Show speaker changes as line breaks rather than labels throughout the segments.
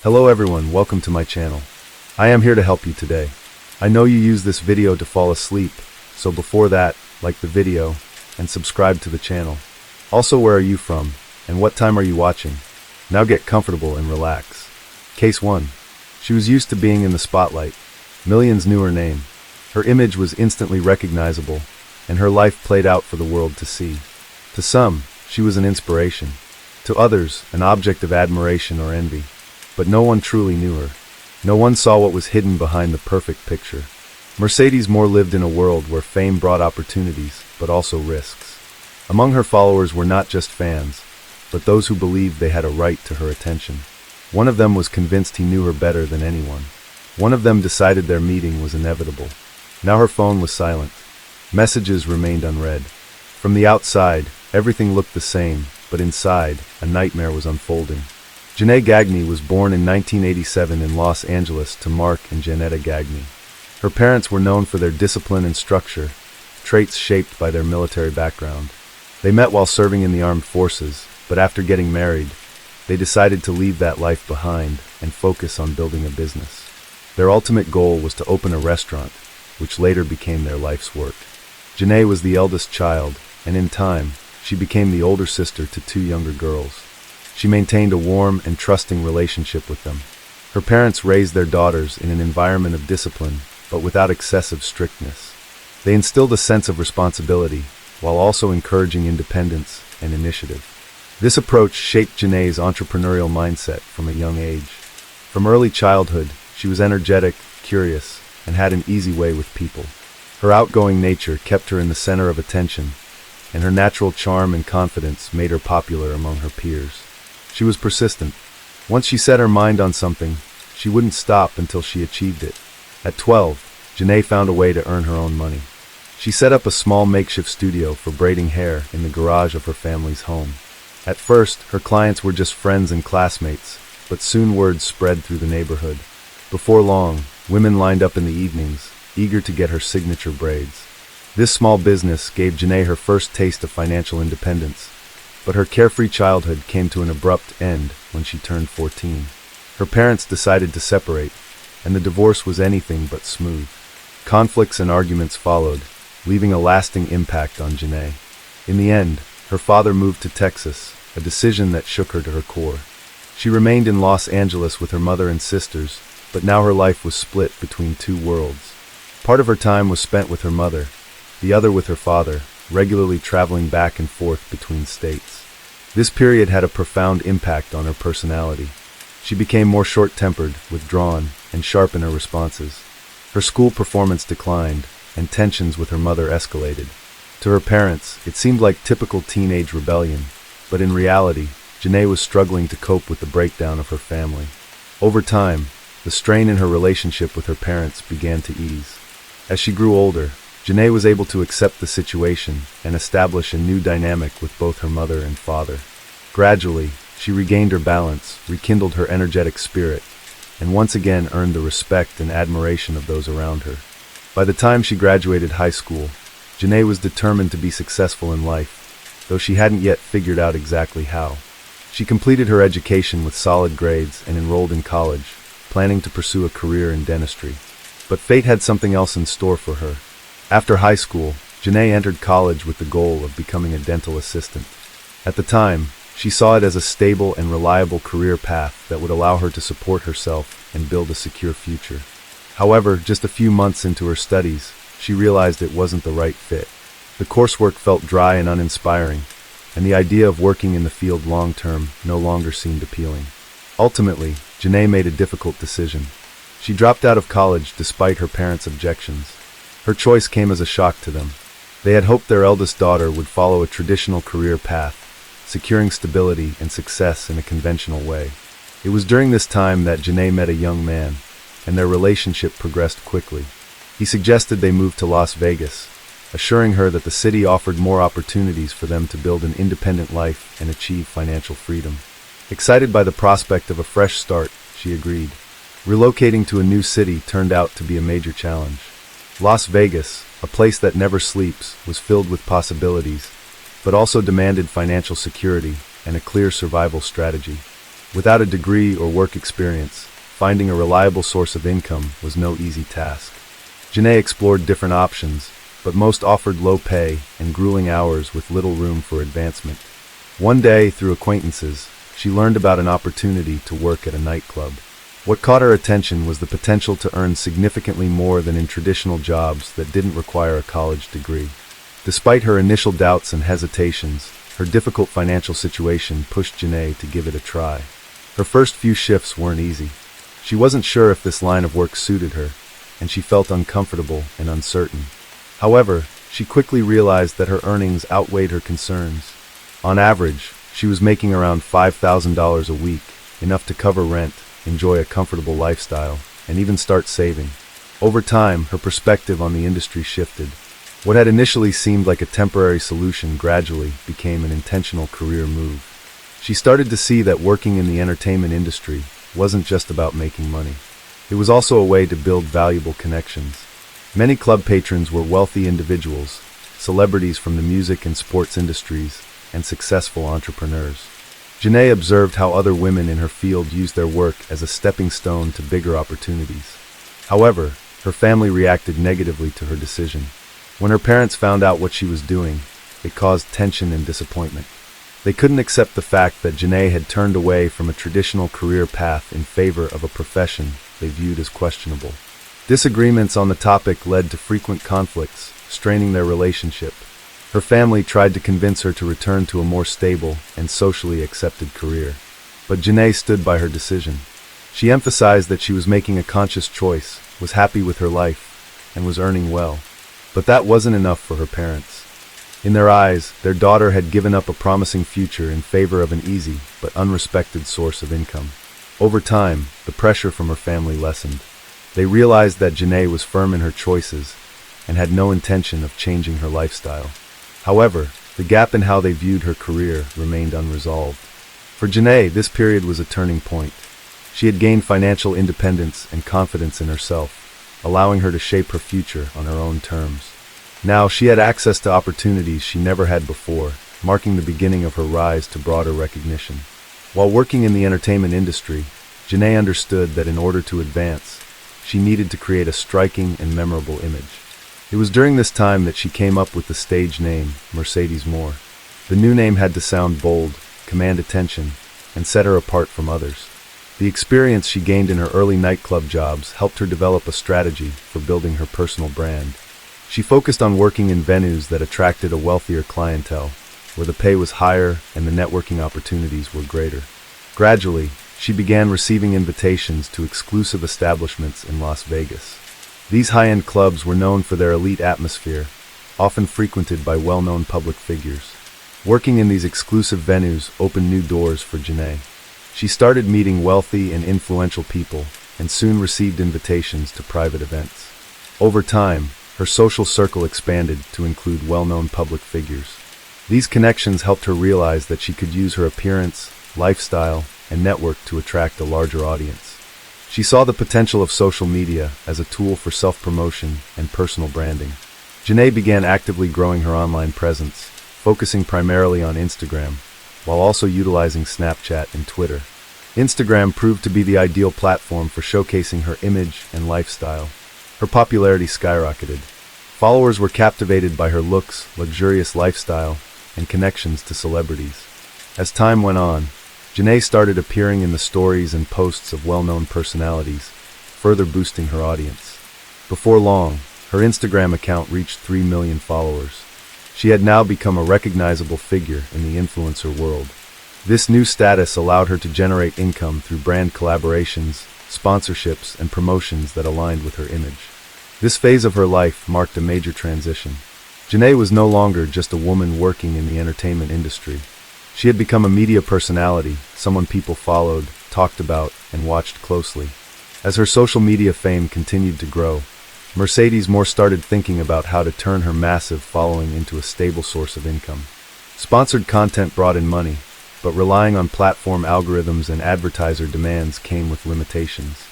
Hello everyone, welcome to my channel. I am here to help you today. I know you use this video to fall asleep, so before that, like the video and subscribe to the channel. Also, where are you from and what time are you watching? Now get comfortable and relax. Case 1. She was used to being in the spotlight. Millions knew her name. Her image was instantly recognizable, and her life played out for the world to see. To some, she was an inspiration. To others, an object of admiration or envy. But no one truly knew her. No one saw what was hidden behind the perfect picture. Mercedes Moore lived in a world where fame brought opportunities, but also risks. Among her followers were not just fans, but those who believed they had a right to her attention. One of them was convinced he knew her better than anyone. One of them decided their meeting was inevitable. Now her phone was silent. Messages remained unread. From the outside, everything looked the same, but inside, a nightmare was unfolding. Janae Gagné was born in 1987 in Los Angeles to Mark and Janetta Gagné. Her parents were known for their discipline and structure, traits shaped by their military background. They met while serving in the armed forces, but after getting married, they decided to leave that life behind and focus on building a business. Their ultimate goal was to open a restaurant, which later became their life's work. Janae was the eldest child, and in time, she became the older sister to two younger girls. She maintained a warm and trusting relationship with them. Her parents raised their daughters in an environment of discipline, but without excessive strictness. They instilled a sense of responsibility, while also encouraging independence and initiative. This approach shaped Janae's entrepreneurial mindset from a young age. From early childhood, she was energetic, curious, and had an easy way with people. Her outgoing nature kept her in the center of attention, and her natural charm and confidence made her popular among her peers. She was persistent. Once she set her mind on something, she wouldn't stop until she achieved it. At 12, Janae found a way to earn her own money. She set up a small makeshift studio for braiding hair in the garage of her family's home. At first, her clients were just friends and classmates, but soon word spread through the neighborhood. Before long, women lined up in the evenings, eager to get her signature braids. This small business gave Janae her first taste of financial independence, but her carefree childhood came to an abrupt end when she turned 14. Her parents decided to separate, and the divorce was anything but smooth. Conflicts and arguments followed, leaving a lasting impact on Janae. In the end, her father moved to Texas, a decision that shook her to her core. She remained in Los Angeles with her mother and sisters, but now her life was split between two worlds. Part of her time was spent with her mother, the other with her father, regularly traveling back and forth between states. This period had a profound impact on her personality. She became more short-tempered, withdrawn, and sharp in her responses. Her school performance declined, and tensions with her mother escalated. To her parents, it seemed like typical teenage rebellion, but in reality, Janae was struggling to cope with the breakdown of her family. Over time, the strain in her relationship with her parents began to ease. As she grew older, Janae was able to accept the situation and establish a new dynamic with both her mother and father. Gradually, she regained her balance, rekindled her energetic spirit, and once again earned the respect and admiration of those around her. By the time she graduated high school, Janae was determined to be successful in life, though she hadn't yet figured out exactly how. She completed her education with solid grades and enrolled in college, planning to pursue a career in dentistry. But fate had something else in store for her. After high school, Janae entered college with the goal of becoming a dental assistant. At the time, she saw it as a stable and reliable career path that would allow her to support herself and build a secure future. However, just a few months into her studies, she realized it wasn't the right fit. The coursework felt dry and uninspiring, and the idea of working in the field long-term no longer seemed appealing. Ultimately, Janae made a difficult decision. She dropped out of college despite her parents' objections. Her choice came as a shock to them. They had hoped their eldest daughter would follow a traditional career path, securing stability and success in a conventional way. It was during this time that Janae met a young man, and their relationship progressed quickly. He suggested they move to Las Vegas, assuring her that the city offered more opportunities for them to build an independent life and achieve financial freedom. Excited by the prospect of a fresh start, she agreed. Relocating to a new city turned out to be a major challenge. Las Vegas, a place that never sleeps, was filled with possibilities, but also demanded financial security and a clear survival strategy. Without a degree or work experience, finding a reliable source of income was no easy task. Janae explored different options, but most offered low pay and grueling hours with little room for advancement. One day, through acquaintances, she learned about an opportunity to work at a nightclub. What caught her attention was the potential to earn significantly more than in traditional jobs that didn't require a college degree. Despite her initial doubts and hesitations, her difficult financial situation pushed Janae to give it a try. Her first few shifts weren't easy. She wasn't sure if this line of work suited her, and she felt uncomfortable and uncertain. However, she quickly realized that her earnings outweighed her concerns. On average, she was making around $5,000 a week, enough to cover rent, enjoy a comfortable lifestyle, and even start saving. Over time, her perspective on the industry shifted. What had initially seemed like a temporary solution gradually became an intentional career move. She started to see that working in the entertainment industry wasn't just about making money. It was also a way to build valuable connections. Many club patrons were wealthy individuals, celebrities from the music and sports industries, and successful entrepreneurs. Janae observed how other women in her field used their work as a stepping stone to bigger opportunities. However, her family reacted negatively to her decision. When her parents found out what she was doing, it caused tension and disappointment. They couldn't accept the fact that Janae had turned away from a traditional career path in favor of a profession they viewed as questionable. Disagreements on the topic led to frequent conflicts, straining their relationship. Her family tried to convince her to return to a more stable and socially accepted career. But Janae stood by her decision. She emphasized that she was making a conscious choice, was happy with her life, and was earning well. But that wasn't enough for her parents. In their eyes, their daughter had given up a promising future in favor of an easy but unrespected source of income. Over time, the pressure from her family lessened. They realized that Janae was firm in her choices and had no intention of changing her lifestyle. However, the gap in how they viewed her career remained unresolved. For Janae, this period was a turning point. She had gained financial independence and confidence in herself, allowing her to shape her future on her own terms. Now she had access to opportunities she never had before, marking the beginning of her rise to broader recognition. While working in the entertainment industry, Janae understood that in order to advance, she needed to create a striking and memorable image. It was during this time that she came up with the stage name, Mercedes Moore. The new name had to sound bold, command attention, and set her apart from others. The experience she gained in her early nightclub jobs helped her develop a strategy for building her personal brand. She focused on working in venues that attracted a wealthier clientele, where the pay was higher and the networking opportunities were greater. Gradually, she began receiving invitations to exclusive establishments in Las Vegas. These high-end clubs were known for their elite atmosphere, often frequented by well-known public figures. Working in these exclusive venues opened new doors for Janae. She started meeting wealthy and influential people, and soon received invitations to private events. Over time, her social circle expanded to include well-known public figures. These connections helped her realize that she could use her appearance, lifestyle, and network to attract a larger audience. She saw the potential of social media as a tool for self-promotion and personal branding. Janae began actively growing her online presence, focusing primarily on Instagram, while also utilizing Snapchat and Twitter. Instagram proved to be the ideal platform for showcasing her image and lifestyle. Her popularity skyrocketed. Followers were captivated by her looks, luxurious lifestyle, and connections to celebrities. As time went on, Janae started appearing in the stories and posts of well-known personalities, further boosting her audience. Before long, her Instagram account reached 3 million followers. She had now become a recognizable figure in the influencer world. This new status allowed her to generate income through brand collaborations, sponsorships, and promotions that aligned with her image. This phase of her life marked a major transition. Janae was no longer just a woman working in the entertainment industry. She had become a media personality, someone people followed, talked about, and watched closely. As her social media fame continued to grow, Mercedes Moore started thinking about how to turn her massive following into a stable source of income. Sponsored content brought in money, but relying on platform algorithms and advertiser demands came with limitations.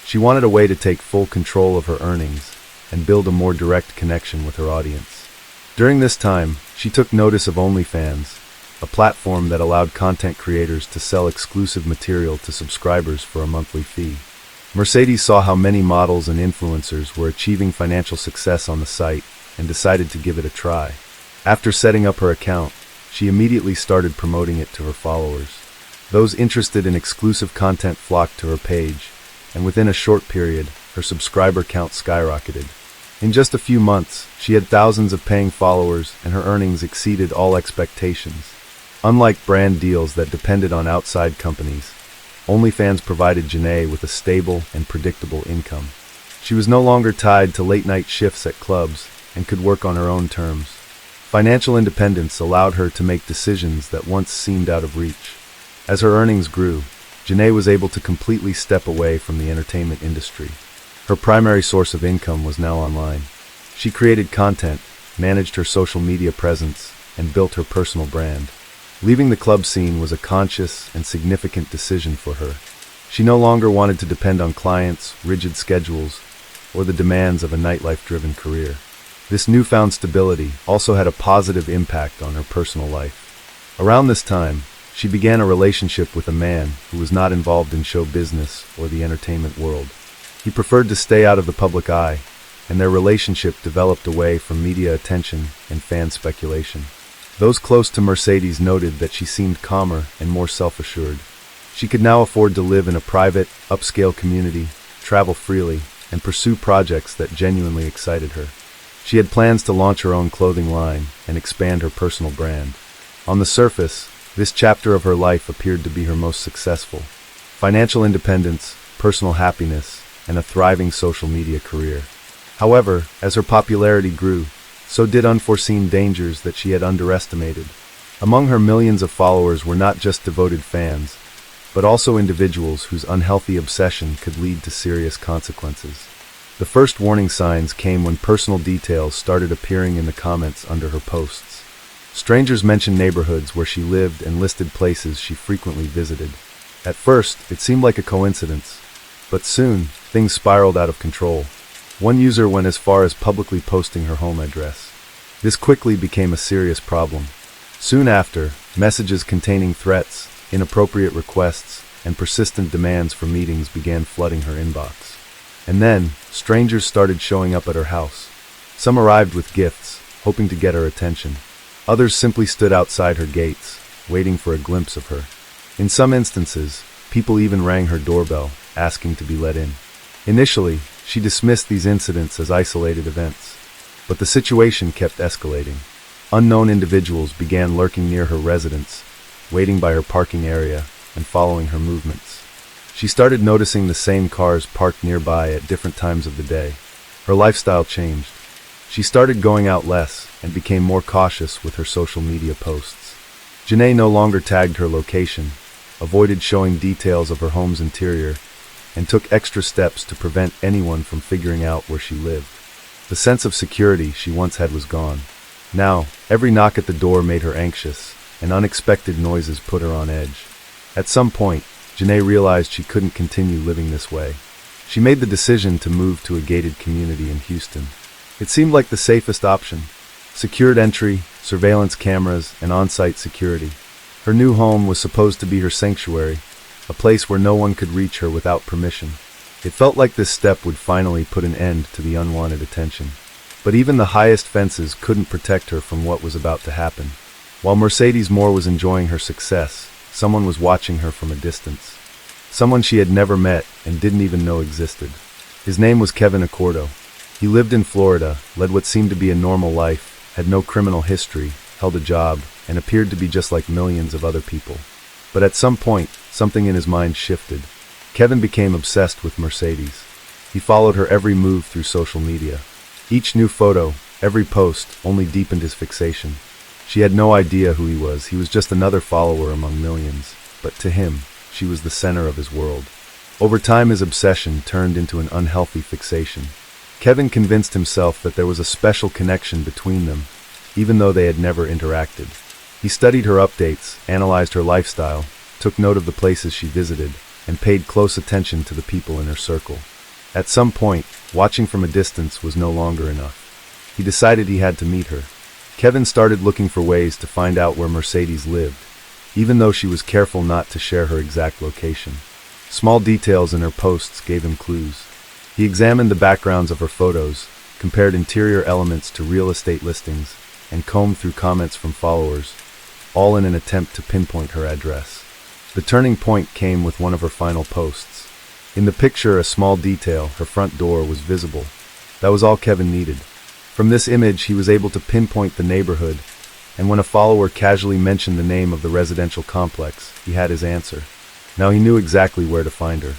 She wanted a way to take full control of her earnings and build a more direct connection with her audience. During this time, she took notice of OnlyFans, a platform that allowed content creators to sell exclusive material to subscribers for a monthly fee. Mercedes saw how many models and influencers were achieving financial success on the site and decided to give it a try. After setting up her account, she immediately started promoting it to her followers. Those interested in exclusive content flocked to her page, and within a short period, her subscriber count skyrocketed. In just a few months, she had thousands of paying followers and her earnings exceeded all expectations. Unlike brand deals that depended on outside companies, OnlyFans provided Janae with a stable and predictable income. She was no longer tied to late-night shifts at clubs and could work on her own terms. Financial independence allowed her to make decisions that once seemed out of reach. As her earnings grew, Janae was able to completely step away from the entertainment industry. Her primary source of income was now online. She created content, managed her social media presence, and built her personal brand. Leaving the club scene was a conscious and significant decision for her. She no longer wanted to depend on clients, rigid schedules, or the demands of a nightlife-driven career. This newfound stability also had a positive impact on her personal life. Around this time, she began a relationship with a man who was not involved in show business or the entertainment world. He preferred to stay out of the public eye, and their relationship developed away from media attention and fan speculation. Those close to Mercedes noted that she seemed calmer and more self-assured. She could now afford to live in a private, upscale community, travel freely, and pursue projects that genuinely excited her. She had plans to launch her own clothing line and expand her personal brand. On the surface, this chapter of her life appeared to be her most successful. Financial independence, personal happiness, and a thriving social media career. However, as her popularity grew, so did unforeseen dangers that she had underestimated. Among her millions of followers were not just devoted fans, but also individuals whose unhealthy obsession could lead to serious consequences. The first warning signs came when personal details started appearing in the comments under her posts. Strangers mentioned neighborhoods where she lived and listed places she frequently visited. At first, it seemed like a coincidence, but soon, things spiraled out of control. One user went as far as publicly posting her home address. This quickly became a serious problem. Soon after, messages containing threats, inappropriate requests, and persistent demands for meetings began flooding her inbox. And then, strangers started showing up at her house. Some arrived with gifts, hoping to get her attention. Others simply stood outside her gates, waiting for a glimpse of her. In some instances, people even rang her doorbell, asking to be let in. Initially, she dismissed these incidents as isolated events, but the situation kept escalating. Unknown individuals began lurking near her residence, waiting by her parking area, and following her movements. She started noticing the same cars parked nearby at different times of the day. Her lifestyle changed. She started going out less and became more cautious with her social media posts. Janae no longer tagged her location, avoided showing details of her home's interior, and took extra steps to prevent anyone from figuring out where she lived. The sense of security she once had was gone. Now, every knock at the door made her anxious, and unexpected noises put her on edge. At some point, Janae realized she couldn't continue living this way. She made the decision to move to a gated community in Houston. It seemed like the safest option. Secured entry, surveillance cameras, and on-site security. Her new home was supposed to be her sanctuary, a place where no one could reach her without permission. It felt like this step would finally put an end to the unwanted attention. But even the highest fences couldn't protect her from what was about to happen. While Mercedes Moore was enjoying her success, someone was watching her from a distance. Someone she had never met and didn't even know existed. His name was Kevin Accordo. He lived in Florida, led what seemed to be a normal life, had no criminal history, held a job, and appeared to be just like millions of other people. But at some point, something in his mind shifted. Kevin became obsessed with Mercedes. He followed her every move through social media. Each new photo, every post, only deepened his fixation. She had no idea who he was just another follower among millions. But to him, she was the center of his world. Over time, his obsession turned into an unhealthy fixation. Kevin convinced himself that there was a special connection between them, even though they had never interacted. He studied her updates, analyzed her lifestyle, took note of the places she visited, and paid close attention to the people in her circle. At some point, watching from a distance was no longer enough. He decided he had to meet her. Kevin started looking for ways to find out where Mercedes lived, even though she was careful not to share her exact location. Small details in her posts gave him clues. He examined the backgrounds of her photos, compared interior elements to real estate listings, and combed through comments from followers, all in an attempt to pinpoint her address. The turning point came with one of her final posts. In the picture, a small detail, her front door, was visible. That was all Kevin needed. From this image, he was able to pinpoint the neighborhood, and when a follower casually mentioned the name of the residential complex, he had his answer. Now he knew exactly where to find her.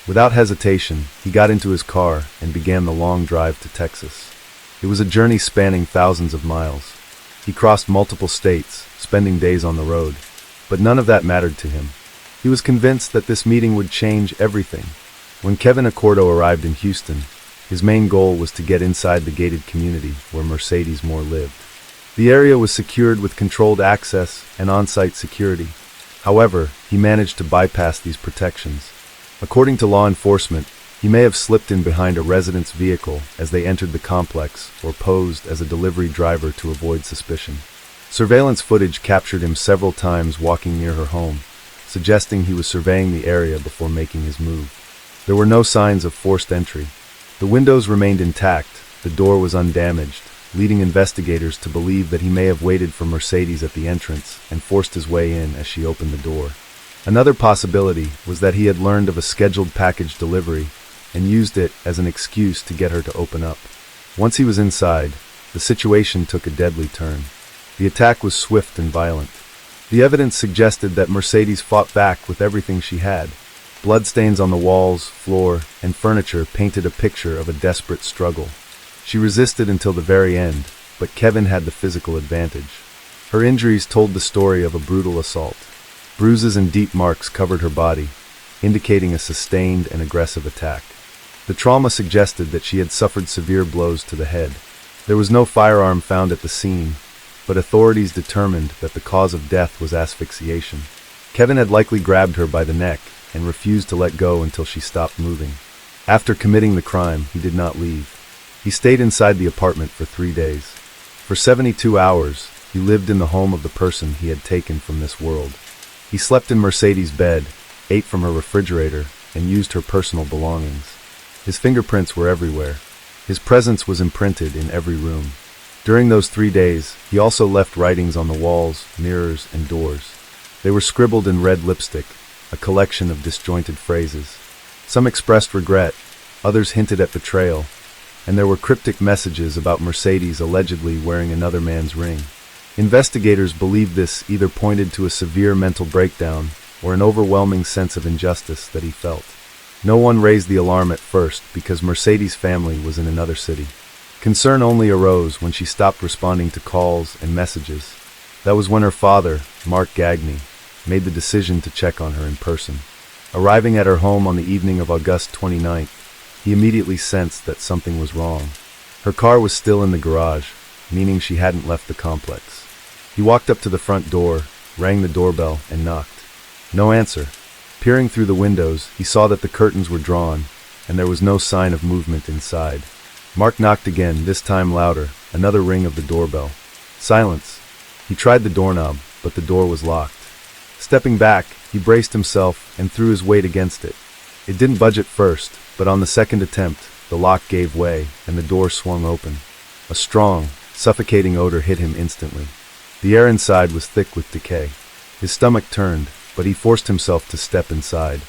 Without hesitation, he got into his car and began the long drive to Texas. It was a journey spanning thousands of miles. He crossed multiple states, spending days on the road, but none of that mattered to him. He was convinced that this meeting would change everything. When Kevin Accordo arrived in Houston, his main goal was to get inside the gated community where Mercedes Moore lived. The area was secured with controlled access and on-site security. However, he managed to bypass these protections. According to law enforcement, he may have slipped in behind a resident's vehicle as they entered the complex or posed as a delivery driver to avoid suspicion. Surveillance footage captured him several times walking near her home, suggesting he was surveying the area before making his move. There were no signs of forced entry. The windows remained intact, the door was undamaged, leading investigators to believe that he may have waited for Mercedes at the entrance and forced his way in as she opened the door. Another possibility was that he had learned of a scheduled package delivery and used it as an excuse to get her to open up. Once he was inside, the situation took a deadly turn. The attack was swift and violent. The evidence suggested that Mercedes fought back with everything she had. Bloodstains on the walls, floor, and furniture painted a picture of a desperate struggle. She resisted until the very end, but Kevin had the physical advantage. Her injuries told the story of a brutal assault. Bruises and deep marks covered her body, indicating a sustained and aggressive attack. The trauma suggested that she had suffered severe blows to the head. There was no firearm found at the scene, but authorities determined that the cause of death was asphyxiation. Kevin had likely grabbed her by the neck and refused to let go until she stopped moving. After committing the crime, he did not leave. He stayed inside the apartment for 3 days. For 72 hours, he lived in the home of the person he had taken from this world. He slept in Mercedes' bed, ate from her refrigerator, and used her personal belongings. His fingerprints were everywhere. His presence was imprinted in every room. During those 3 days, he also left writings on the walls, mirrors, and doors. They were scribbled in red lipstick, a collection of disjointed phrases. Some expressed regret, others hinted at betrayal, and there were cryptic messages about Mercedes allegedly wearing another man's ring. Investigators believed this either pointed to a severe mental breakdown or an overwhelming sense of injustice that he felt. No one raised the alarm at first because Mercedes' family was in another city. Concern only arose when she stopped responding to calls and messages. That was when her father, Mark Gagney, made the decision to check on her in person. Arriving at her home on the evening of August 29th, he immediately sensed that something was wrong. Her car was still in the garage, meaning she hadn't left the complex. He walked up to the front door, rang the doorbell, and knocked. No answer. Peering through the windows, he saw that the curtains were drawn, and there was no sign of movement inside. Mark knocked again, this time louder, another ring of the doorbell. Silence. He tried the doorknob, but the door was locked. Stepping back, he braced himself and threw his weight against it. It didn't budge at first, but on the second attempt, the lock gave way, and the door swung open. A strong, suffocating odor hit him instantly. The air inside was thick with decay. His stomach turned, but he forced himself to step inside.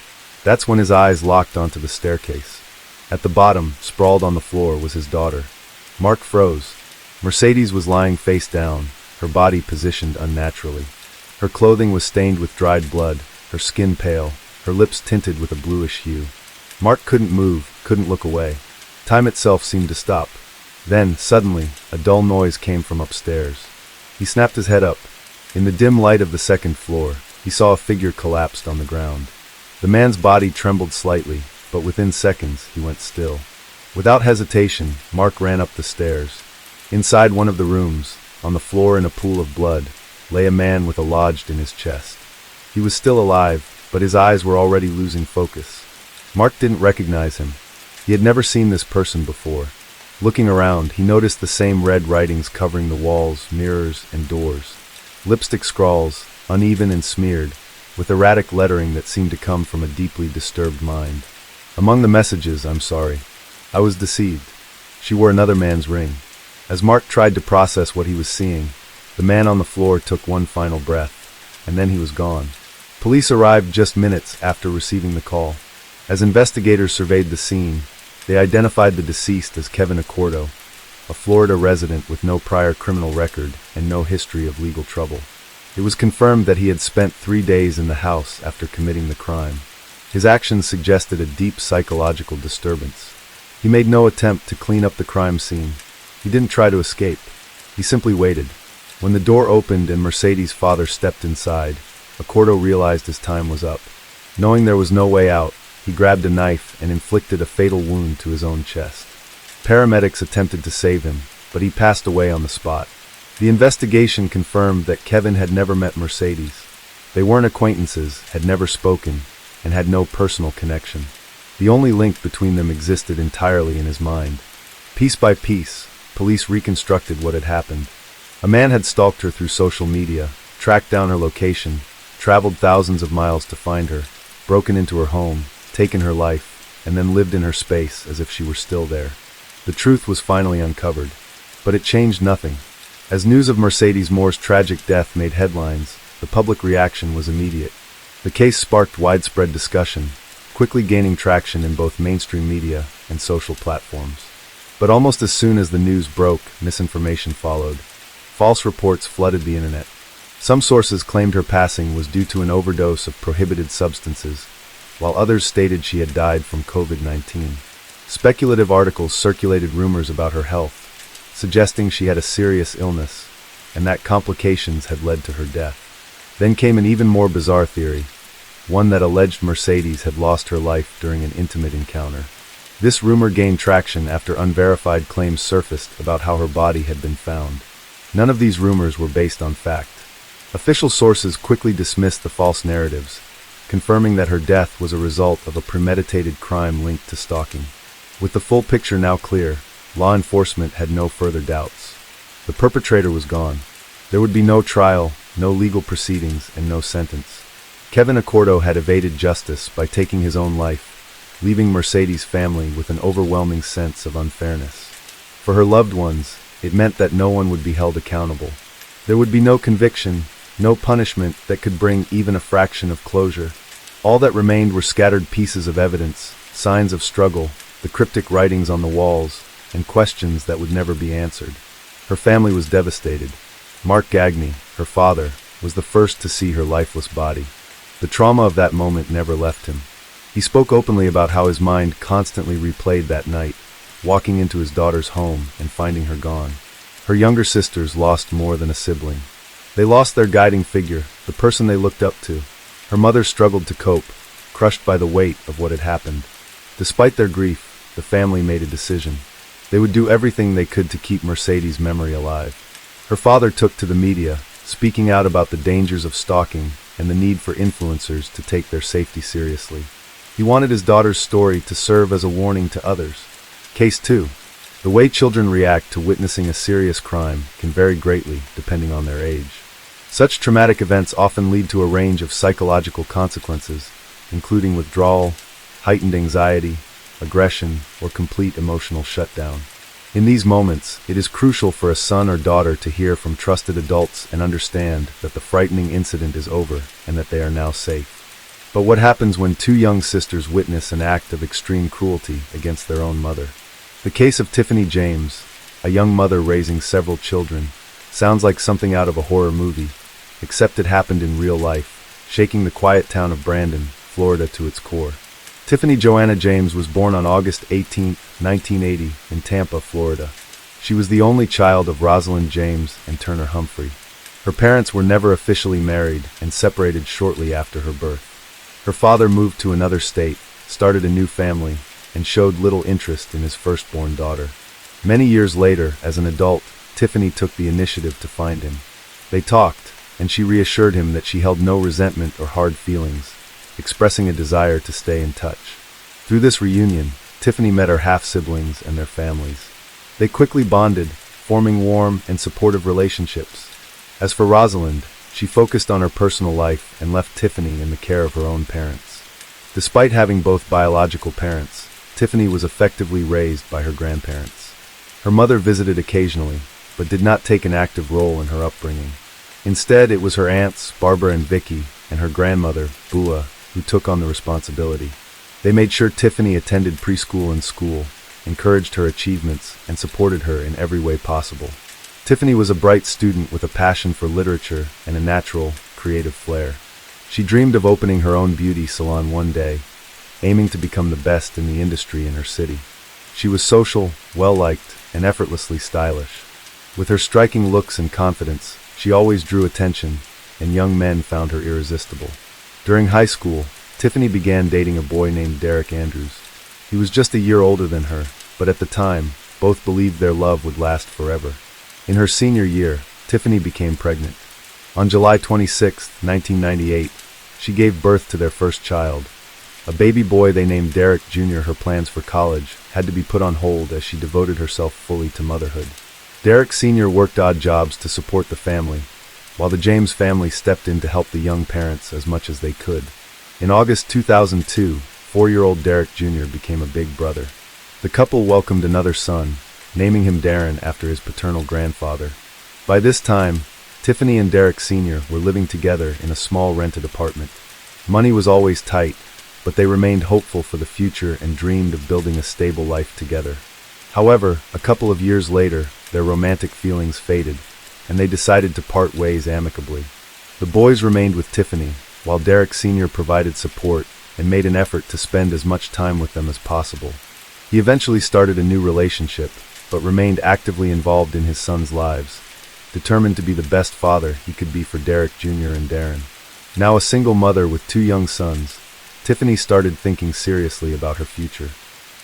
That's when his eyes locked onto the staircase. At the bottom, sprawled on the floor, was his daughter. Mark froze. Mercedes was lying face down, her body positioned unnaturally. Her clothing was stained with dried blood, her skin pale, her lips tinted with a bluish hue. Mark couldn't move, couldn't look away. Time itself seemed to stop. Then, suddenly, a dull noise came from upstairs. He snapped his head up. In the dim light of the second floor, he saw a figure collapsed on the ground. The man's body trembled slightly, but within seconds, he went still. Without hesitation, Mark ran up the stairs. Inside one of the rooms, on the floor in a pool of blood, lay a man with a lodged in his chest. He was still alive, but his eyes were already losing focus. Mark didn't recognize him. He had never seen this person before. Looking around, he noticed the same red writings covering the walls, mirrors, and doors. Lipstick scrawls, uneven and smeared, with erratic lettering that seemed to come from a deeply disturbed mind. Among the messages, "I'm sorry. I was deceived. She wore another man's ring." As Mark tried to process what he was seeing, the man on the floor took one final breath, and then he was gone. Police arrived just minutes after receiving the call. As investigators surveyed the scene, they identified the deceased as Kevin Accordo, a Florida resident with no prior criminal record and no history of legal trouble. It was confirmed that he had spent 3 days in the house after committing the crime. His actions suggested a deep psychological disturbance. He made no attempt to clean up the crime scene. He didn't try to escape. He simply waited. When the door opened and Mercedes' father stepped inside, Accordo realized his time was up. Knowing there was no way out, he grabbed a knife and inflicted a fatal wound to his own chest. Paramedics attempted to save him, but he passed away on the spot. The investigation confirmed that Kevin had never met Mercedes. They weren't acquaintances, had never spoken, and had no personal connection. The only link between them existed entirely in his mind. Piece by piece, police reconstructed what had happened. A man had stalked her through social media, tracked down her location, traveled thousands of miles to find her, broken into her home, taken her life, and then lived in her space as if she were still there. The truth was finally uncovered, but it changed nothing. As news of Mercedes Moore's tragic death made headlines, the public reaction was immediate. The case sparked widespread discussion, quickly gaining traction in both mainstream media and social platforms. But almost as soon as the news broke, misinformation followed. False reports flooded the internet. Some sources claimed her passing was due to an overdose of prohibited substances, while others stated she had died from COVID-19. Speculative articles circulated rumors about her health, suggesting she had a serious illness, and that complications had led to her death. Then came an even more bizarre theory, one that alleged Mercedes had lost her life during an intimate encounter. This rumor gained traction after unverified claims surfaced about how her body had been found. None of these rumors were based on fact. Official sources quickly dismissed the false narratives, confirming that her death was a result of a premeditated crime linked to stalking. With the full picture now clear, law enforcement had no further doubts. The perpetrator was gone. There would be no trial, no legal proceedings, and no sentence. Kevin Accordo had evaded justice by taking his own life, leaving Mercedes' family with an overwhelming sense of unfairness. For her loved ones, it meant that no one would be held accountable. There would be no conviction, no punishment that could bring even a fraction of closure. All that remained were scattered pieces of evidence, signs of struggle, the cryptic writings on the walls, and questions that would never be answered. Her family was devastated. Mark Gagne, her father, was the first to see her lifeless body. The trauma of that moment never left him. He spoke openly about how his mind constantly replayed that night, walking into his daughter's home and finding her gone. Her younger sisters lost more than a sibling. They lost their guiding figure, the person they looked up to. Her mother struggled to cope, crushed by the weight of what had happened. Despite their grief, the family made a decision. They would do everything they could to keep Mercedes' memory alive. Her father took to the media, speaking out about the dangers of stalking and the need for influencers to take their safety seriously. He wanted his daughter's story to serve as a warning to others. Case 2. The way children react to witnessing a serious crime can vary greatly depending on their age. Such traumatic events often lead to a range of psychological consequences, including withdrawal, heightened anxiety, aggression, or complete emotional shutdown. In these moments, it is crucial for a son or daughter to hear from trusted adults and understand that the frightening incident is over and that they are now safe. But what happens when two young sisters witness an act of extreme cruelty against their own mother? The case of Tiffany James, a young mother raising several children, sounds like something out of a horror movie, except it happened in real life, shaking the quiet town of Brandon, Florida to its core. Tiffany Joanna James was born on August 18, 1980, in Tampa, Florida. She was the only child of Rosalind James and Turner Humphrey. Her parents were never officially married and separated shortly after her birth. Her father moved to another state, started a new family, and showed little interest in his firstborn daughter. Many years later, as an adult, Tiffany took the initiative to find him. They talked, and she reassured him that she held no resentment or hard feelings, expressing a desire to stay in touch. Through this reunion, Tiffany met her half-siblings and their families. They quickly bonded, forming warm and supportive relationships. As for Rosalind, she focused on her personal life and left Tiffany in the care of her own parents. Despite having both biological parents, Tiffany was effectively raised by her grandparents. Her mother visited occasionally, but did not take an active role in her upbringing. Instead, it was her aunts, Barbara and Vicky, and her grandmother, Bua, who took on the responsibility. They made sure Tiffany attended preschool and school, encouraged her achievements, and supported her in every way possible. Tiffany was a bright student with a passion for literature and a natural, creative flair. She dreamed of opening her own beauty salon one day, aiming to become the best in the industry in her city. She was social, well-liked, and effortlessly stylish. With her striking looks and confidence, she always drew attention, and young men found her irresistible. During high school, Tiffany began dating a boy named Derek Andrews. He was just a year older than her, but at the time, both believed their love would last forever. In her senior year, Tiffany became pregnant. On July 26, 1998, she gave birth to their first child. A baby boy they named Derek Jr. Her plans for college had to be put on hold as she devoted herself fully to motherhood. Derek Sr. worked odd jobs to support the family, while the James family stepped in to help the young parents as much as they could. In August 2002, 4-year-old Derek Jr. became a big brother. The couple welcomed another son, naming him Darren after his paternal grandfather. By this time, Tiffany and Derek Sr. were living together in a small rented apartment. Money was always tight, but they remained hopeful for the future and dreamed of building a stable life together. However, a couple of years later, their romantic feelings faded, and they decided to part ways amicably. The boys remained with Tiffany, while Derek Sr. provided support and made an effort to spend as much time with them as possible. He eventually started a new relationship, but remained actively involved in his sons' lives, determined to be the best father he could be for Derek Jr. and Darren. Now a single mother with 2 young sons, Tiffany started thinking seriously about her future.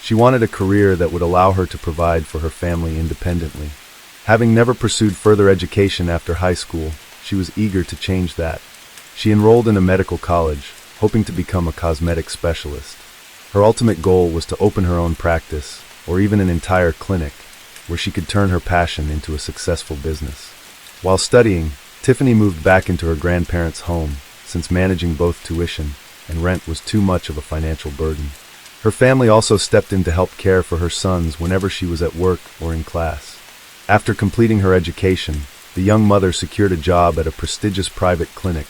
She wanted a career that would allow her to provide for her family independently. Having never pursued further education after high school, she was eager to change that. She enrolled in a medical college, hoping to become a cosmetic specialist. Her ultimate goal was to open her own practice, or even an entire clinic, where she could turn her passion into a successful business. While studying, Tiffany moved back into her grandparents' home, since managing both tuition and rent was too much of a financial burden. Her family also stepped in to help care for her sons whenever she was at work or in class. After completing her education, the young mother secured a job at a prestigious private clinic,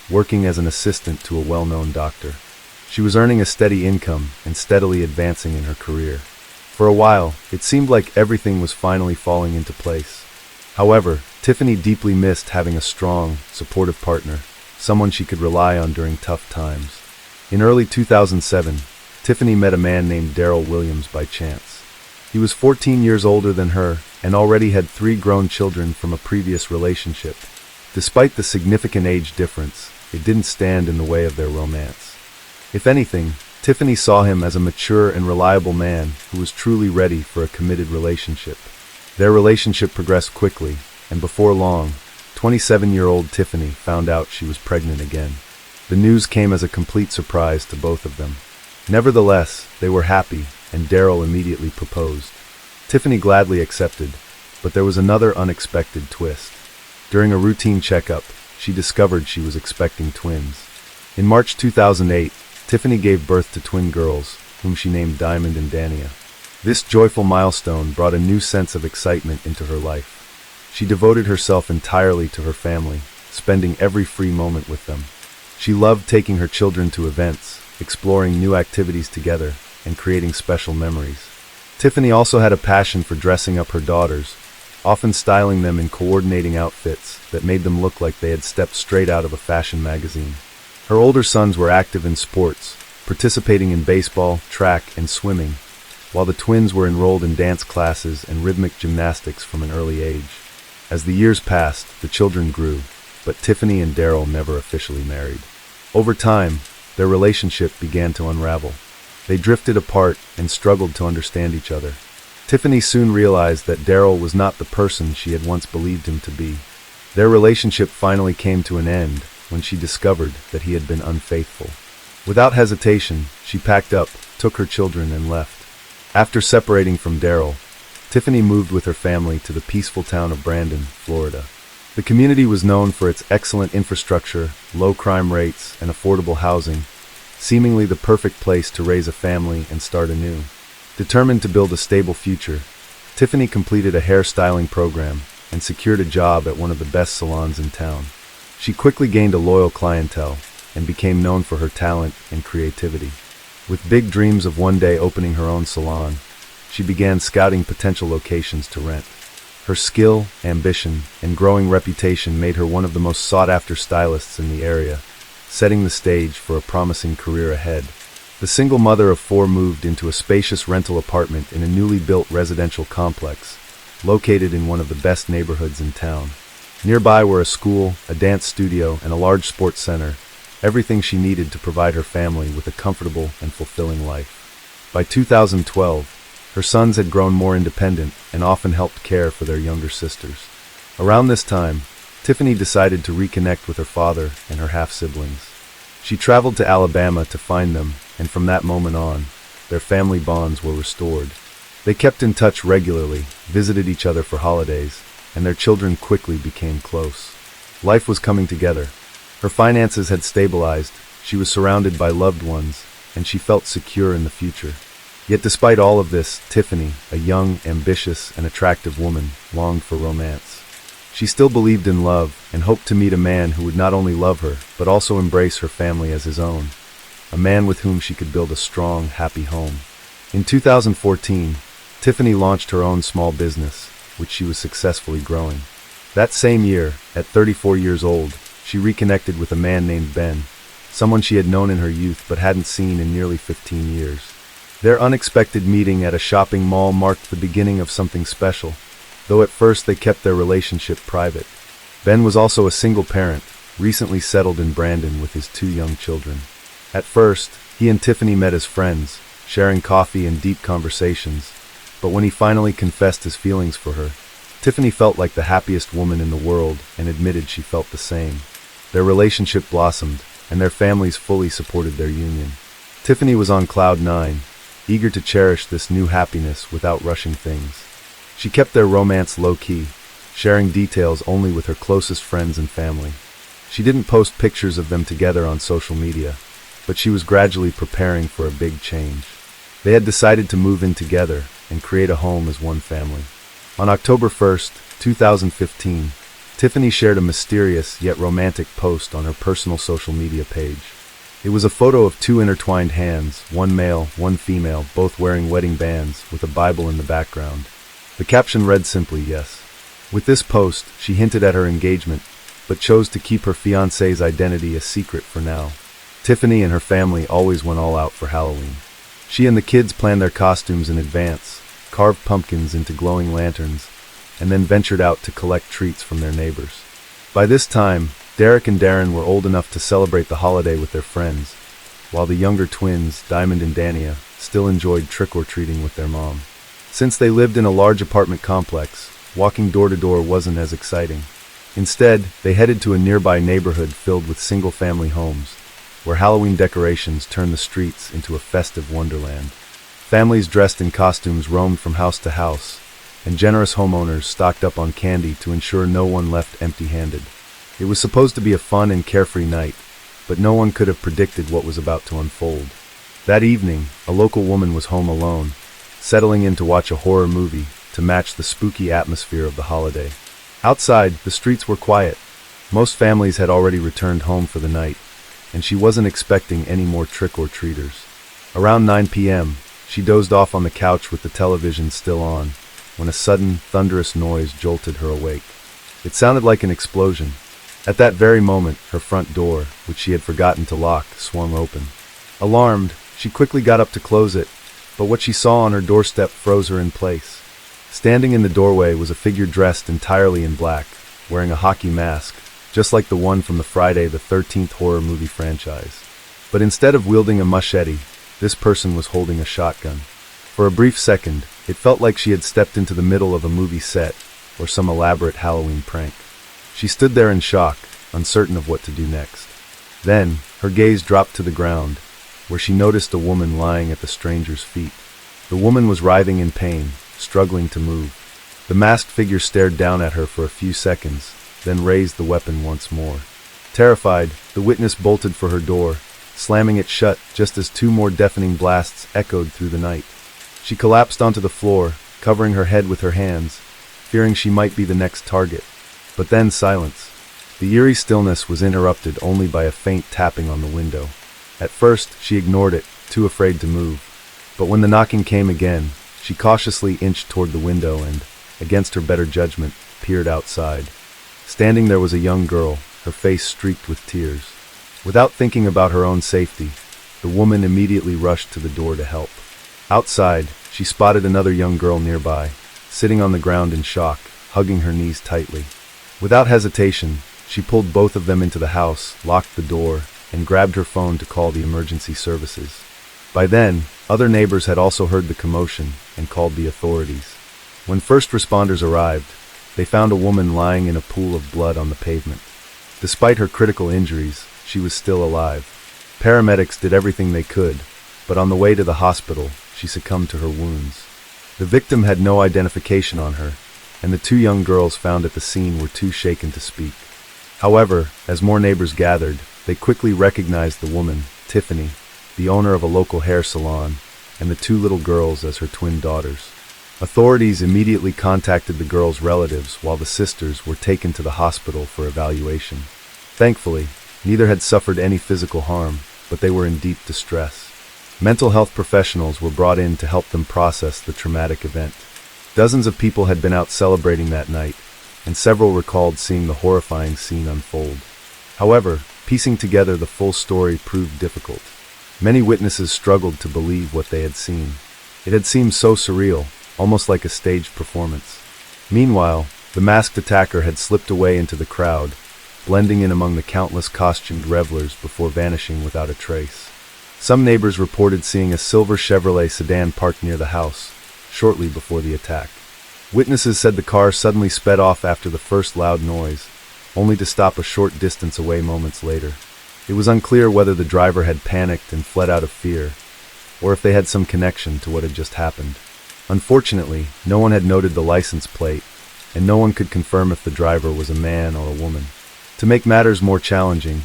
working as an assistant to a well-known doctor. She was earning a steady income and steadily advancing in her career. For a while, it seemed like everything was finally falling into place. However, Tiffany deeply missed having a strong, supportive partner, someone she could rely on during tough times. In early 2007, Tiffany met a man named Daryl Williams by chance. He was 14 years older than her and already had 3 grown children from a previous relationship. Despite the significant age difference, it didn't stand in the way of their romance. If anything, Tiffany saw him as a mature and reliable man who was truly ready for a committed relationship. Their relationship progressed quickly, and before long, 27-year-old Tiffany found out she was pregnant again. The news came as a complete surprise to both of them. Nevertheless, they were happy, and Daryl immediately proposed. Tiffany gladly accepted, but there was another unexpected twist. During a routine checkup, she discovered she was expecting twins. In March 2008, Tiffany gave birth to twin girls, whom she named Diamond and Dania. This joyful milestone brought a new sense of excitement into her life. She devoted herself entirely to her family, spending every free moment with them. She loved taking her children to events, exploring new activities together, and creating special memories. Tiffany also had a passion for dressing up her daughters, often styling them in coordinating outfits that made them look like they had stepped straight out of a fashion magazine. Her older sons were active in sports, participating in baseball, track, and swimming, while the twins were enrolled in dance classes and rhythmic gymnastics from an early age. As the years passed, the children grew, but Tiffany and Daryl never officially married. Over time, their relationship began to unravel. They drifted apart and struggled to understand each other. Tiffany soon realized that Daryl was not the person she had once believed him to be. Their relationship finally came to an end when she discovered that he had been unfaithful. Without hesitation, she packed up, took her children, and left. After separating from Daryl, Tiffany moved with her family to the peaceful town of Brandon, Florida. The community was known for its excellent infrastructure, low crime rates, and affordable housing, seemingly the perfect place to raise a family and start anew. Determined to build a stable future, Tiffany completed a hairstyling program and secured a job at one of the best salons in town. She quickly gained a loyal clientele and became known for her talent and creativity. With big dreams of one day opening her own salon, she began scouting potential locations to rent. Her skill, ambition, and growing reputation made her one of the most sought-after stylists in the area, setting the stage for a promising career ahead. The single mother of four moved into a spacious rental apartment in a newly built residential complex, located in one of the best neighborhoods in town. Nearby were a school, a dance studio, and a large sports center, everything she needed to provide her family with a comfortable and fulfilling life. By 2012, her sons had grown more independent and often helped care for their younger sisters. Around this time, Tiffany decided to reconnect with her father and her half-siblings. She traveled to Alabama to find them, and from that moment on, their family bonds were restored. They kept in touch regularly, visited each other for holidays, and their children quickly became close. Life was coming together. Her finances had stabilized, she was surrounded by loved ones, and she felt secure in the future. Yet despite all of this, Tiffany, a young, ambitious, and attractive woman, longed for romance. She still believed in love and hoped to meet a man who would not only love her, but also embrace her family as his own. A man with whom she could build a strong, happy home. In 2014, Tiffany launched her own small business, which she was successfully growing. That same year, at 34 years old, she reconnected with a man named Ben, someone she had known in her youth but hadn't seen in nearly 15 years. Their unexpected meeting at a shopping mall marked the beginning of something special, though at first they kept their relationship private. Ben was also a single parent, recently settled in Brandon with his two young children. At first, he and Tiffany met as friends, sharing coffee and deep conversations, but when he finally confessed his feelings for her, Tiffany felt like the happiest woman in the world and admitted she felt the same. Their relationship blossomed, and their families fully supported their union. Tiffany was on cloud nine, eager to cherish this new happiness without rushing things. She kept their romance low-key, sharing details only with her closest friends and family. She didn't post pictures of them together on social media, but she was gradually preparing for a big change. They had decided to move in together and create a home as one family. On October 1st, 2015, Tiffany shared a mysterious yet romantic post on her personal social media page. It was a photo of two intertwined hands, one male, one female, both wearing wedding bands, with a Bible in the background. The caption read simply, "Yes." With this post, she hinted at her engagement, but chose to keep her fiancé's identity a secret for now. Tiffany and her family always went all out for Halloween. She and the kids planned their costumes in advance, carved pumpkins into glowing lanterns, and then ventured out to collect treats from their neighbors. By this time, Derek and Darren were old enough to celebrate the holiday with their friends, while the younger twins, Diamond and Dania, still enjoyed trick-or-treating with their mom. Since they lived in a large apartment complex, walking door to door wasn't as exciting. Instead, they headed to a nearby neighborhood filled with single-family homes, where Halloween decorations turned the streets into a festive wonderland. Families dressed in costumes roamed from house to house, and generous homeowners stocked up on candy to ensure no one left empty-handed. It was supposed to be a fun and carefree night, but no one could have predicted what was about to unfold. That evening, a local woman was home alone, settling in to watch a horror movie to match the spooky atmosphere of the holiday. Outside, the streets were quiet. Most families had already returned home for the night, and she wasn't expecting any more trick-or-treaters. Around 9 p.m., she dozed off on the couch with the television still on, when a sudden, thunderous noise jolted her awake. It sounded like an explosion. At that very moment, her front door, which she had forgotten to lock, swung open. Alarmed, she quickly got up to close it, but what she saw on her doorstep froze her in place. Standing in the doorway was a figure dressed entirely in black, wearing a hockey mask, just like the one from the Friday the 13th horror movie franchise. But instead of wielding a machete, this person was holding a shotgun. For a brief second, it felt like she had stepped into the middle of a movie set or some elaborate Halloween prank. She stood there in shock, uncertain of what to do next. Then, her gaze dropped to the ground, where she noticed a woman lying at the stranger's feet. The woman was writhing in pain, struggling to move. The masked figure stared down at her for a few seconds, then raised the weapon once more. Terrified, the witness bolted for her door, slamming it shut just as two more deafening blasts echoed through the night. She collapsed onto the floor, covering her head with her hands, fearing she might be the next target. But then silence. The eerie stillness was interrupted only by a faint tapping on the window. At first, she ignored it, too afraid to move. But when the knocking came again, she cautiously inched toward the window and, against her better judgment, peered outside. Standing there was a young girl, her face streaked with tears. Without thinking about her own safety, the woman immediately rushed to the door to help. Outside, she spotted another young girl nearby, sitting on the ground in shock, hugging her knees tightly. Without hesitation, she pulled both of them into the house, locked the door, and grabbed her phone to call the emergency services. By then, other neighbors had also heard the commotion and called the authorities. When first responders arrived, they found a woman lying in a pool of blood on the pavement. Despite her critical injuries, she was still alive. Paramedics did everything they could, but on the way to the hospital, she succumbed to her wounds. The victim had no identification on her, and the two young girls found at the scene were too shaken to speak. However, as more neighbors gathered, they quickly recognized the woman, Tiffany, the owner of a local hair salon, and the two little girls as her twin daughters. Authorities immediately contacted the girls' relatives while the sisters were taken to the hospital for evaluation. Thankfully, neither had suffered any physical harm, but they were in deep distress. Mental health professionals were brought in to help them process the traumatic event. Dozens of people had been out celebrating that night, and several recalled seeing the horrifying scene unfold. However, piecing together the full story proved difficult. Many witnesses struggled to believe what they had seen. It had seemed so surreal, almost like a staged performance. Meanwhile, the masked attacker had slipped away into the crowd, blending in among the countless costumed revelers before vanishing without a trace. Some neighbors reported seeing a silver Chevrolet sedan parked near the house, shortly before the attack. Witnesses said the car suddenly sped off after the first loud noise, only to stop a short distance away moments later. It was unclear whether the driver had panicked and fled out of fear, or if they had some connection to what had just happened. Unfortunately, no one had noted the license plate, and no one could confirm if the driver was a man or a woman. To make matters more challenging,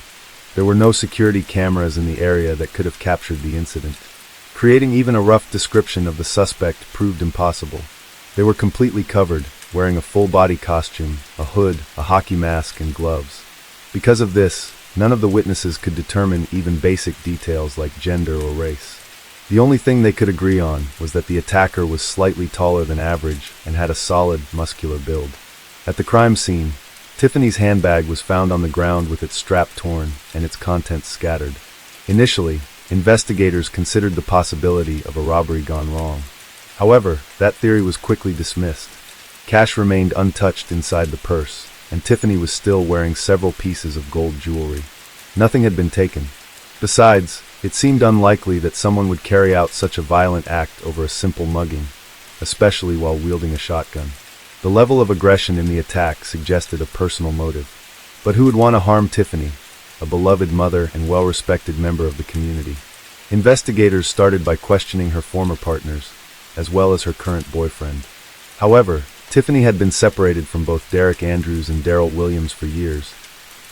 there were no security cameras in the area that could have captured the incident. Creating even a rough description of the suspect proved impossible. They were completely covered, wearing a full-body costume, a hood, a hockey mask, and gloves. Because of this, none of the witnesses could determine even basic details like gender or race. The only thing they could agree on was that the attacker was slightly taller than average and had a solid, muscular build. At the crime scene, Tiffany's handbag was found on the ground with its strap torn and its contents scattered. Initially, investigators considered the possibility of a robbery gone wrong. However, that theory was quickly dismissed. Cash remained untouched inside the purse, and Tiffany was still wearing several pieces of gold jewelry. Nothing had been taken. Besides, it seemed unlikely that someone would carry out such a violent act over a simple mugging, especially while wielding a shotgun. The level of aggression in the attack suggested a personal motive. But who would want to harm Tiffany, a beloved mother and well-respected member of the community? Investigators started by questioning her former partners, as well as her current boyfriend. However, Tiffany had been separated from both Derek Andrews and Daryl Williams for years,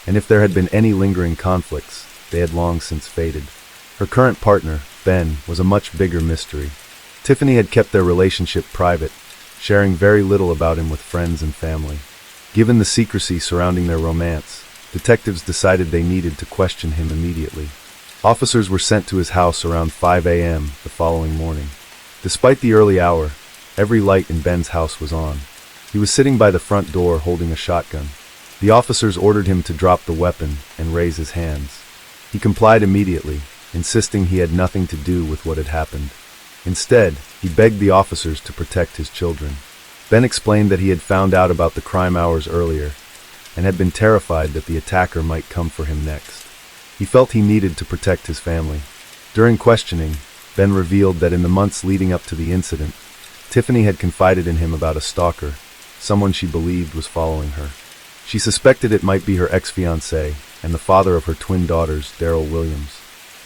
and if there had been any lingering conflicts, they had long since faded. Her current partner, Ben, was a much bigger mystery. Tiffany had kept their relationship private, sharing very little about him with friends and family. Given the secrecy surrounding their romance, detectives decided they needed to question him immediately. Officers were sent to his house around 5 a.m. the following morning. Despite the early hour, every light in Ben's house was on. He was sitting by the front door holding a shotgun. The officers ordered him to drop the weapon and raise his hands. He complied immediately, insisting he had nothing to do with what had happened. Instead, he begged the officers to protect his children. Ben explained that he had found out about the crime hours earlier and had been terrified that the attacker might come for him next. He felt he needed to protect his family. During questioning, Ben revealed that in the months leading up to the incident, Tiffany had confided in him about a stalker, someone she believed was following her. She suspected it might be her ex-fiancé and the father of her twin daughters, Daryl Williams.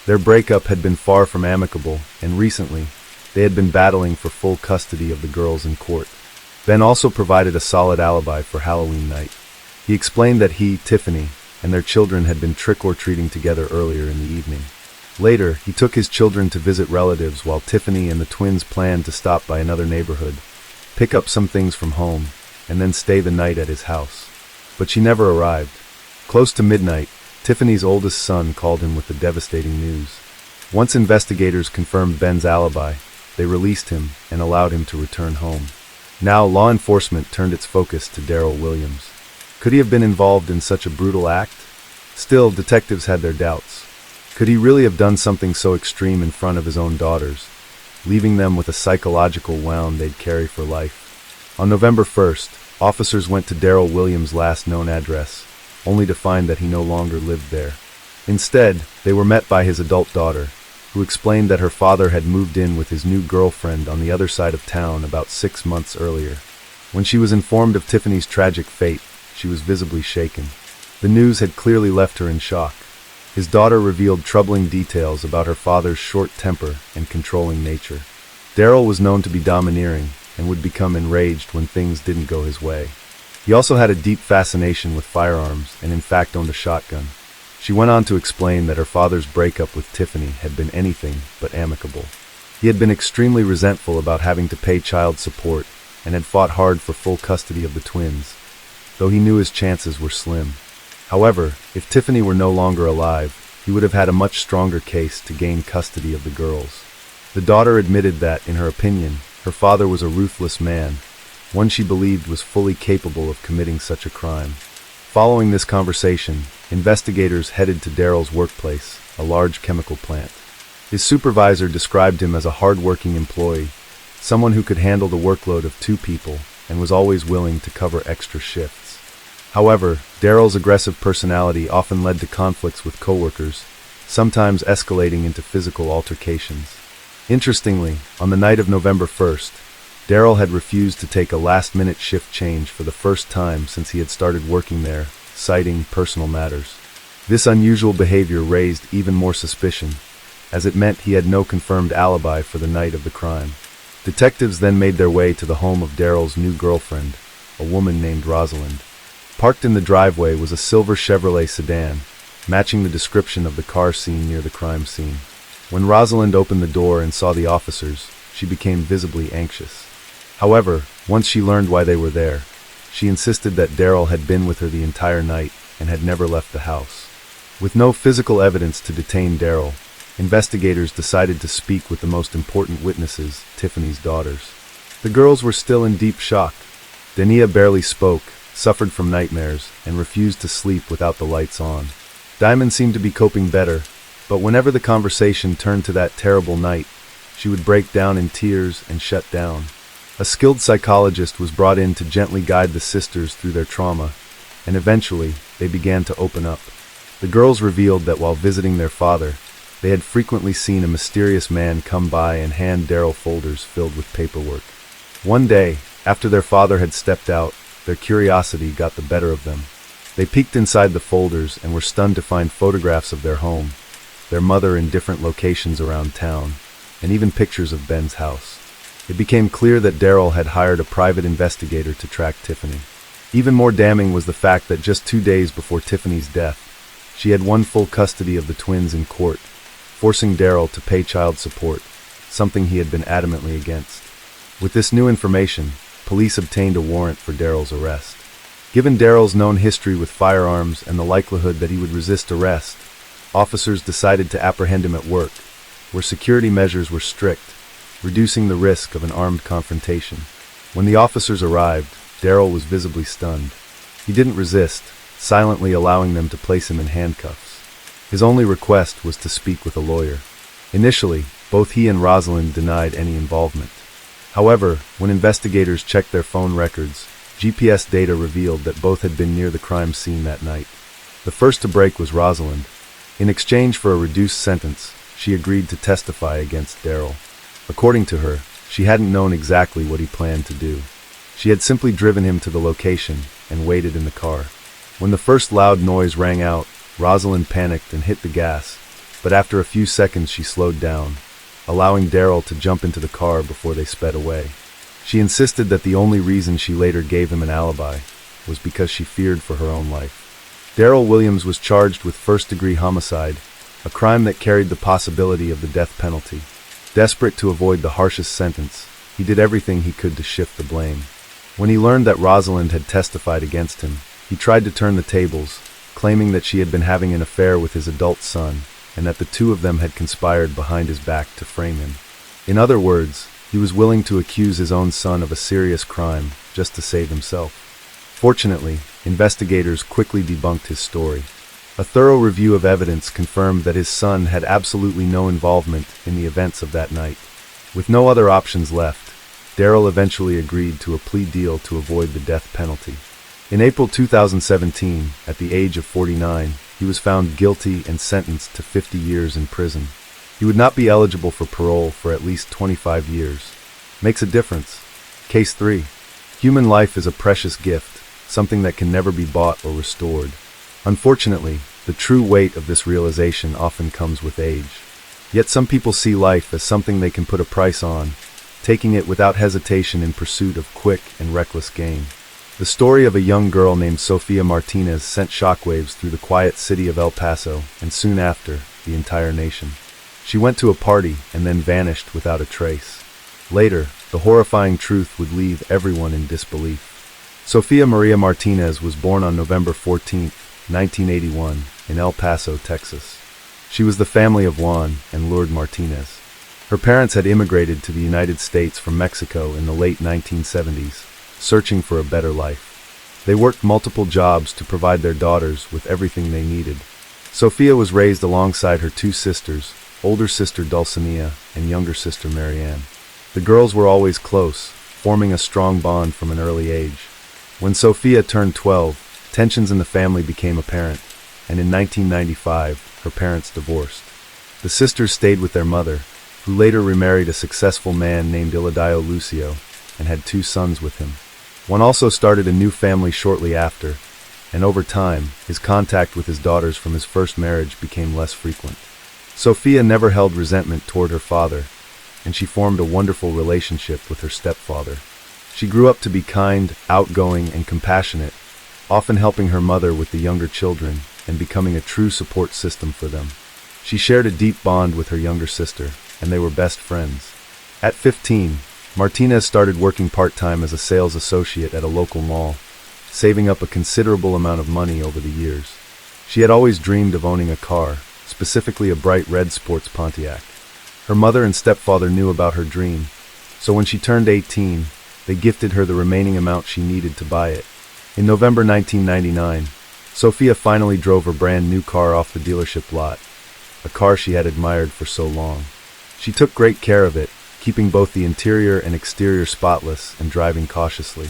Their breakup had been far from amicable, and recently, They had been battling for full custody of the girls in court. Ben also provided a solid alibi for Halloween night. He explained that he, Tiffany, and their children had been trick-or-treating together earlier in the evening. Later, he took his children to visit relatives while Tiffany and the twins planned to stop by another neighborhood, pick up some things from home, and then stay the night at his house. But she never arrived. Close to midnight, Tiffany's oldest son called him with the devastating news. Once investigators confirmed Ben's alibi, they released him and allowed him to return home. Now, law enforcement turned its focus to Daryl Williams. Could he have been involved in such a brutal act? Still, detectives had their doubts. Could he really have done something so extreme in front of his own daughters, leaving them with a psychological wound they'd carry for life? On November 1st, officers went to Daryl Williams' last known address, only to find that he no longer lived there. Instead, they were met by his adult daughter, who explained that her father had moved in with his new girlfriend on the other side of town about 6 months earlier. When she was informed of Tiffany's tragic fate, she was visibly shaken. The news had clearly left her in shock. His daughter revealed troubling details about her father's short temper and controlling nature. Daryl was known to be domineering and would become enraged when things didn't go his way. He also had a deep fascination with firearms and in fact owned a shotgun. She went on to explain that her father's breakup with Tiffany had been anything but amicable. He had been extremely resentful about having to pay child support and had fought hard for full custody of the twins, though he knew his chances were slim. However, if Tiffany were no longer alive, he would have had a much stronger case to gain custody of the girls. The daughter admitted that, in her opinion, her father was a ruthless man, one she believed was fully capable of committing such a crime. Following this conversation, investigators headed to Daryl's workplace, a large chemical plant. His supervisor described him as a hard-working employee, someone who could handle the workload of 2 people and was always willing to cover extra shifts. However, Daryl's aggressive personality often led to conflicts with coworkers, sometimes escalating into physical altercations. Interestingly, on the night of November 1st, Daryl had refused to take a last-minute shift change for the first time since he had started working there, citing personal matters. This unusual behavior raised even more suspicion, as it meant he had no confirmed alibi for the night of the crime. Detectives then made their way to the home of Daryl's new girlfriend, a woman named Rosalind. Parked in the driveway was a silver Chevrolet sedan, matching the description of the car seen near the crime scene. When Rosalind opened the door and saw the officers, she became visibly anxious. However, once she learned why they were there, she insisted that Daryl had been with her the entire night and had never left the house. With no physical evidence to detain Daryl, investigators decided to speak with the most important witnesses, Tiffany's daughters. The girls were still in deep shock. Dania barely spoke, suffered from nightmares, and refused to sleep without the lights on. Diamond seemed to be coping better, but whenever the conversation turned to that terrible night, she would break down in tears and shut down. A skilled psychologist was brought in to gently guide the sisters through their trauma, and eventually, they began to open up. The girls revealed that while visiting their father, they had frequently seen a mysterious man come by and hand Daryl folders filled with paperwork. One day, after their father had stepped out, their curiosity got the better of them. They peeked inside the folders and were stunned to find photographs of their home, their mother in different locations around town, and even pictures of Ben's house. It became clear that Daryl had hired a private investigator to track Tiffany. Even more damning was the fact that just 2 days before Tiffany's death, she had won full custody of the twins in court, forcing Daryl to pay child support, something he had been adamantly against. With this new information, police obtained a warrant for Daryl's arrest. Given Daryl's known history with firearms and the likelihood that he would resist arrest, officers decided to apprehend him at work, where security measures were strict, reducing the risk of an armed confrontation. When the officers arrived, Daryl was visibly stunned. He didn't resist, silently allowing them to place him in handcuffs. His only request was to speak with a lawyer. Initially, both he and Rosalind denied any involvement. However, when investigators checked their phone records, GPS data revealed that both had been near the crime scene that night. The first to break was Rosalind. In exchange for a reduced sentence, she agreed to testify against Daryl. According to her, she hadn't known exactly what he planned to do. She had simply driven him to the location and waited in the car. When the first loud noise rang out, Rosalind panicked and hit the gas, but after a few seconds she slowed down. allowing Daryl to jump into the car before they sped away. She insisted that the only reason she later gave him an alibi was because she feared for her own life. Daryl Williams was charged with first-degree homicide, a crime that carried the possibility of the death penalty. Desperate to avoid the harshest sentence, he did everything he could to shift the blame. When he learned that Rosalind had testified against him, he tried to turn the tables, claiming that she had been having an affair with his adult son, and that the two of them had conspired behind his back to frame him. In other words, he was willing to accuse his own son of a serious crime just to save himself. Fortunately, investigators quickly debunked his story. A thorough review of evidence confirmed that his son had absolutely no involvement in the events of that night. With no other options left, Daryl eventually agreed to a plea deal to avoid the death penalty. In April 2017, at the age of 49, he was found guilty and sentenced to 50 years in prison. He would not be eligible for parole for at least 25 years. Makes a difference. Case 3. Human life is a precious gift, something that can never be bought or restored. Unfortunately, the true weight of this realization often comes with age. Yet some people see life as something they can put a price on, taking it without hesitation in pursuit of quick and reckless gain. The story of a young girl named Sofia Martinez sent shockwaves through the quiet city of El Paso, and soon after, the entire nation. She went to a party and then vanished without a trace. Later, the horrifying truth would leave everyone in disbelief. Sofia Maria Martinez was born on November 14, 1981, in El Paso, Texas. She was the family of Juan and Lourdes Martinez. Her parents had immigrated to the United States from Mexico in the late 1970s, searching for a better life. They worked multiple jobs to provide their daughters with everything they needed. Sofia was raised alongside her two sisters, older sister Dulcinea and younger sister Marianne. The girls were always close, forming a strong bond from an early age. When Sofia turned 12, tensions in the family became apparent, and in 1995, her parents divorced. The sisters stayed with their mother, who later remarried a successful man named Iladio Lucio, and had 2 sons with him. One also started a new family shortly after, and over time, his contact with his daughters from his first marriage became less frequent. Sofia never held resentment toward her father, and she formed a wonderful relationship with her stepfather. She grew up to be kind, outgoing, and compassionate, often helping her mother with the younger children and becoming a true support system for them. She shared a deep bond with her younger sister, and they were best friends. At 15, Martinez started working part-time as a sales associate at a local mall, saving up a considerable amount of money over the years. She had always dreamed of owning a car, specifically a bright red sports Pontiac. Her mother and stepfather knew about her dream, so when she turned 18, they gifted her the remaining amount she needed to buy it. In November 1999, Sofia finally drove her brand new car off the dealership lot, a car she had admired for so long. She took great care of it, keeping both the interior and exterior spotless and driving cautiously.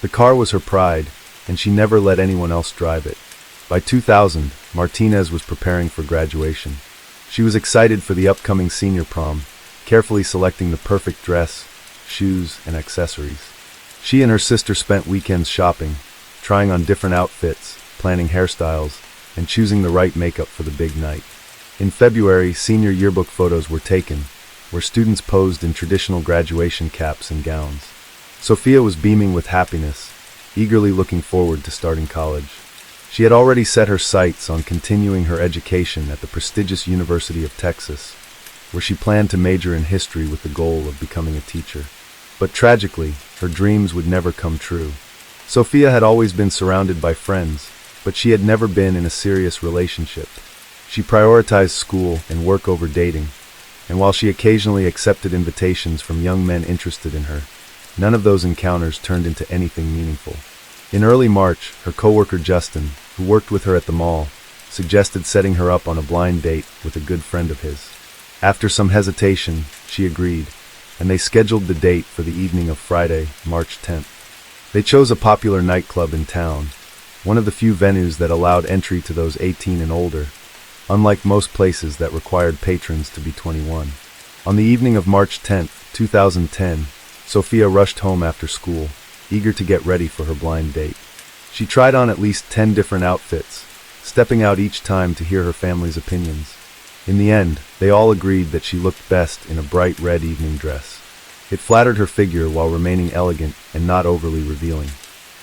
The car was her pride, and she never let anyone else drive it. By 2000, Martinez was preparing for graduation. She was excited for the upcoming senior prom, carefully selecting the perfect dress, shoes, and accessories. She and her sister spent weekends shopping, trying on different outfits, planning hairstyles, and choosing the right makeup for the big night. In February, senior yearbook photos were taken, where students posed in traditional graduation caps and gowns. Sofia was beaming with happiness, eagerly looking forward to starting college. She had already set her sights on continuing her education at the prestigious University of Texas, where she planned to major in history with the goal of becoming a teacher. But tragically, her dreams would never come true. Sofia had always been surrounded by friends, but she had never been in a serious relationship. She prioritized school and work over dating, and while she occasionally accepted invitations from young men interested in her, none of those encounters turned into anything meaningful. In early March, her coworker Justin, who worked with her at the mall, suggested setting her up on a blind date with a good friend of his. After some hesitation, she agreed, and they scheduled the date for the evening of Friday, March 10th. They chose a popular nightclub in town, one of the few venues that allowed entry to those 18 and older, unlike most places that required patrons to be 21. On the evening of March 10th, 2010, Sofia rushed home after school, eager to get ready for her blind date. She tried on at least 10 different outfits, stepping out each time to hear her family's opinions. In the end, they all agreed that she looked best in a bright red evening dress. It flattered her figure while remaining elegant and not overly revealing.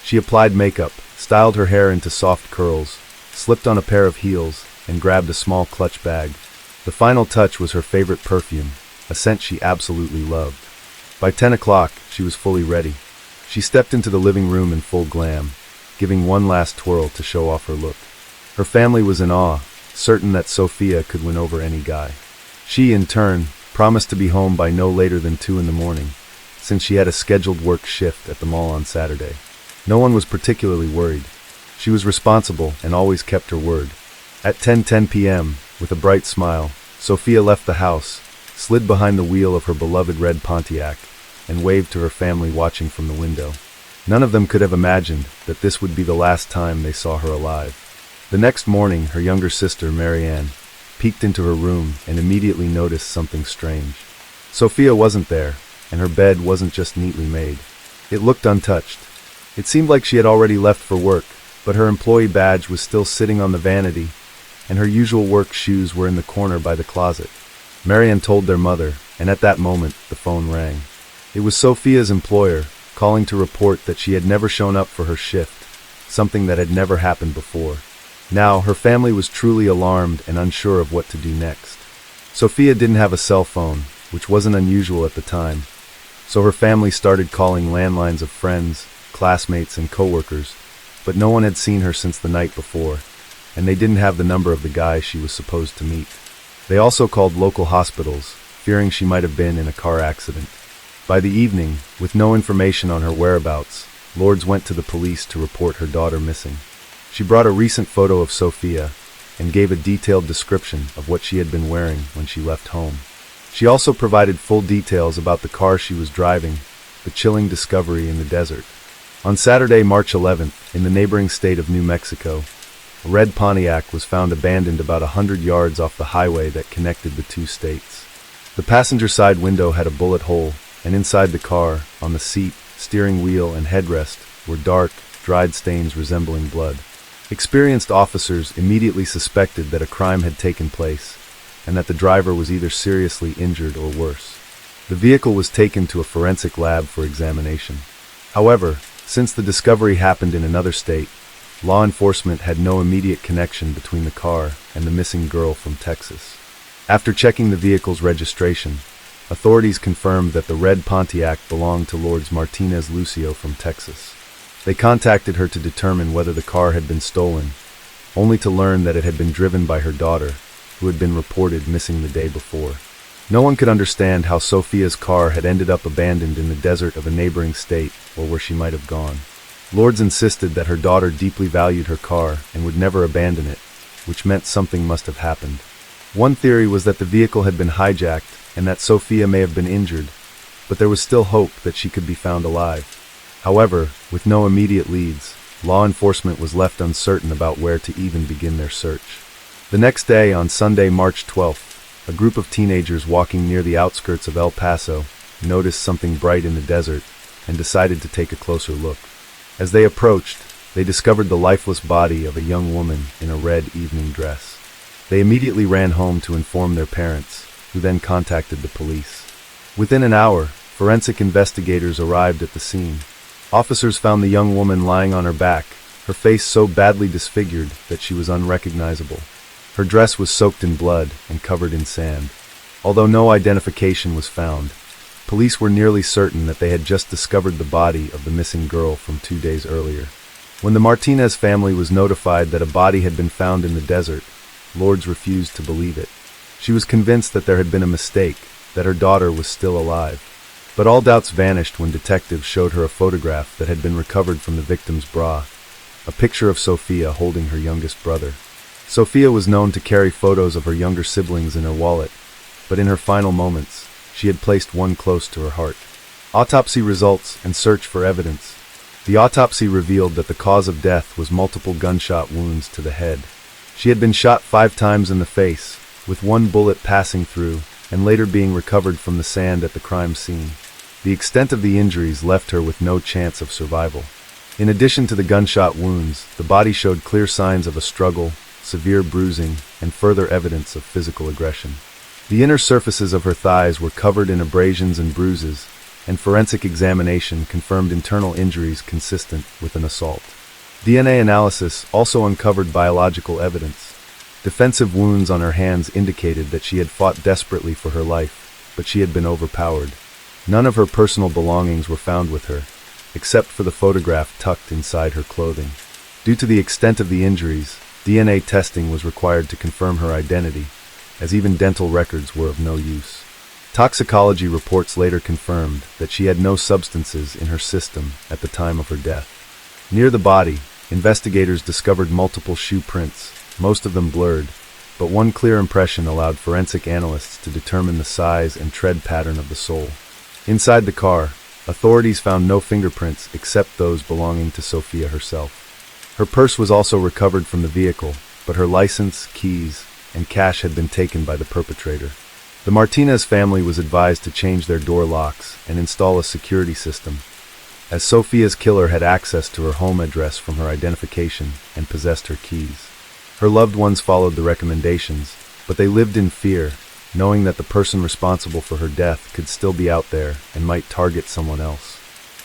She applied makeup, styled her hair into soft curls, slipped on a pair of heels, and grabbed a small clutch bag. The final touch was her favorite perfume, a scent she absolutely loved. By 10 o'clock, she was fully ready. She stepped into the living room in full glam, giving one last twirl to show off her look. Her family was in awe, certain that Sophia could win over any guy. She, in turn, promised to be home by no later than 2 in the morning, since she had a scheduled work shift at the mall on Saturday. No one was particularly worried. She was responsible and always kept her word. At 10:10 p.m., with a bright smile, Sophia left the house, slid behind the wheel of her beloved red Pontiac, and waved to her family watching from the window. None of them could have imagined that this would be the last time they saw her alive. The next morning, her younger sister, Marianne, peeked into her room and immediately noticed something strange. Sophia wasn't there, and her bed wasn't just neatly made. It looked untouched. It seemed like she had already left for work, but her employee badge was still sitting on the vanity, and her usual work shoes were in the corner by the closet. Marianne told their mother, and at that moment, the phone rang. It was Sophia's employer, calling to report that she had never shown up for her shift, something that had never happened before. Now, her family was truly alarmed and unsure of what to do next. Sophia didn't have a cell phone, which wasn't unusual at the time, so her family started calling landlines of friends, classmates, and coworkers, but no one had seen her since the night before, and they didn't have the number of the guy she was supposed to meet. They also called local hospitals, fearing she might have been in a car accident. By the evening, with no information on her whereabouts, Lourdes went to the police to report her daughter missing. She brought a recent photo of Sophia and gave a detailed description of what she had been wearing when she left home. She also provided full details about the car she was driving, the chilling discovery in the desert. On Saturday, March 11th, in the neighboring state of New Mexico, a red Pontiac was found abandoned about 100 yards off the highway that connected the two states. The passenger side window had a bullet hole, and inside the car, on the seat, steering wheel, and headrest, were dark, dried stains resembling blood. Experienced officers immediately suspected that a crime had taken place, and that the driver was either seriously injured or worse. The vehicle was taken to a forensic lab for examination. However, since the discovery happened in another state, law enforcement had no immediate connection between the car and the missing girl from Texas. After checking the vehicle's registration, authorities confirmed that the red Pontiac belonged to Lourdes Martinez Lucio from Texas. They contacted her to determine whether the car had been stolen, only to learn that it had been driven by her daughter, who had been reported missing the day before. No one could understand how Sophia's car had ended up abandoned in the desert of a neighboring state or where she might have gone. Lourdes insisted that her daughter deeply valued her car and would never abandon it, which meant something must have happened. One theory was that the vehicle had been hijacked and that Sophia may have been injured, but there was still hope that she could be found alive. However, with no immediate leads, law enforcement was left uncertain about where to even begin their search. The next day, on Sunday, March 12th, a group of teenagers walking near the outskirts of El Paso noticed something bright in the desert and decided to take a closer look. As they approached, they discovered the lifeless body of a young woman in a red evening dress. They immediately ran home to inform their parents, who then contacted the police. Within an hour, forensic investigators arrived at the scene. Officers found the young woman lying on her back, her face so badly disfigured that she was unrecognizable. Her dress was soaked in blood and covered in sand. Although no identification was found, police were nearly certain that they had just discovered the body of the missing girl from 2 days earlier. When the Martinez family was notified that a body had been found in the desert, Lourdes refused to believe it. She was convinced that there had been a mistake, that her daughter was still alive. But all doubts vanished when detectives showed her a photograph that had been recovered from the victim's bra, a picture of Sophia holding her youngest brother. Sophia was known to carry photos of her younger siblings in her wallet, but in her final moments, she had placed one close to her heart. Autopsy results and search for evidence. The autopsy revealed that the cause of death was multiple gunshot wounds to the head. She had been shot 5 times in the face, with one bullet passing through, and later being recovered from the sand at the crime scene. The extent of the injuries left her with no chance of survival. In addition to the gunshot wounds, the body showed clear signs of a struggle, severe bruising, and further evidence of physical aggression. The inner surfaces of her thighs were covered in abrasions and bruises, and forensic examination confirmed internal injuries consistent with an assault. DNA analysis also uncovered biological evidence. Defensive wounds on her hands indicated that she had fought desperately for her life, but she had been overpowered. None of her personal belongings were found with her, except for the photograph tucked inside her clothing. Due to the extent of the injuries, DNA testing was required to confirm her identity, as even dental records were of no use. Toxicology reports later confirmed that she had no substances in her system at the time of her death. Near the body, investigators discovered multiple shoe prints, most of them blurred, but one clear impression allowed forensic analysts to determine the size and tread pattern of the sole. Inside the car, authorities found no fingerprints except those belonging to Sophia herself. Her purse was also recovered from the vehicle, but her license, keys, and cash had been taken by the perpetrator. The Martinez family was advised to change their door locks and install a security system, as Sophia's killer had access to her home address from her identification and possessed her keys. Her loved ones followed the recommendations, but they lived in fear, knowing that the person responsible for her death could still be out there and might target someone else.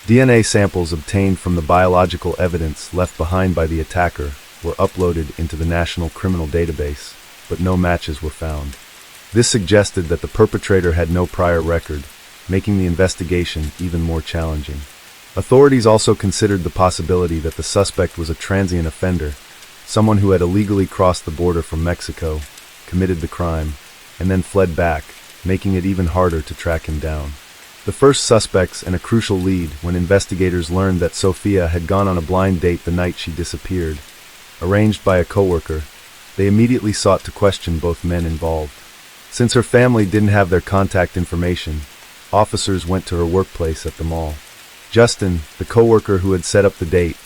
DNA samples obtained from the biological evidence left behind by the attacker were uploaded into the National Criminal Database, but no matches were found. This suggested that the perpetrator had no prior record, making the investigation even more challenging. Authorities also considered the possibility that the suspect was a transient offender, someone who had illegally crossed the border from Mexico, committed the crime, and then fled back, making it even harder to track him down. The first suspects and a crucial lead when investigators learned that Sophia had gone on a blind date the night she disappeared. Arranged by a coworker, they immediately sought to question both men involved. Since her family didn't have their contact information, officers went to her workplace at the mall. Justin, the coworker who had set up the date,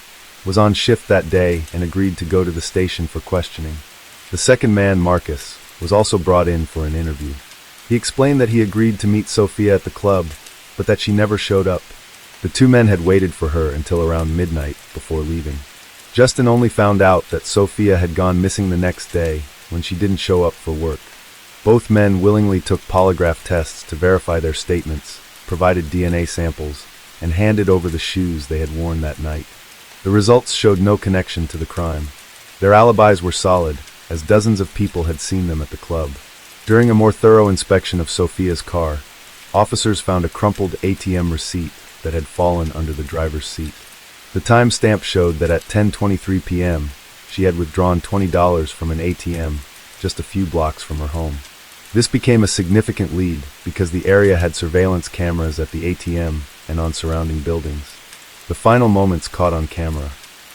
was on shift that day and agreed to go to the station for questioning. The second man, Marcus, was also brought in for an interview. He explained that he agreed to meet Sophia at the club, but that she never showed up. The two men had waited for her until around midnight before leaving. Justin only found out that Sophia had gone missing the next day when she didn't show up for work. Both men willingly took polygraph tests to verify their statements, provided DNA samples, and handed over the shoes they had worn that night. The results showed no connection to the crime. Their alibis were solid, as dozens of people had seen them at the club. During a more thorough inspection of Sophia's car, officers found a crumpled ATM receipt that had fallen under the driver's seat. The timestamp showed that at 10:23 p.m., she had withdrawn $20 from an ATM just a few blocks from her home. This became a significant lead because the area had surveillance cameras at the ATM and on surrounding buildings. The final moments caught on camera.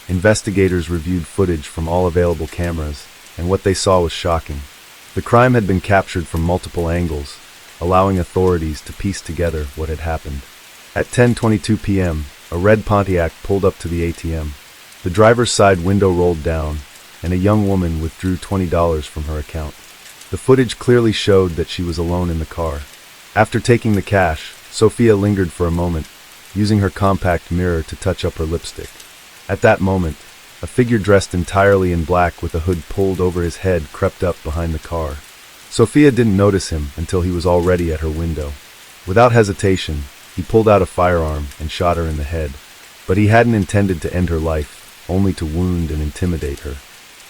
Investigators reviewed footage from all available cameras, and what they saw was shocking. The crime had been captured from multiple angles, allowing authorities to piece together what had happened. At 10:22 p.m., a red Pontiac pulled up to the ATM. The driver's side window rolled down, and a young woman withdrew $20 from her account. The footage clearly showed that she was alone in the car. After taking the cash, Sophia lingered for a moment, using her compact mirror to touch up her lipstick. At that moment, a figure dressed entirely in black with a hood pulled over his head crept up behind the car. Sophia didn't notice him until he was already at her window. Without hesitation, he pulled out a firearm and shot her in the head. But he hadn't intended to end her life, only to wound and intimidate her.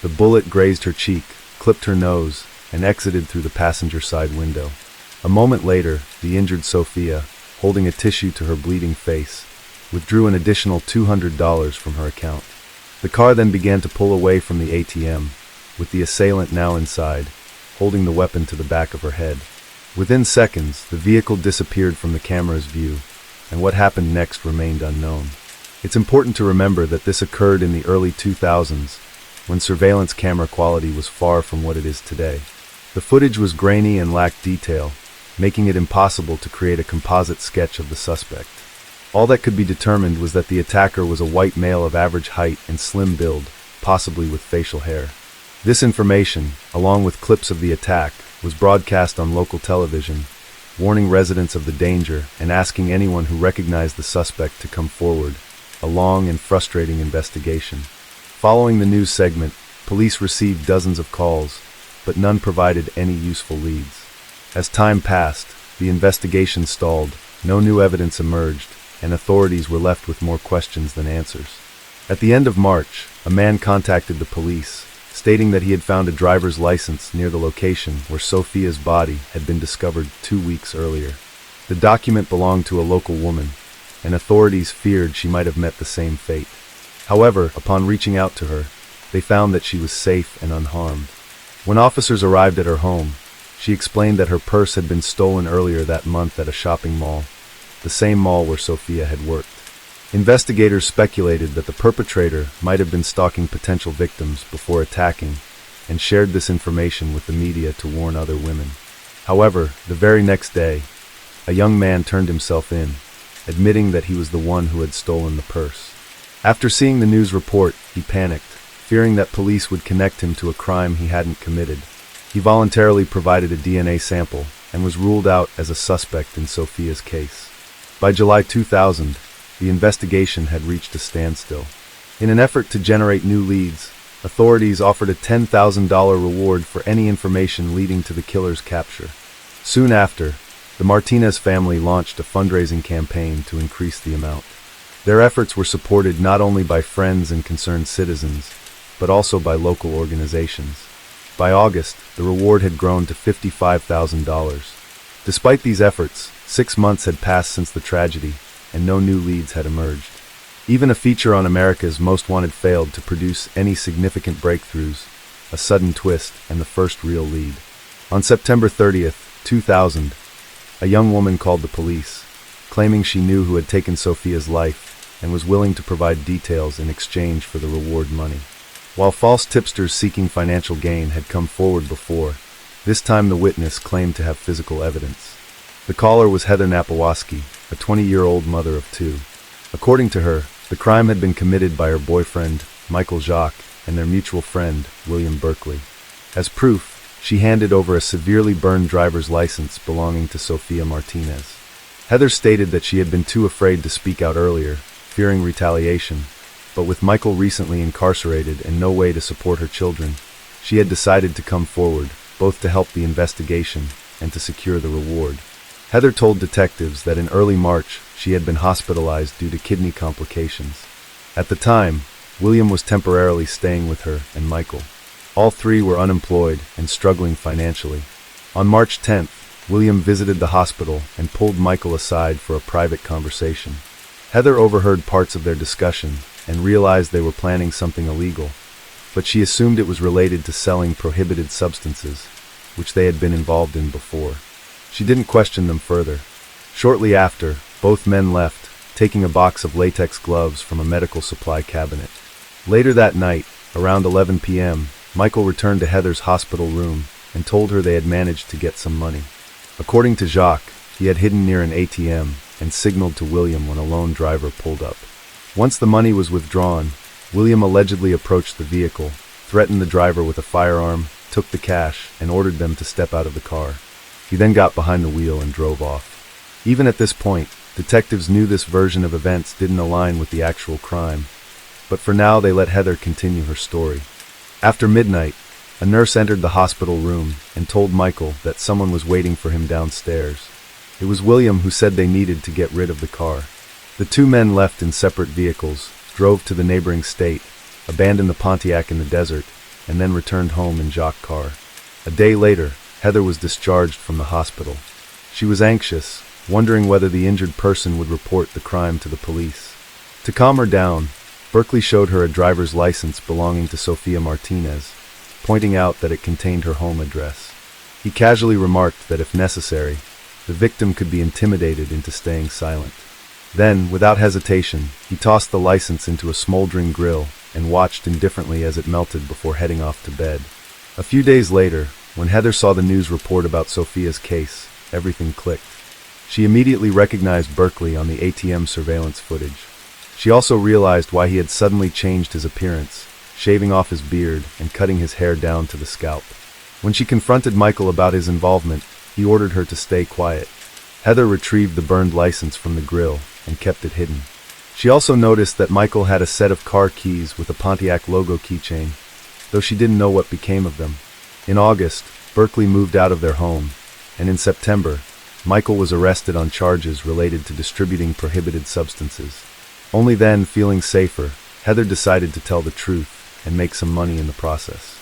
The bullet grazed her cheek, clipped her nose, and exited through the passenger side window. A moment later, the injured Sophia, holding a tissue to her bleeding face, withdrew an additional $200 from her account. The car then began to pull away from the ATM, with the assailant now inside, holding the weapon to the back of her head. Within seconds, the vehicle disappeared from the camera's view, and what happened next remained unknown. It's important to remember that this occurred in the early 2000s, when surveillance camera quality was far from what it is today. The footage was grainy and lacked detail, making it impossible to create a composite sketch of the suspect. All that could be determined was that the attacker was a white male of average height and slim build, possibly with facial hair. This information, along with clips of the attack, was broadcast on local television, warning residents of the danger and asking anyone who recognized the suspect to come forward. A long and frustrating investigation. Following the news segment, police received dozens of calls, but none provided any useful leads. As time passed, the investigation stalled, no new evidence emerged, and authorities were left with more questions than answers. At the end of March, a man contacted the police, stating that he had found a driver's license near the location where Sophia's body had been discovered 2 weeks earlier. The document belonged to a local woman, and authorities feared she might have met the same fate. However, upon reaching out to her, they found that she was safe and unharmed. When officers arrived at her home, she explained that her purse had been stolen earlier that month at a shopping mall, the same mall where Sophia had worked. Investigators speculated that the perpetrator might have been stalking potential victims before attacking, and shared this information with the media to warn other women. However, the very next day, a young man turned himself in, admitting that he was the one who had stolen the purse. After seeing the news report, he panicked, fearing that police would connect him to a crime he hadn't committed. He voluntarily provided a DNA sample and was ruled out as a suspect in Sophia's case. By July 2000, the investigation had reached a standstill. In an effort to generate new leads, authorities offered a $10,000 reward for any information leading to the killer's capture. Soon after, the Martinez family launched a fundraising campaign to increase the amount. Their efforts were supported not only by friends and concerned citizens, but also by local organizations. By August, the reward had grown to $55,000. Despite these efforts, 6 months had passed since the tragedy, and no new leads had emerged. Even a feature on America's Most Wanted failed to produce any significant breakthroughs, a sudden twist, and the first real lead. On September 30th, 2000, a young woman called the police, claiming she knew who had taken Sophia's life and was willing to provide details in exchange for the reward money. While false tipsters seeking financial gain had come forward before, this time the witness claimed to have physical evidence. The caller was Heather Napawaski, a 20-year-old mother of 2. According to her, the crime had been committed by her boyfriend, Michael Jacques, and their mutual friend, William Berkeley. As proof, she handed over a severely burned driver's license belonging to Sophia Martinez. Heather stated that she had been too afraid to speak out earlier, fearing retaliation, but with Michael recently incarcerated and no way to support her children, she had decided to come forward, both to help the investigation and to secure the reward. Heather told detectives that in early March she had been hospitalized due to kidney complications. At the time, William was temporarily staying with her and Michael. All three were unemployed and struggling financially. On March 10th, William visited the hospital and pulled Michael aside for a private conversation. Heather overheard parts of their discussion and realized they were planning something illegal, but she assumed it was related to selling prohibited substances, which they had been involved in before. She didn't question them further. Shortly after, both men left, taking a box of latex gloves from a medical supply cabinet. Later that night, around 11 p.m., Michael returned to Heather's hospital room and told her they had managed to get some money. According to Jacques, he had hidden near an ATM and signaled to William when a lone driver pulled up. Once the money was withdrawn, William allegedly approached the vehicle, threatened the driver with a firearm, took the cash, and ordered them to step out of the car. He then got behind the wheel and drove off. Even at this point, detectives knew this version of events didn't align with the actual crime, but for now they let Heather continue her story. After midnight, a nurse entered the hospital room and told Michael that someone was waiting for him downstairs. It was William who said they needed to get rid of the car. The two men left in separate vehicles, drove to the neighboring state, abandoned the Pontiac in the desert, and then returned home in Jacques' car. A day later, Heather was discharged from the hospital. She was anxious, wondering whether the injured person would report the crime to the police. To calm her down, Berkeley showed her a driver's license belonging to Sophia Martinez, pointing out that it contained her home address. He casually remarked that if necessary, the victim could be intimidated into staying silent. Then, without hesitation, he tossed the license into a smoldering grill and watched indifferently as it melted before heading off to bed. A few days later, when Heather saw the news report about Sophia's case, everything clicked. She immediately recognized Berkeley on the ATM surveillance footage. She also realized why he had suddenly changed his appearance, shaving off his beard and cutting his hair down to the scalp. When she confronted Michael about his involvement, he ordered her to stay quiet. Heather retrieved the burned license from the grill and kept it hidden. She also noticed that Michael had a set of car keys with a Pontiac logo keychain, though she didn't know what became of them. In August, Berkeley moved out of their home, and in September, Michael was arrested on charges related to distributing prohibited substances. Only then, feeling safer, Heather decided to tell the truth and make some money in the process.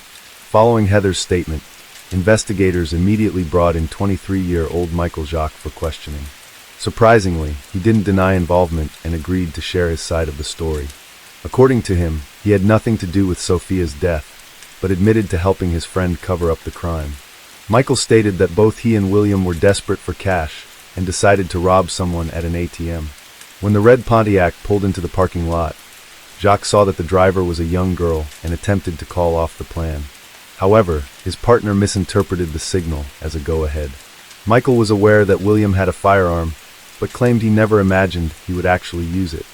Following Heather's statement, investigators immediately brought in 23-year-old Michael Jacques for questioning. Surprisingly, he didn't deny involvement and agreed to share his side of the story. According to him, he had nothing to do with Sophia's death, but admitted to helping his friend cover up the crime. Michael stated that both he and William were desperate for cash and decided to rob someone at an ATM. When the red Pontiac pulled into the parking lot, Jacques saw that the driver was a young girl and attempted to call off the plan. However, his partner misinterpreted the signal as a go-ahead. Michael was aware that William had a firearm, but claimed he never imagined he would actually use it.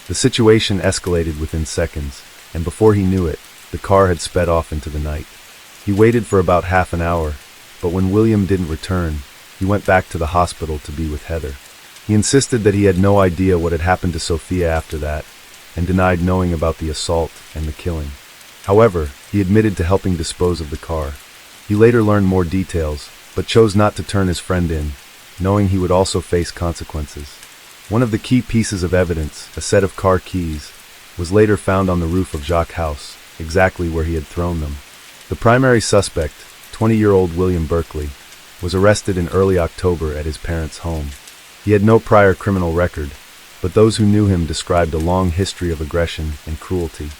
The situation escalated within seconds, and before he knew it, the car had sped off into the night. He waited for about half an hour, but when William didn't return, he went back to the hospital to be with Heather. He insisted that he had no idea what had happened to Sophia after that, and denied knowing about the assault and the killing. However, he admitted to helping dispose of the car. He later learned more details, but chose not to turn his friend in, knowing he would also face consequences. One of the key pieces of evidence, a set of car keys, was later found on the roof of Jacques' house, exactly where he had thrown them. The primary suspect, 20-year-old William Berkeley, was arrested in early October at his parents' home. He had no prior criminal record, but those who knew him described a long history of aggression and cruelty.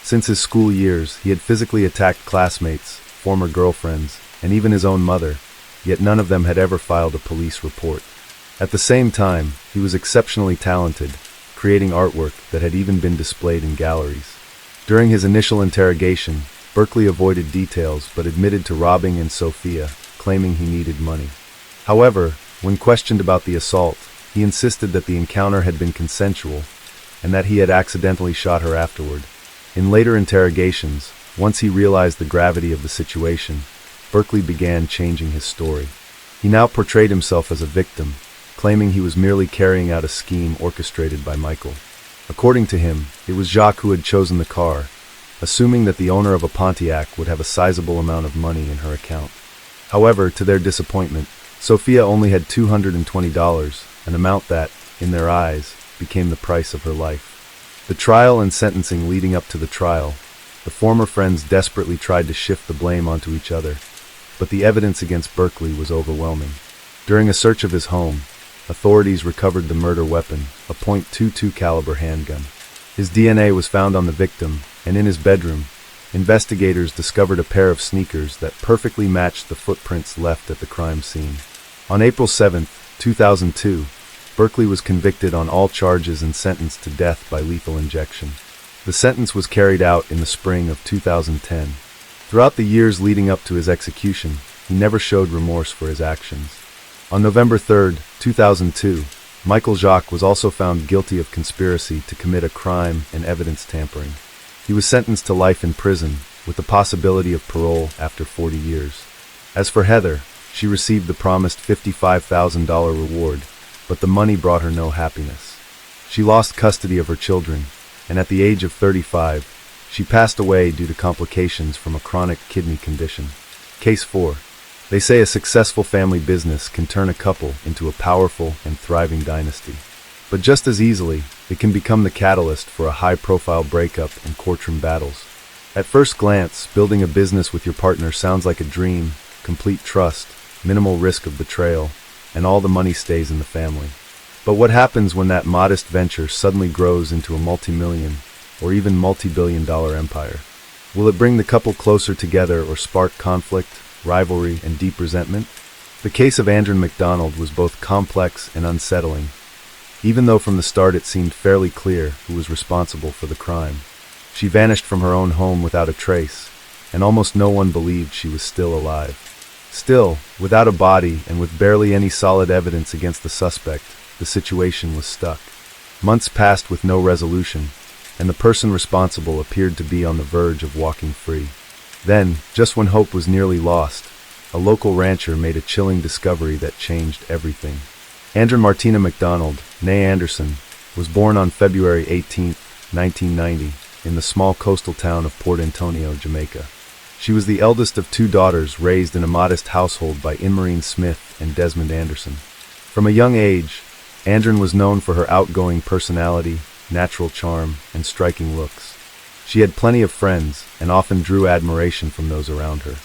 Since his school years, he had physically attacked classmates, former girlfriends, and even his own mother, yet none of them had ever filed a police report. At the same time, he was exceptionally talented, creating artwork that had even been displayed in galleries. During his initial interrogation, Berkeley avoided details but admitted to robbing Sophia, claiming he needed money. However, when questioned about the assault, he insisted that the encounter had been consensual and that he had accidentally shot her afterward. In later interrogations, once he realized the gravity of the situation, Berkeley began changing his story. He now portrayed himself as a victim, claiming he was merely carrying out a scheme orchestrated by Michael. According to him, it was Jacques who had chosen the car, assuming that the owner of a Pontiac would have a sizable amount of money in her account. However, to their disappointment, Sophia only had $220, an amount that, in their eyes, became the price of her life. The trial and sentencing leading up to the trial, the former friends desperately tried to shift the blame onto each other, but the evidence against Berkeley was overwhelming. During a search of his home, authorities recovered the murder weapon, a .22 caliber handgun. His DNA was found on the victim, and in his bedroom, investigators discovered a pair of sneakers that perfectly matched the footprints left at the crime scene. On April 7, 2002, Berkeley was convicted on all charges and sentenced to death by lethal injection. The sentence was carried out in the spring of 2010. Throughout the years leading up to his execution, he never showed remorse for his actions. On November 3, 2002, Michael Jacques was also found guilty of conspiracy to commit a crime and evidence tampering. He was sentenced to life in prison, with the possibility of parole after 40 years. As for Heather, she received the promised $55,000 reward, but the money brought her no happiness. She lost custody of her children, and at the age of 35, she passed away due to complications from a chronic kidney condition. Case 4. They say a successful family business can turn a couple into a powerful and thriving dynasty. But just as easily, it can become the catalyst for a high-profile breakup and courtroom battles. At first glance, building a business with your partner sounds like a dream, complete trust, minimal risk of betrayal, and all the money stays in the family. But what happens when that modest venture suddenly grows into a multi-million or even multi-billion-dollar empire? Will it bring the couple closer together or spark conflict, rivalry, and deep resentment? The case of Andrew MacDonald was both complex and unsettling, even though from the start it seemed fairly clear who was responsible for the crime. She vanished from her own home without a trace, and almost no one believed she was still alive. Still, without a body and with barely any solid evidence against the suspect, the situation was stuck. Months passed with no resolution, and the person responsible appeared to be on the verge of walking free. Then, just when hope was nearly lost, a local rancher made a chilling discovery that changed everything. Andrew Martina MacDonald, née Anderson, was born on February 18, 1990, in the small coastal town of Port Antonio, Jamaica. She was the eldest of two daughters raised in a modest household by Immarine Smith and Desmond Anderson. From a young age, Andren was known for her outgoing personality, natural charm, and striking looks. She had plenty of friends and often drew admiration from those around her.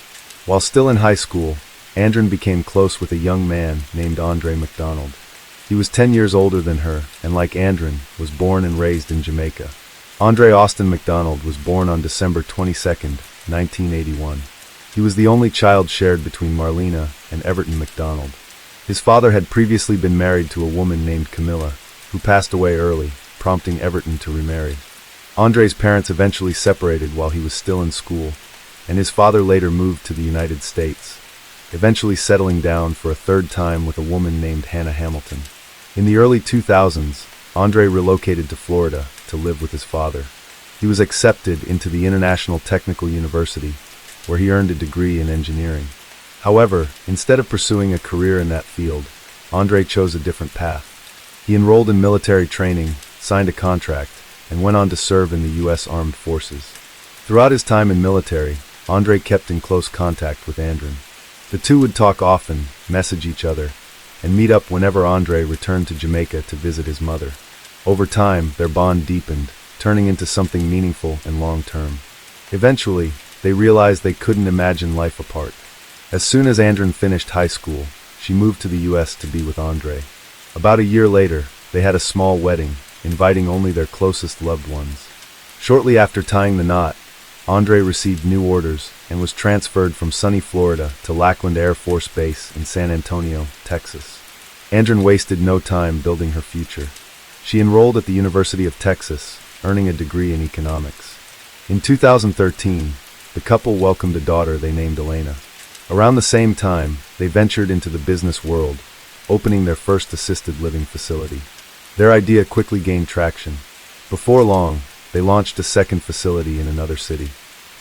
While still in high school, Andren became close with a young man named Andre MacDonald. He was 10 years older than her and, like Andren, was born and raised in Jamaica. Andre Austin MacDonald was born on December 22, 1981. He was the only child shared between Marlena and Everton MacDonald. His father had previously been married to a woman named Camilla, who passed away early, prompting Everton to remarry. Andre's parents eventually separated while he was still in school, and his father later moved to the United States, eventually settling down for a third time with a woman named Hannah Hamilton. In the early 2000s, Andre relocated to Florida to live with his father. He was accepted into the International Technical University, where he earned a degree in engineering. However, instead of pursuing a career in that field, Andre chose a different path. He enrolled in military training, signed a contract, and went on to serve in the U.S. Armed Forces. Throughout his time in military, Andre kept in close contact with Andren. The two would talk often, message each other, and meet up whenever Andre returned to Jamaica to visit his mother. Over time, their bond deepened, turning into something meaningful and long-term. Eventually, they realized they couldn't imagine life apart. As soon as Andren finished high school, she moved to the U.S. to be with Andre. About a year later, they had a small wedding, inviting only their closest loved ones. Shortly after tying the knot, Andre received new orders and was transferred from sunny Florida to Lackland Air Force Base in San Antonio, Texas. Andren wasted no time building her future. She enrolled at the University of Texas, earning a degree in economics. In 2013, the couple welcomed a daughter they named Elena. Around the same time, they ventured into the business world, opening their first assisted living facility. Their idea quickly gained traction. Before long, they launched a second facility in another city.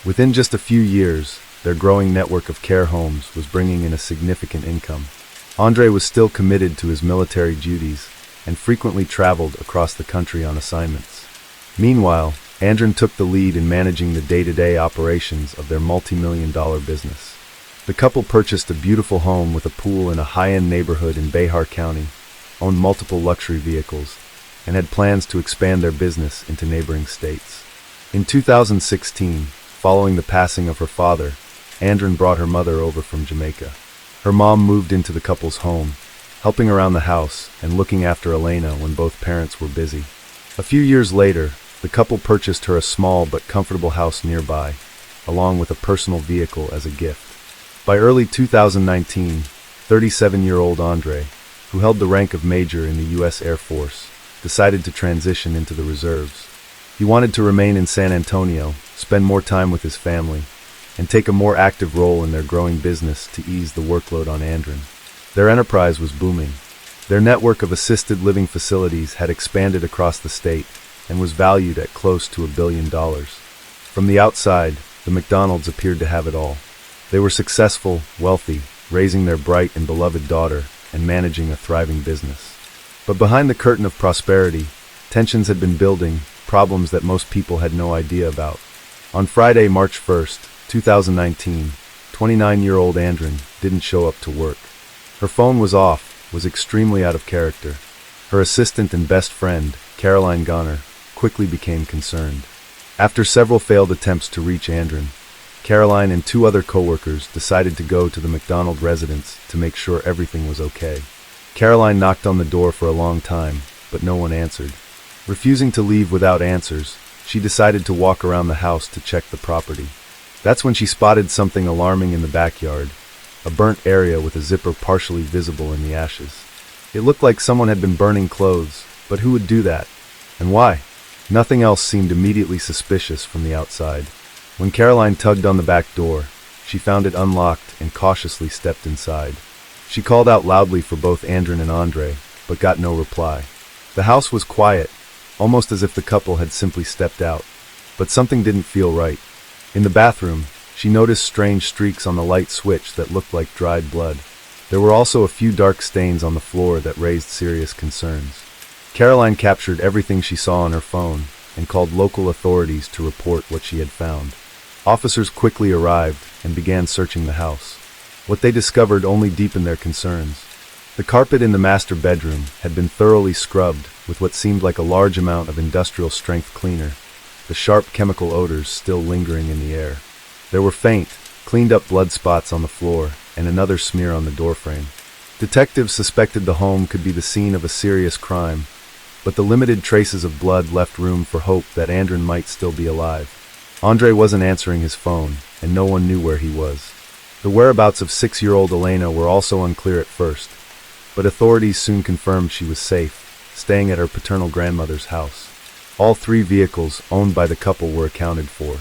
Within just a few years, their growing network of care homes was bringing in a significant income. Andre was still committed to his military duties and frequently traveled across the country on assignments. Meanwhile, Andren took the lead in managing the day-to-day operations of their multi-million-dollar business. The couple purchased a beautiful home with a pool in a high-end neighborhood in Behar County, owned multiple luxury vehicles, and had plans to expand their business into neighboring states. In 2016, following the passing of her father, Andren brought her mother over from Jamaica. Her mom moved into the couple's home, helping around the house and looking after Elena when both parents were busy. A few years later, the couple purchased her a small but comfortable house nearby, along with a personal vehicle as a gift. By early 2019, 37-year-old Andre, who held the rank of major in the U.S. Air Force, decided to transition into the reserves. He wanted to remain in San Antonio, spend more time with his family, and take a more active role in their growing business to ease the workload on Andren. Their enterprise was booming. Their network of assisted living facilities had expanded across the state and was valued at close to $1 billion. From the outside, the MacDonalds appeared to have it all. They were successful, wealthy, raising their bright and beloved daughter and managing a thriving business. But behind the curtain of prosperity, tensions had been building, problems that most people had no idea about. On Friday, March 1st, 2019, 29-year-old Andren didn't show up to work. Her phone was off, was extremely out of character. Her assistant and best friend, Caroline Goner, quickly became concerned. After several failed attempts to reach Andren, Caroline and two other co-workers decided to go to the MacDonald residence to make sure everything was okay. Caroline knocked on the door for a long time, but no one answered. Refusing to leave without answers, she decided to walk around the house to check the property. That's when she spotted something alarming in the backyard, a burnt area with a zipper partially visible in the ashes. It looked like someone had been burning clothes, but who would do that? And why? Nothing else seemed immediately suspicious from the outside. When Caroline tugged on the back door, she found it unlocked and cautiously stepped inside. She called out loudly for both Andren and Andre, but got no reply. The house was quiet, almost as if the couple had simply stepped out. But something didn't feel right. In the bathroom, she noticed strange streaks on the light switch that looked like dried blood. There were also a few dark stains on the floor that raised serious concerns. Caroline captured everything she saw on her phone and called local authorities to report what she had found. Officers quickly arrived and began searching the house. What they discovered only deepened their concerns. The carpet in the master bedroom had been thoroughly scrubbed with what seemed like a large amount of industrial-strength cleaner, the sharp chemical odors still lingering in the air. There were faint, cleaned-up blood spots on the floor and another smear on the doorframe. Detectives suspected the home could be the scene of a serious crime, but the limited traces of blood left room for hope that Andren might still be alive. Andre wasn't answering his phone, and no one knew where he was. The whereabouts of 6-year-old Elena were also unclear at first, but authorities soon confirmed she was safe, staying at her paternal grandmother's house. All 3 vehicles owned by the couple were accounted for.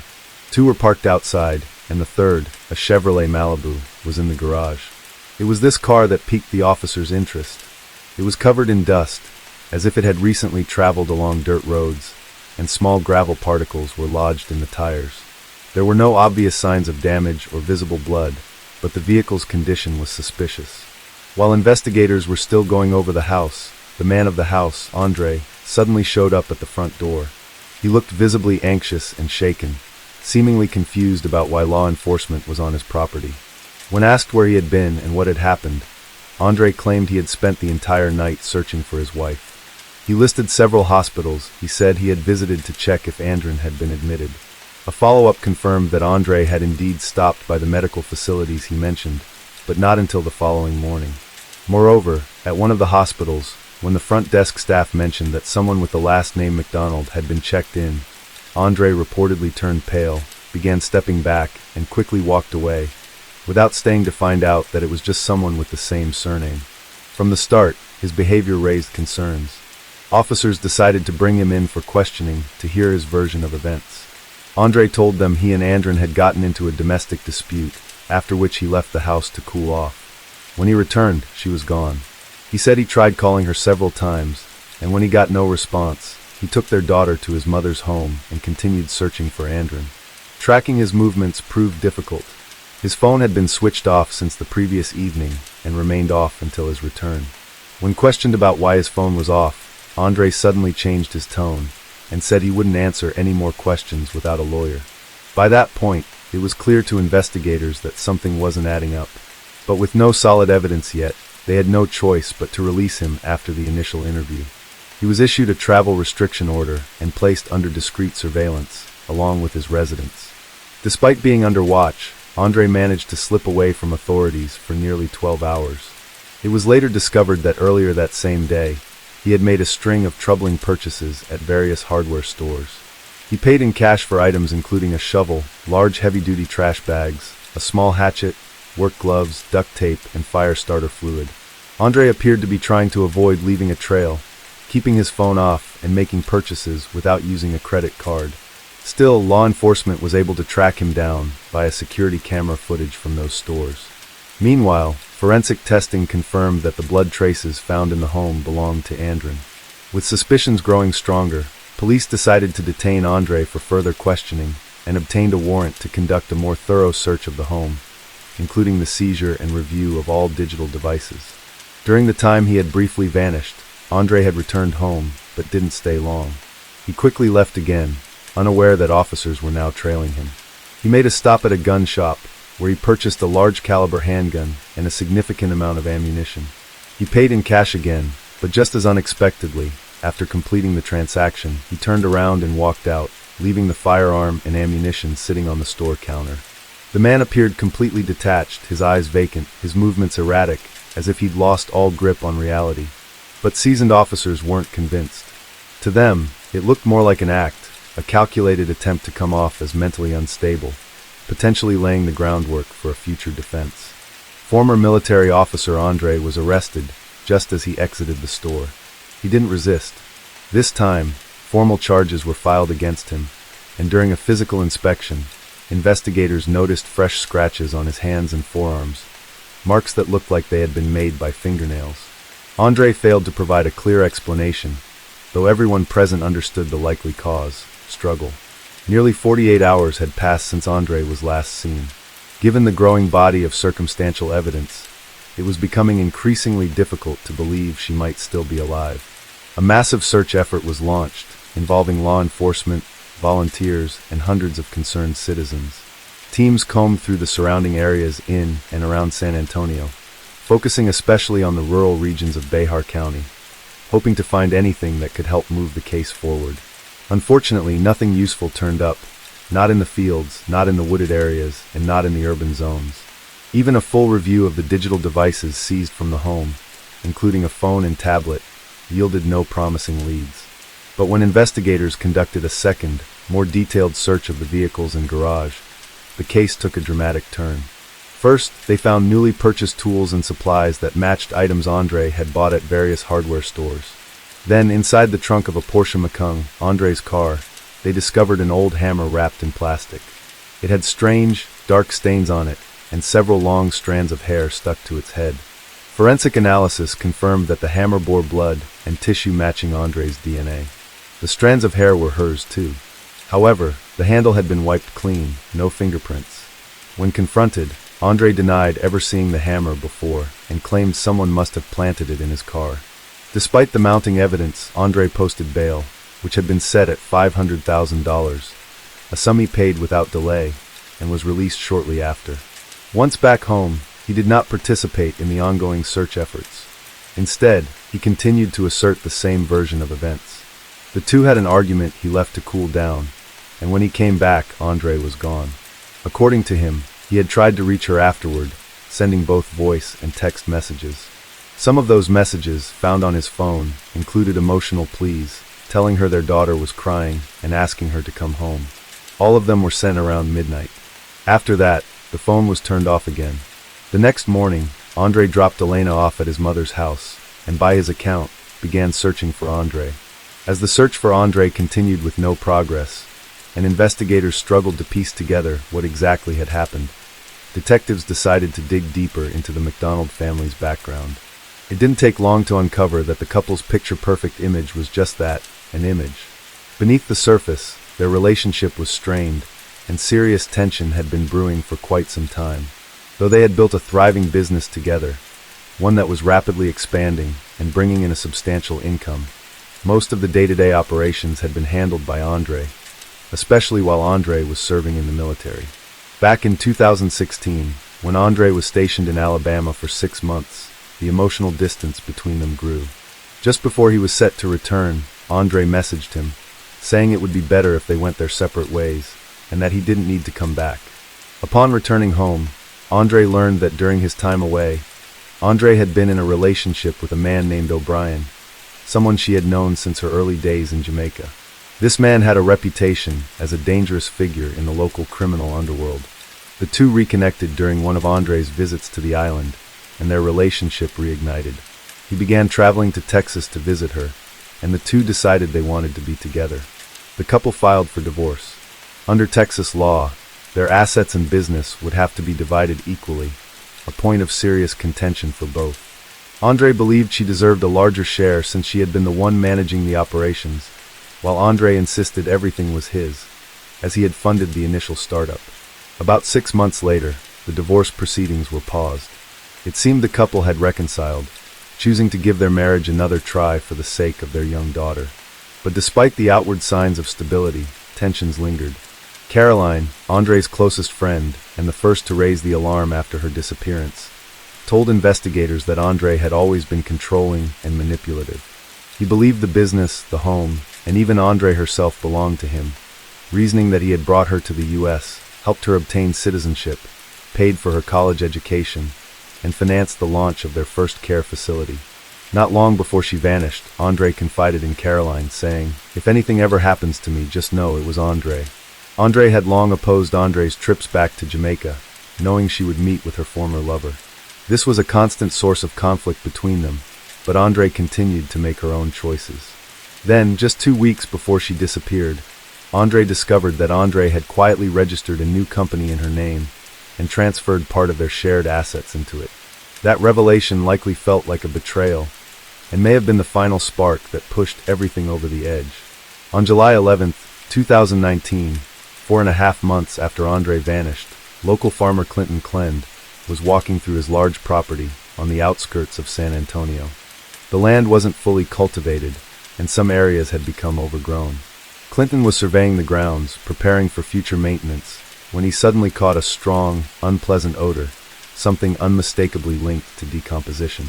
2 were parked outside, and the third, a Chevrolet Malibu, was in the garage. It was this car that piqued the officers' interest. It was covered in dust, as if it had recently traveled along dirt roads, and small gravel particles were lodged in the tires. There were no obvious signs of damage or visible blood, but the vehicle's condition was suspicious. While investigators were still going over the house, the man of the house, Andre, suddenly showed up at the front door. He looked visibly anxious and shaken, seemingly confused about why law enforcement was on his property. When asked where he had been and what had happened, Andre claimed he had spent the entire night searching for his wife. He listed several hospitals. He said he had visited to check if Andren had been admitted. A follow-up confirmed that Andre had indeed stopped by the medical facilities he mentioned, but not until the following morning. Moreover, at one of the hospitals, when the front desk staff mentioned that someone with the last name McDonald had been checked in, Andre reportedly turned pale, began stepping back, and quickly walked away, without staying to find out that it was just someone with the same surname. From the start, his behavior raised concerns. Officers decided to bring him in for questioning to hear his version of events. Andre told them he and Andren had gotten into a domestic dispute, after which he left the house to cool off. When he returned, she was gone. He said he tried calling her several times, and when he got no response, he took their daughter to his mother's home and continued searching for Andren. Tracking his movements proved difficult. His phone had been switched off since the previous evening and remained off until his return. When questioned about why his phone was off, Andre suddenly changed his tone and said he wouldn't answer any more questions without a lawyer. By that point, it was clear to investigators that something wasn't adding up. But with no solid evidence yet, they had no choice but to release him after the initial interview. He was issued a travel restriction order and placed under discreet surveillance, along with his residence. Despite being under watch, Andre managed to slip away from authorities for nearly 12 hours. It was later discovered that earlier that same day, he had made a string of troubling purchases at various hardware stores. He paid in cash for items including a shovel, large heavy-duty trash bags, a small hatchet, work gloves, duct tape, and fire starter fluid. Andre appeared to be trying to avoid leaving a trail, keeping his phone off and making purchases without using a credit card. Still, law enforcement was able to track him down via security camera footage from those stores. Meanwhile, forensic testing confirmed that the blood traces found in the home belonged to Andren. With suspicions growing stronger, police decided to detain Andre for further questioning and obtained a warrant to conduct a more thorough search of the home, including the seizure and review of all digital devices. During the time he had briefly vanished, Andre had returned home, but didn't stay long. He quickly left again, unaware that officers were now trailing him. He made a stop at a gun shop, where he purchased a large-caliber handgun and a significant amount of ammunition. He paid in cash again, but just as unexpectedly, after completing the transaction, he turned around and walked out, leaving the firearm and ammunition sitting on the store counter. The man appeared completely detached, his eyes vacant, his movements erratic, as if he'd lost all grip on reality. But seasoned officers weren't convinced. To them, it looked more like an act, a calculated attempt to come off as mentally unstable, potentially laying the groundwork for a future defense. Former military officer Andre was arrested just as he exited the store. He didn't resist. This time, formal charges were filed against him, and during a physical inspection, investigators noticed fresh scratches on his hands and forearms, marks that looked like they had been made by fingernails. Andre failed to provide a clear explanation, though everyone present understood the likely cause: struggle. Nearly 48 hours had passed since Andre was last seen. Given the growing body of circumstantial evidence, it was becoming increasingly difficult to believe she might still be alive. A massive search effort was launched, involving law enforcement, volunteers, and hundreds of concerned citizens. Teams combed through the surrounding areas in and around San Antonio, focusing especially on the rural regions of Bexar County, hoping to find anything that could help move the case forward. Unfortunately, nothing useful turned up, not in the fields, not in the wooded areas, and not in the urban zones. Even a full review of the digital devices seized from the home, including a phone and tablet, yielded no promising leads. But when investigators conducted a second, more detailed search of the vehicles and garage, the case took a dramatic turn. First, they found newly purchased tools and supplies that matched items Andre had bought at various hardware stores. Then, inside the trunk of a Porsche Macan, Andre's car, they discovered an old hammer wrapped in plastic. It had strange, dark stains on it, and several long strands of hair stuck to its head. Forensic analysis confirmed that the hammer bore blood and tissue matching Andre's DNA. The strands of hair were hers too. However, the handle had been wiped clean, no fingerprints. When confronted, Andre denied ever seeing the hammer before and claimed someone must have planted it in his car. Despite the mounting evidence, Andre posted bail, which had been set at $500,000, a sum he paid without delay, and was released shortly after. Once back home, he did not participate in the ongoing search efforts. Instead, he continued to assert the same version of events. The two had an argument he left to cool down, and when he came back, Andre was gone. According to him, he had tried to reach her afterward, sending both voice and text messages. Some of those messages, found on his phone, included emotional pleas, telling her their daughter was crying and asking her to come home. All of them were sent around midnight. After that, the phone was turned off again. The next morning, Andre dropped Elena off at his mother's house, and by his account, began searching for Andre. As the search for Andre continued with no progress, and investigators struggled to piece together what exactly had happened, detectives decided to dig deeper into the McDonald family's background. It didn't take long to uncover that the couple's picture-perfect image was just that, an image. Beneath the surface, their relationship was strained, and serious tension had been brewing for quite some time. Though they had built a thriving business together, one that was rapidly expanding and bringing in a substantial income, most of the day-to-day operations had been handled by Andre, especially while Andre was serving in the military. Back in 2016, when Andre was stationed in Alabama for 6 months, the emotional distance between them grew. Just before he was set to return, Andre messaged him, saying it would be better if they went their separate ways, and that he didn't need to come back. Upon returning home, Andre learned that during his time away, Andre had been in a relationship with a man named O'Brien, someone she had known since her early days in Jamaica. This man had a reputation as a dangerous figure in the local criminal underworld. The two reconnected during one of Andre's visits to the island, and their relationship reignited. He began traveling to Texas to visit her, and the two decided they wanted to be together. The couple filed for divorce. Under Texas law, their assets and business would have to be divided equally, a point of serious contention for both. Andre believed she deserved a larger share since she had been the one managing the operations, while Andre insisted everything was his, as he had funded the initial startup. About 6 months later, the divorce proceedings were paused. It seemed the couple had reconciled, choosing to give their marriage another try for the sake of their young daughter. But despite the outward signs of stability, tensions lingered. Caroline, Andre's closest friend, and the first to raise the alarm after her disappearance, told investigators that Andre had always been controlling and manipulative. He believed the business, the home, and even Andre herself belonged to him, reasoning that he had brought her to the U.S., helped her obtain citizenship, paid for her college education, and financed the launch of their first care facility. Not long before she vanished, Andre confided in Caroline, saying, "If anything ever happens to me, just know it was Andre." Andre had long opposed Andre's trips back to Jamaica, knowing she would meet with her former lover. This was a constant source of conflict between them, but Andre continued to make her own choices. Then, just 2 weeks before she disappeared, Andre discovered that Andre had quietly registered a new company in her name and transferred part of their shared assets into it. That revelation likely felt like a betrayal, and may have been the final spark that pushed everything over the edge. On July 11, 2019, 4.5 months after Andre vanished, local farmer Clinton Clend was walking through his large property on the outskirts of San Antonio. The land wasn't fully cultivated, and some areas had become overgrown. Clinton was surveying the grounds, preparing for future maintenance, when he suddenly caught a strong, unpleasant odor, something unmistakably linked to decomposition.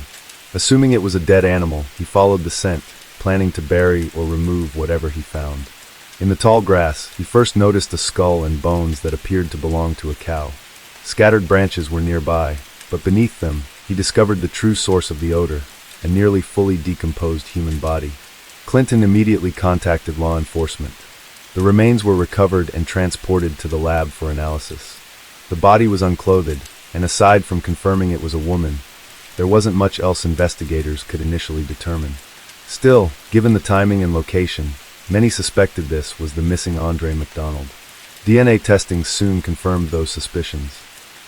Assuming it was a dead animal, he followed the scent, planning to bury or remove whatever he found. In the tall grass, he first noticed a skull and bones that appeared to belong to a cow. Scattered branches were nearby, but beneath them, he discovered the true source of the odor, a nearly fully decomposed human body. Clinton immediately contacted law enforcement. The remains were recovered and transported to the lab for analysis. The body was unclothed, and aside from confirming it was a woman, there wasn't much else investigators could initially determine. Still, given the timing and location, many suspected this was the missing Andre McDonald. DNA testing soon confirmed those suspicions.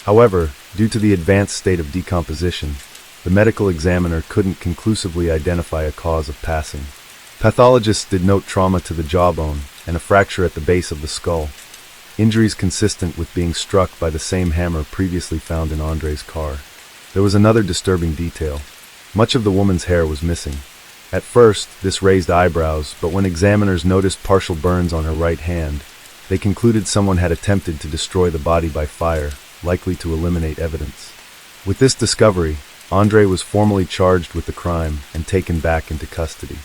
However, due to the advanced state of decomposition, the medical examiner couldn't conclusively identify a cause of passing. Pathologists did note trauma to the jawbone and a fracture at the base of the skull, injuries consistent with being struck by the same hammer previously found in Andre's car. There was another disturbing detail. Much of the woman's hair was missing. At first, this raised eyebrows, but when examiners noticed partial burns on her right hand, they concluded someone had attempted to destroy the body by fire, likely to eliminate evidence. With this discovery, Andre was formally charged with the crime and taken back into custody.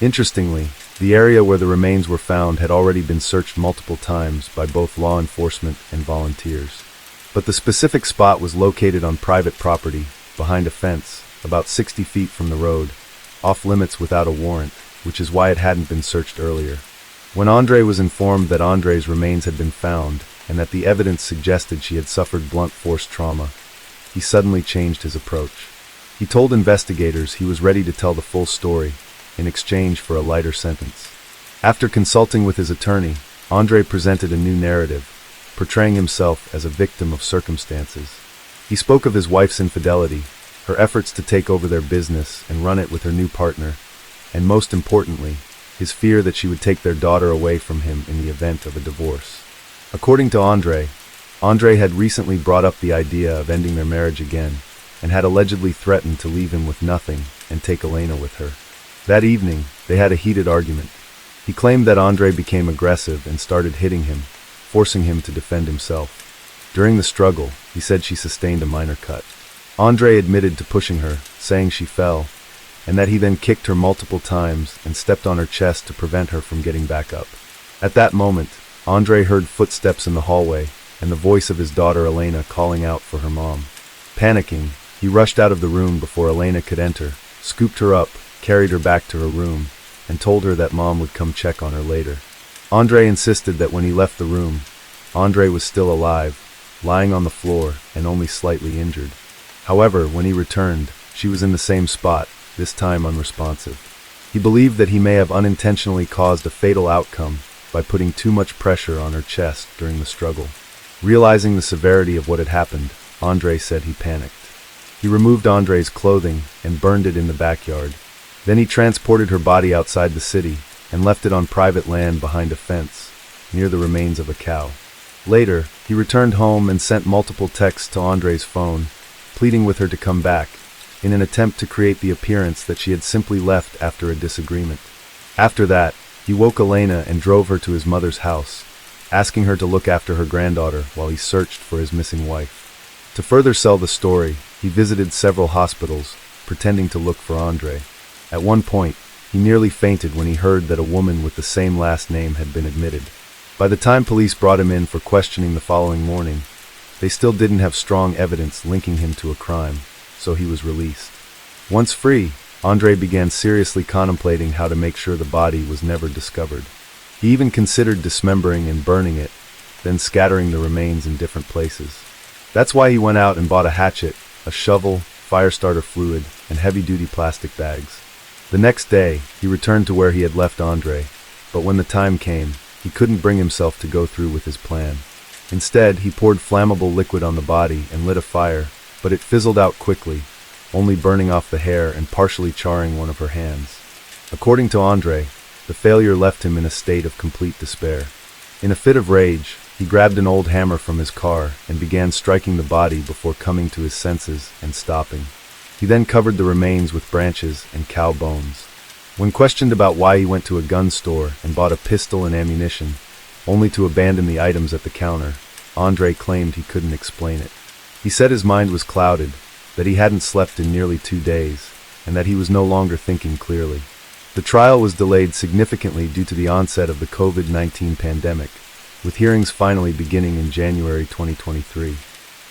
Interestingly, the area where the remains were found had already been searched multiple times by both law enforcement and volunteers. But the specific spot was located on private property, behind a fence, about 60 feet from the road, off limits without a warrant, which is why it hadn't been searched earlier. When Andre was informed that Andre's remains had been found, and that the evidence suggested she had suffered blunt force trauma, he suddenly changed his approach. He told investigators he was ready to tell the full story, in exchange for a lighter sentence. After consulting with his attorney, Andre presented a new narrative, portraying himself as a victim of circumstances. He spoke of his wife's infidelity, her efforts to take over their business and run it with her new partner, and most importantly, his fear that she would take their daughter away from him in the event of a divorce. According to Andre had recently brought up the idea of ending their marriage again, and had allegedly threatened to leave him with nothing and take Elena with her. That evening, they had a heated argument. He claimed that Andre became aggressive and started hitting him, forcing him to defend himself. During the struggle, he said she sustained a minor cut. Andre admitted to pushing her, saying she fell, and that he then kicked her multiple times and stepped on her chest to prevent her from getting back up. At that moment, Andre heard footsteps in the hallway and the voice of his daughter Elena calling out for her mom. Panicking, he rushed out of the room before Elena could enter, scooped her up, carried her back to her room, and told her that mom would come check on her later. Andre insisted that when he left the room, Andre was still alive, lying on the floor and only slightly injured. However, when he returned, she was in the same spot, this time unresponsive. He believed that he may have unintentionally caused a fatal outcome by putting too much pressure on her chest during the struggle. Realizing the severity of what had happened, Andre said he panicked. He removed Andre's clothing and burned it in the backyard. Then he transported her body outside the city and left it on private land behind a fence, near the remains of a cow. Later, he returned home and sent multiple texts to Andre's phone, pleading with her to come back, in an attempt to create the appearance that she had simply left after a disagreement. After that, he woke Elena and drove her to his mother's house, asking her to look after her granddaughter while he searched for his missing wife. To further sell the story, he visited several hospitals, pretending to look for Andre. At one point, he nearly fainted when he heard that a woman with the same last name had been admitted. By the time police brought him in for questioning the following morning, they still didn't have strong evidence linking him to a crime, so he was released. Once free, Andre began seriously contemplating how to make sure the body was never discovered. He even considered dismembering and burning it, then scattering the remains in different places. That's why he went out and bought a hatchet, a shovel, fire starter fluid, and heavy-duty plastic bags. The next day, he returned to where he had left Andre, but when the time came, he couldn't bring himself to go through with his plan. Instead, he poured flammable liquid on the body and lit a fire, but it fizzled out quickly, only burning off the hair and partially charring one of her hands. According to Andre, the failure left him in a state of complete despair. In a fit of rage, he grabbed an old hammer from his car and began striking the body before coming to his senses and stopping. He then covered the remains with branches and cow bones. When questioned about why he went to a gun store and bought a pistol and ammunition, only to abandon the items at the counter, Andre claimed he couldn't explain it. He said his mind was clouded, that he hadn't slept in nearly 2 days, and that he was no longer thinking clearly. The trial was delayed significantly due to the onset of the COVID-19 pandemic, with hearings finally beginning in January 2023.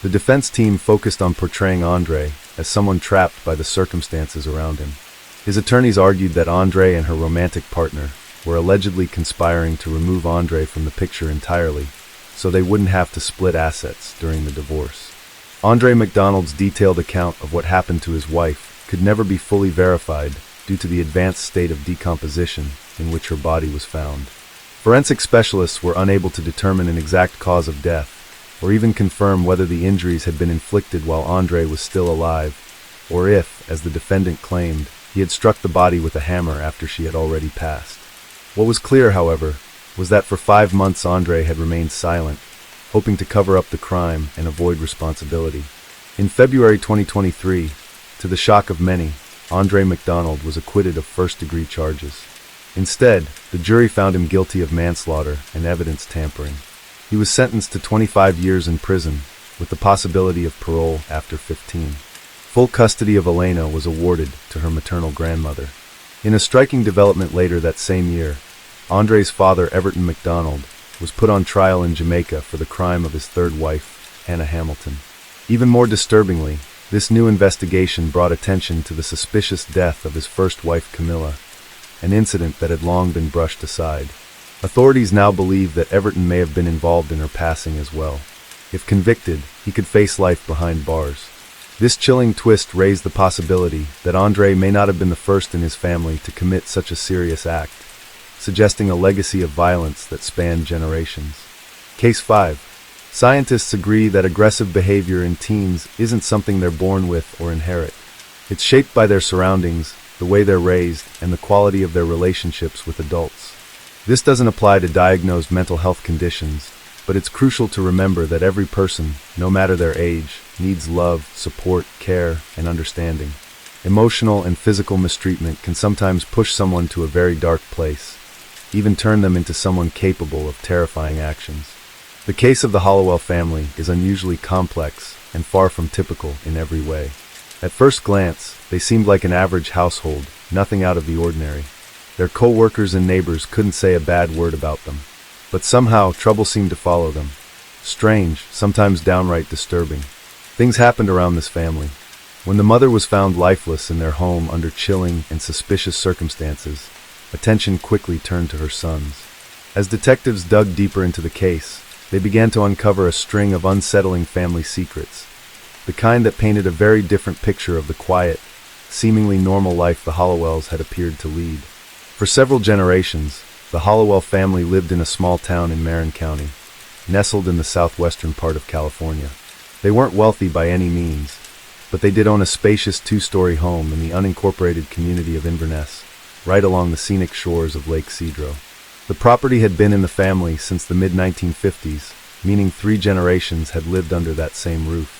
The defense team focused on portraying Andre as someone trapped by the circumstances around him. His attorneys argued that Andre and her romantic partner were allegedly conspiring to remove Andre from the picture entirely, so they wouldn't have to split assets during the divorce. Andre McDonald's detailed account of what happened to his wife could never be fully verified due to the advanced state of decomposition in which her body was found. Forensic specialists were unable to determine an exact cause of death, or even confirm whether the injuries had been inflicted while Andre was still alive, or if, as the defendant claimed, he had struck the body with a hammer after she had already passed. What was clear, however, was that for 5 months Andre had remained silent, hoping to cover up the crime and avoid responsibility. In February 2023, to the shock of many, Andre McDonald was acquitted of first-degree charges. Instead, the jury found him guilty of manslaughter and evidence tampering. He was sentenced to 25 years in prison, with the possibility of parole after 15. Full custody of Elena was awarded to her maternal grandmother. In a striking development later that same year, Andre's father, Everton McDonald, was put on trial in Jamaica for the crime of his third wife, Hannah Hamilton. Even more disturbingly, this new investigation brought attention to the suspicious death of his first wife, Camilla, an incident that had long been brushed aside. Authorities now believe that Everton may have been involved in her passing as well. If convicted, he could face life behind bars. This chilling twist raised the possibility that Andre may not have been the first in his family to commit such a serious act, suggesting a legacy of violence that spanned generations. Case 5. Scientists agree that aggressive behavior in teens isn't something they're born with or inherit. It's shaped by their surroundings, the way they're raised, and the quality of their relationships with adults. This doesn't apply to diagnosed mental health conditions, but it's crucial to remember that every person, no matter their age, needs love, support, care, and understanding. Emotional and physical mistreatment can sometimes push someone to a very dark place, even turn them into someone capable of terrifying actions. The case of the Hollowell family is unusually complex and far from typical in every way. At first glance, they seemed like an average household, nothing out of the ordinary. Their co-workers and neighbors couldn't say a bad word about them. But somehow, trouble seemed to follow them. Strange, sometimes downright disturbing. Things happened around this family. When the mother was found lifeless in their home under chilling and suspicious circumstances, attention quickly turned to her sons. As detectives dug deeper into the case, they began to uncover a string of unsettling family secrets, the kind that painted a very different picture of the quiet, seemingly normal life the Hollowells had appeared to lead. For several generations, the Hollowell family lived in a small town in Marin County, nestled in the southwestern part of California. They weren't wealthy by any means, but they did own a spacious 2-story home in the unincorporated community of Inverness, right along the scenic shores of Lake Cedro. The property had been in the family since the mid-1950s, meaning 3 generations had lived under that same roof.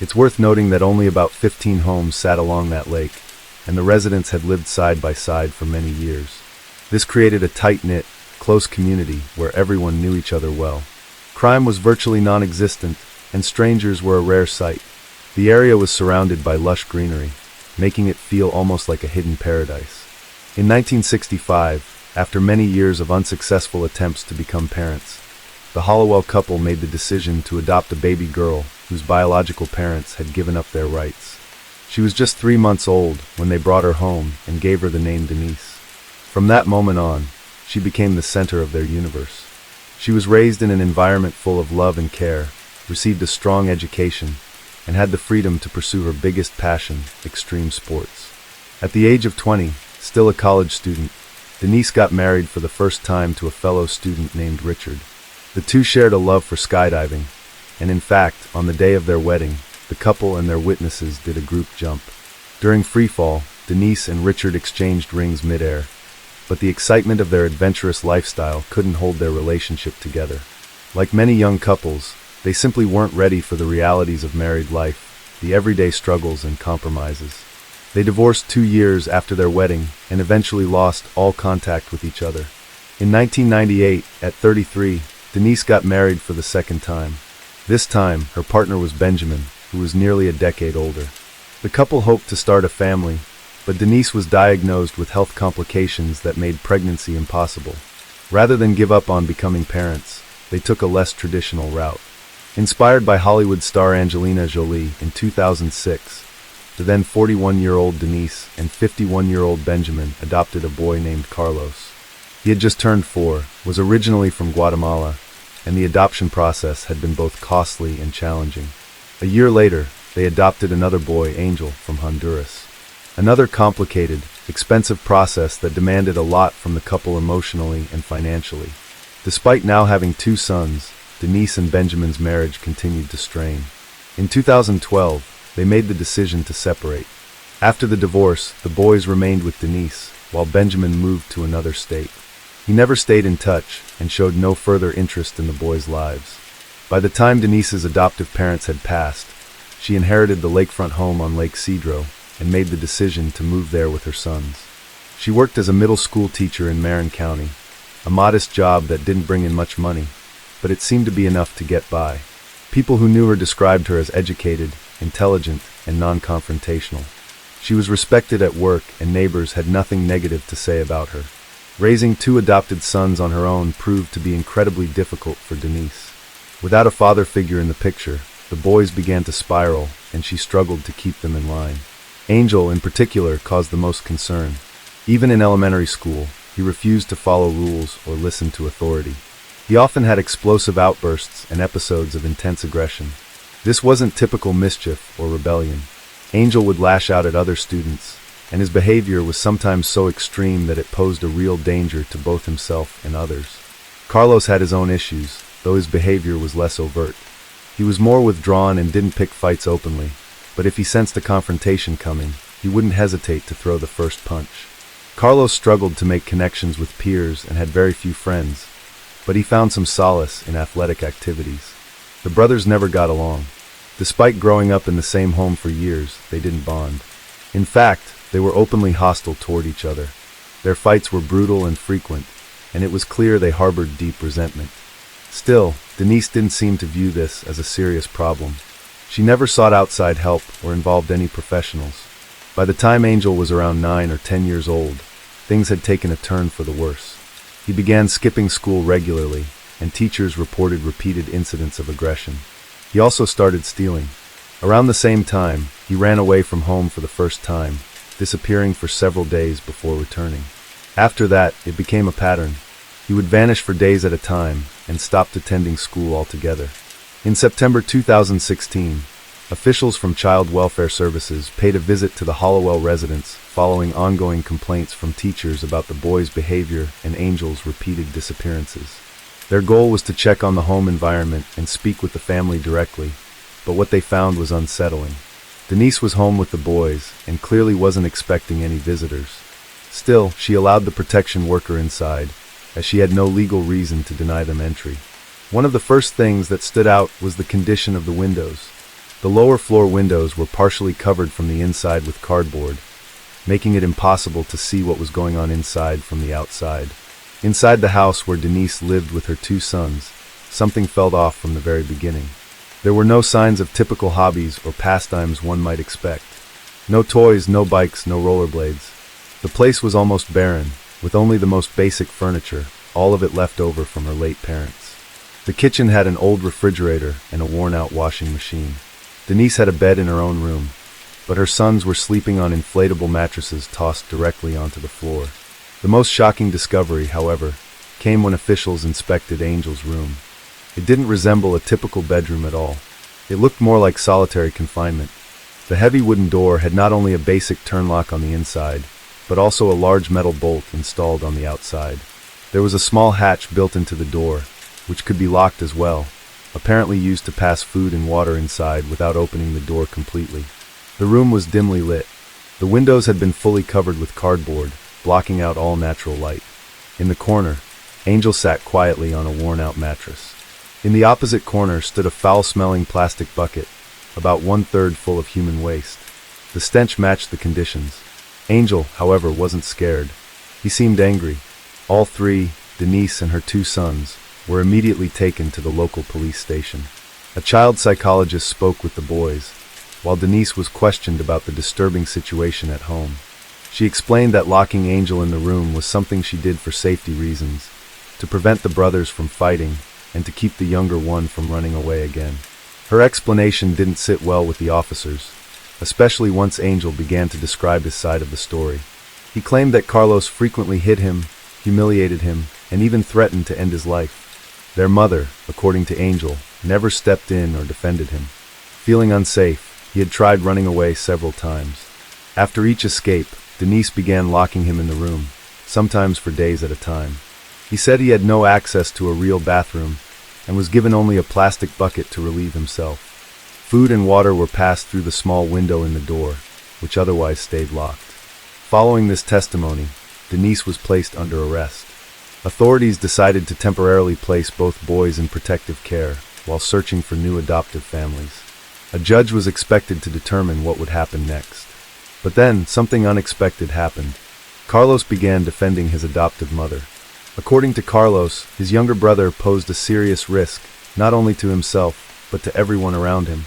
It's worth noting that only about 15 homes sat along that lake, and the residents had lived side by side for many years. This created a tight-knit, close community where everyone knew each other well. Crime was virtually non-existent, and strangers were a rare sight. The area was surrounded by lush greenery, making it feel almost like a hidden paradise. In 1965, after many years of unsuccessful attempts to become parents, the Hollowell couple made the decision to adopt a baby girl whose biological parents had given up their rights. She was just 3 months old when they brought her home and gave her the name Denise. From that moment on, she became the center of their universe. She was raised in an environment full of love and care, received a strong education, and had the freedom to pursue her biggest passion, extreme sports. At the age of 20, still a college student, Denise got married for the first time to a fellow student named Richard. The two shared a love for skydiving, and in fact, on the day of their wedding, the couple and their witnesses did a group jump. During freefall, Denise and Richard exchanged rings midair, but the excitement of their adventurous lifestyle couldn't hold their relationship together. Like many young couples, they simply weren't ready for the realities of married life, the everyday struggles and compromises. They divorced 2 years after their wedding and eventually lost all contact with each other. In 1998, at 33, Denise got married for the second time. This time, her partner was Benjamin, who was nearly a decade older. The couple hoped to start a family, but Denise was diagnosed with health complications that made pregnancy impossible. Rather than give up on becoming parents, they took a less traditional route. Inspired by Hollywood star Angelina Jolie in 2006, the then 41-year-old Denise and 51-year-old Benjamin adopted a boy named Carlos. He had just turned 4, was originally from Guatemala, and the adoption process had been both costly and challenging. A year later, they adopted another boy, Angel, from Honduras. Another complicated, expensive process that demanded a lot from the couple emotionally and financially. Despite now having 2 sons, Denise and Benjamin's marriage continued to strain. In 2012, they made the decision to separate. After the divorce, the boys remained with Denise, while Benjamin moved to another state. He never stayed in touch and showed no further interest in the boys' lives. By the time Denise's adoptive parents had passed, she inherited the lakefront home on Lake Cedro and made the decision to move there with her sons. She worked as a middle school teacher in Marin County, a modest job that didn't bring in much money, but it seemed to be enough to get by. People who knew her described her as educated, intelligent, and non-confrontational. She was respected at work, and neighbors had nothing negative to say about her. Raising 2 adopted sons on her own proved to be incredibly difficult for Denise. Without a father figure in the picture, the boys began to spiral, and she struggled to keep them in line. Angel, in particular, caused the most concern. Even in elementary school, he refused to follow rules or listen to authority. He often had explosive outbursts and episodes of intense aggression. This wasn't typical mischief or rebellion. Angel would lash out at other students, and his behavior was sometimes so extreme that it posed a real danger to both himself and others. Carlos had his own issues, though his behavior was less overt. He was more withdrawn and didn't pick fights openly, but if he sensed a confrontation coming, he wouldn't hesitate to throw the first punch. Carlos struggled to make connections with peers and had very few friends, but he found some solace in athletic activities. The brothers never got along. Despite growing up in the same home for years, they didn't bond. In fact, they were openly hostile toward each other. Their fights were brutal and frequent, and it was clear they harbored deep resentment. Still, Denise didn't seem to view this as a serious problem. She never sought outside help or involved any professionals. By the time Angel was around 9 or 10 years old, things had taken a turn for the worse. He began skipping school regularly, and teachers reported repeated incidents of aggression. He also started stealing. Around the same time, he ran away from home for the first time, disappearing for several days before returning. After that, it became a pattern. He would vanish for days at a time and stopped attending school altogether. In September 2016, officials from Child Welfare Services paid a visit to the Hollowell residence following ongoing complaints from teachers about the boy's behavior and Angel's repeated disappearances. Their goal was to check on the home environment and speak with the family directly, but what they found was unsettling. Denise was home with the boys and clearly wasn't expecting any visitors. Still, she allowed the protection worker inside, as she had no legal reason to deny them entry. One of the first things that stood out was the condition of the windows. The lower floor windows were partially covered from the inside with cardboard, making it impossible to see what was going on inside from the outside. Inside the house where Denise lived with her 2 sons, something felt off from the very beginning. There were no signs of typical hobbies or pastimes one might expect. No toys, no bikes, no rollerblades. The place was almost barren, with only the most basic furniture, all of it left over from her late parents. The kitchen had an old refrigerator and a worn-out washing machine. Denise had a bed in her own room, but her sons were sleeping on inflatable mattresses tossed directly onto the floor. The most shocking discovery, however, came when officials inspected Angel's room. It didn't resemble a typical bedroom at all. It looked more like solitary confinement. The heavy wooden door had not only a basic turn lock on the inside, but also a large metal bolt installed on the outside. There was a small hatch built into the door, which could be locked as well, apparently used to pass food and water inside without opening the door completely. The room was dimly lit. The windows had been fully covered with cardboard, blocking out all natural light. In the corner, Angel sat quietly on a worn-out mattress. In the opposite corner stood a foul-smelling plastic bucket, about 1/3 full of human waste. The stench matched the conditions. Angel, however, wasn't scared. He seemed angry. All 3, Denise and her 2 sons, were immediately taken to the local police station. A child psychologist spoke with the boys, while Denise was questioned about the disturbing situation at home. She explained that locking Angel in the room was something she did for safety reasons, to prevent the brothers from fighting and to keep the younger one from running away again. Her explanation didn't sit well with the officers, especially once Angel began to describe his side of the story. He claimed that Carlos frequently hit him, humiliated him, and even threatened to end his life. Their mother, according to Angel, never stepped in or defended him. Feeling unsafe, he had tried running away several times. After each escape, Denise began locking him in the room, sometimes for days at a time. He said he had no access to a real bathroom and was given only a plastic bucket to relieve himself. Food and water were passed through the small window in the door, which otherwise stayed locked. Following this testimony, Denise was placed under arrest. Authorities decided to temporarily place both boys in protective care while searching for new adoptive families. A judge was expected to determine what would happen next. But then, something unexpected happened. Carlos began defending his adoptive mother. According to Carlos, his younger brother posed a serious risk, not only to himself, but to everyone around him.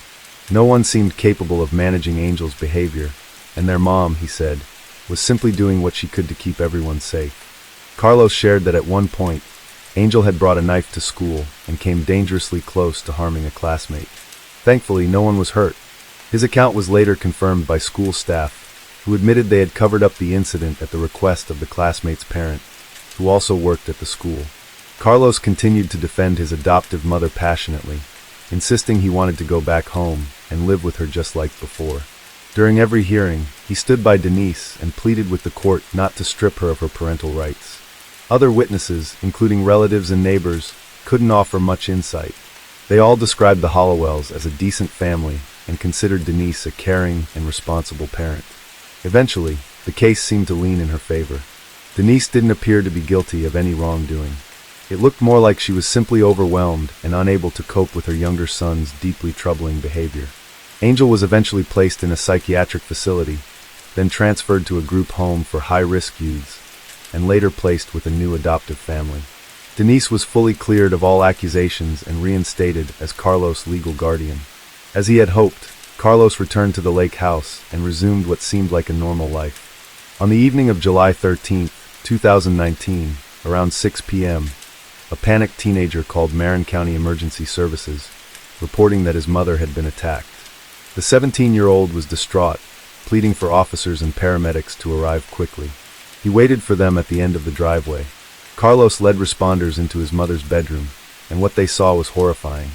No one seemed capable of managing Angel's behavior, and their mom, he said, was simply doing what she could to keep everyone safe. Carlos shared that at one point, Angel had brought a knife to school and came dangerously close to harming a classmate. Thankfully, no one was hurt. His account was later confirmed by school staff, who admitted they had covered up the incident at the request of the classmate's parent, who also worked at the school. Carlos continued to defend his adoptive mother passionately, insisting he wanted to go back home and live with her just like before. During every hearing, he stood by Denise and pleaded with the court not to strip her of her parental rights. Other witnesses, including relatives and neighbors, couldn't offer much insight. They all described the Hollowells as a decent family and considered Denise a caring and responsible parent. Eventually, the case seemed to lean in her favor. Denise didn't appear to be guilty of any wrongdoing. It looked more like she was simply overwhelmed and unable to cope with her younger son's deeply troubling behavior. Angel was eventually placed in a psychiatric facility, then transferred to a group home for high-risk youths, and later placed with a new adoptive family. Denise was fully cleared of all accusations and reinstated as Carlos' legal guardian. As he had hoped, Carlos returned to the lake house and resumed what seemed like a normal life. On the evening of July 13, 2019, around 6 p.m., a panicked teenager called Marin County Emergency Services, reporting that his mother had been attacked. The 17-year-old was distraught, pleading for officers and paramedics to arrive quickly. He waited for them at the end of the driveway. Carlos led responders into his mother's bedroom, and what they saw was horrifying.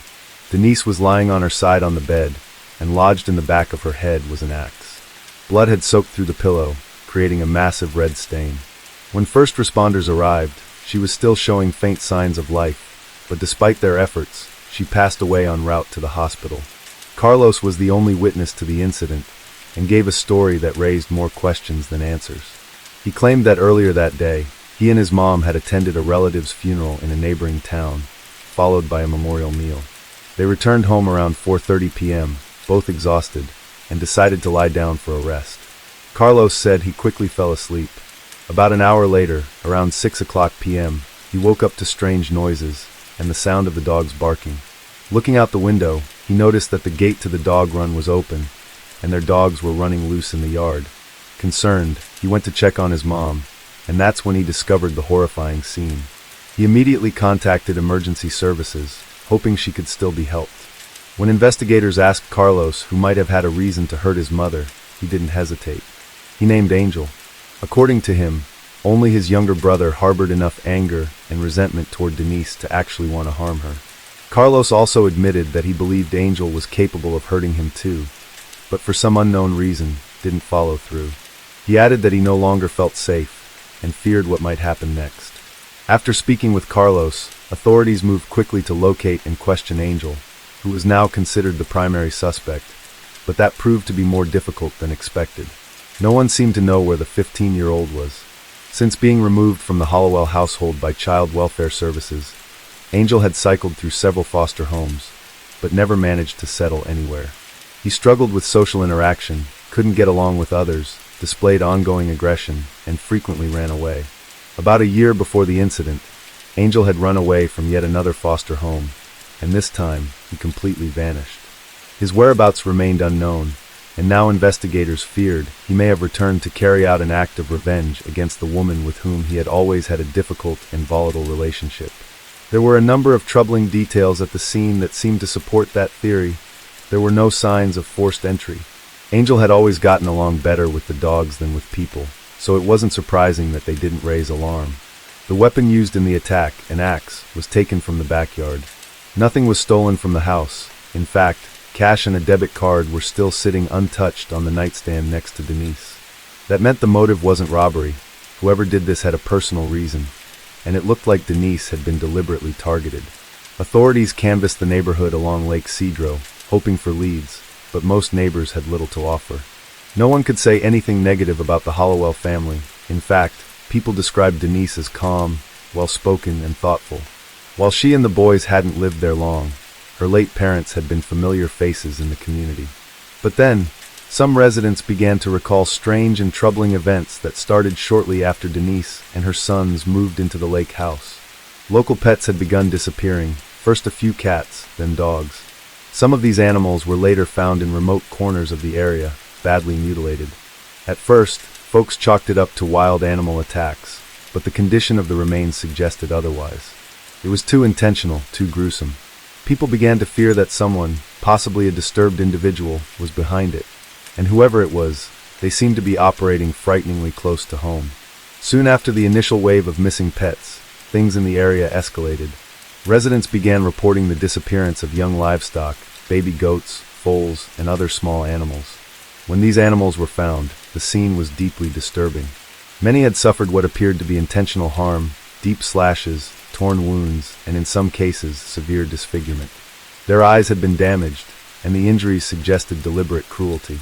Denise was lying on her side on the bed, and lodged in the back of her head was an axe. Blood had soaked through the pillow, creating a massive red stain. When first responders arrived, she was still showing faint signs of life, but despite their efforts, she passed away en route to the hospital. Carlos was the only witness to the incident, and gave a story that raised more questions than answers. He claimed that earlier that day, he and his mom had attended a relative's funeral in a neighboring town, followed by a memorial meal. They returned home around 4:30 p.m., both exhausted, and decided to lie down for a rest. Carlos said he quickly fell asleep. About an hour later, around 6 p.m., he woke up to strange noises and the sound of the dogs barking. Looking out the window, he noticed that the gate to the dog run was open, and their dogs were running loose in the yard. Concerned, he went to check on his mom, and that's when he discovered the horrifying scene. He immediately contacted emergency services, hoping she could still be helped. When investigators asked Carlos who might have had a reason to hurt his mother, he didn't hesitate. He named Angel. According to him, only his younger brother harbored enough anger and resentment toward Denise to actually want to harm her. Carlos also admitted that he believed Angel was capable of hurting him too, but for some unknown reason, didn't follow through. He added that he no longer felt safe and feared what might happen next. After speaking with Carlos, authorities moved quickly to locate and question Angel, who was now considered the primary suspect, but that proved to be more difficult than expected. No one seemed to know where the 15-year-old was. Since being removed from the Hollowell household by Child Welfare Services, Angel had cycled through several foster homes, but never managed to settle anywhere. He struggled with social interaction, couldn't get along with others, displayed ongoing aggression, and frequently ran away. About a year before the incident, Angel had run away from yet another foster home, and this time he completely vanished. His whereabouts remained unknown, and now investigators feared he may have returned to carry out an act of revenge against the woman with whom he had always had a difficult and volatile relationship. There were a number of troubling details at the scene that seemed to support that theory. There were no signs of forced entry. Angel had always gotten along better with the dogs than with people, so it wasn't surprising that they didn't raise alarm. The weapon used in the attack, an axe, was taken from the backyard. Nothing was stolen from the house. In fact, cash and a debit card were still sitting untouched on the nightstand next to Denise. That meant the motive wasn't robbery. Whoever did this had a personal reason, and it looked like Denise had been deliberately targeted. Authorities canvassed the neighborhood along Lake Cedro, hoping for leads, but most neighbors had little to offer. No one could say anything negative about the Hollowell family. In fact, people described Denise as calm, well-spoken, and thoughtful. While she and the boys hadn't lived there long, her late parents had been familiar faces in the community. But then, some residents began to recall strange and troubling events that started shortly after Denise and her sons moved into the lake house. Local pets had begun disappearing, first a few cats, then dogs. Some of these animals were later found in remote corners of the area, badly mutilated. At first, folks chalked it up to wild animal attacks, but the condition of the remains suggested otherwise. It was too intentional, too gruesome. People began to fear that someone, possibly a disturbed individual, was behind it. And whoever it was, they seemed to be operating frighteningly close to home. Soon after the initial wave of missing pets, things in the area escalated. Residents began reporting the disappearance of young livestock, baby goats, foals, and other small animals. When these animals were found, the scene was deeply disturbing. Many had suffered what appeared to be intentional harm, deep slashes, torn wounds, and in some cases, severe disfigurement. Their eyes had been damaged, and the injuries suggested deliberate cruelty.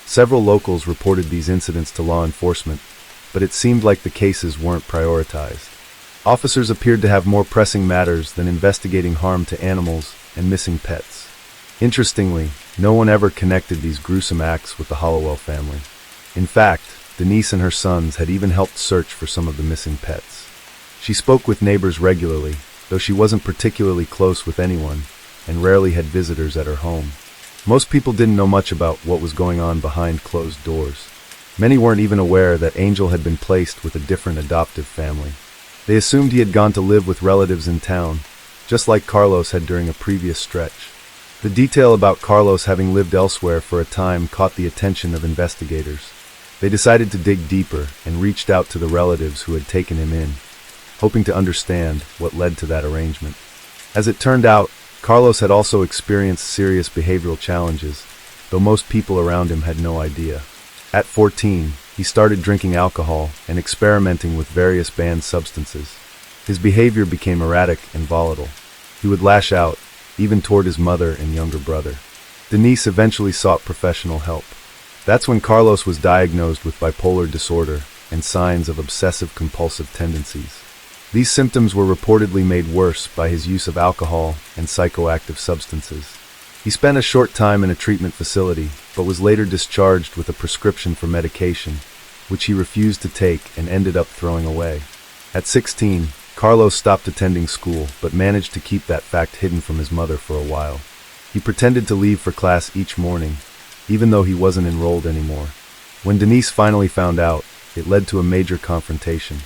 Several locals reported these incidents to law enforcement, but it seemed like the cases weren't prioritized. Officers appeared to have more pressing matters than investigating harm to animals and missing pets. Interestingly, no one ever connected these gruesome acts with the Hollowell family. In fact, Denise and her sons had even helped search for some of the missing pets. She spoke with neighbors regularly, though she wasn't particularly close with anyone, and rarely had visitors at her home. Most people didn't know much about what was going on behind closed doors. Many weren't even aware that Angel had been placed with a different adoptive family. They assumed he had gone to live with relatives in town, just like Carlos had during a previous stretch. The detail about Carlos having lived elsewhere for a time caught the attention of investigators. They decided to dig deeper and reached out to the relatives who had taken him in, hoping to understand what led to that arrangement. As it turned out, Carlos had also experienced serious behavioral challenges, though most people around him had no idea. At 14, he started drinking alcohol and experimenting with various banned substances. His behavior became erratic and volatile. He would lash out, even toward his mother and younger brother. Denise eventually sought professional help. That's when Carlos was diagnosed with bipolar disorder and signs of obsessive-compulsive tendencies. These symptoms were reportedly made worse by his use of alcohol and psychoactive substances. He spent a short time in a treatment facility, but was later discharged with a prescription for medication, which he refused to take and ended up throwing away. At 16, Carlos stopped attending school, but managed to keep that fact hidden from his mother for a while. He pretended to leave for class each morning, even though he wasn't enrolled anymore. When Denise finally found out, it led to a major confrontation.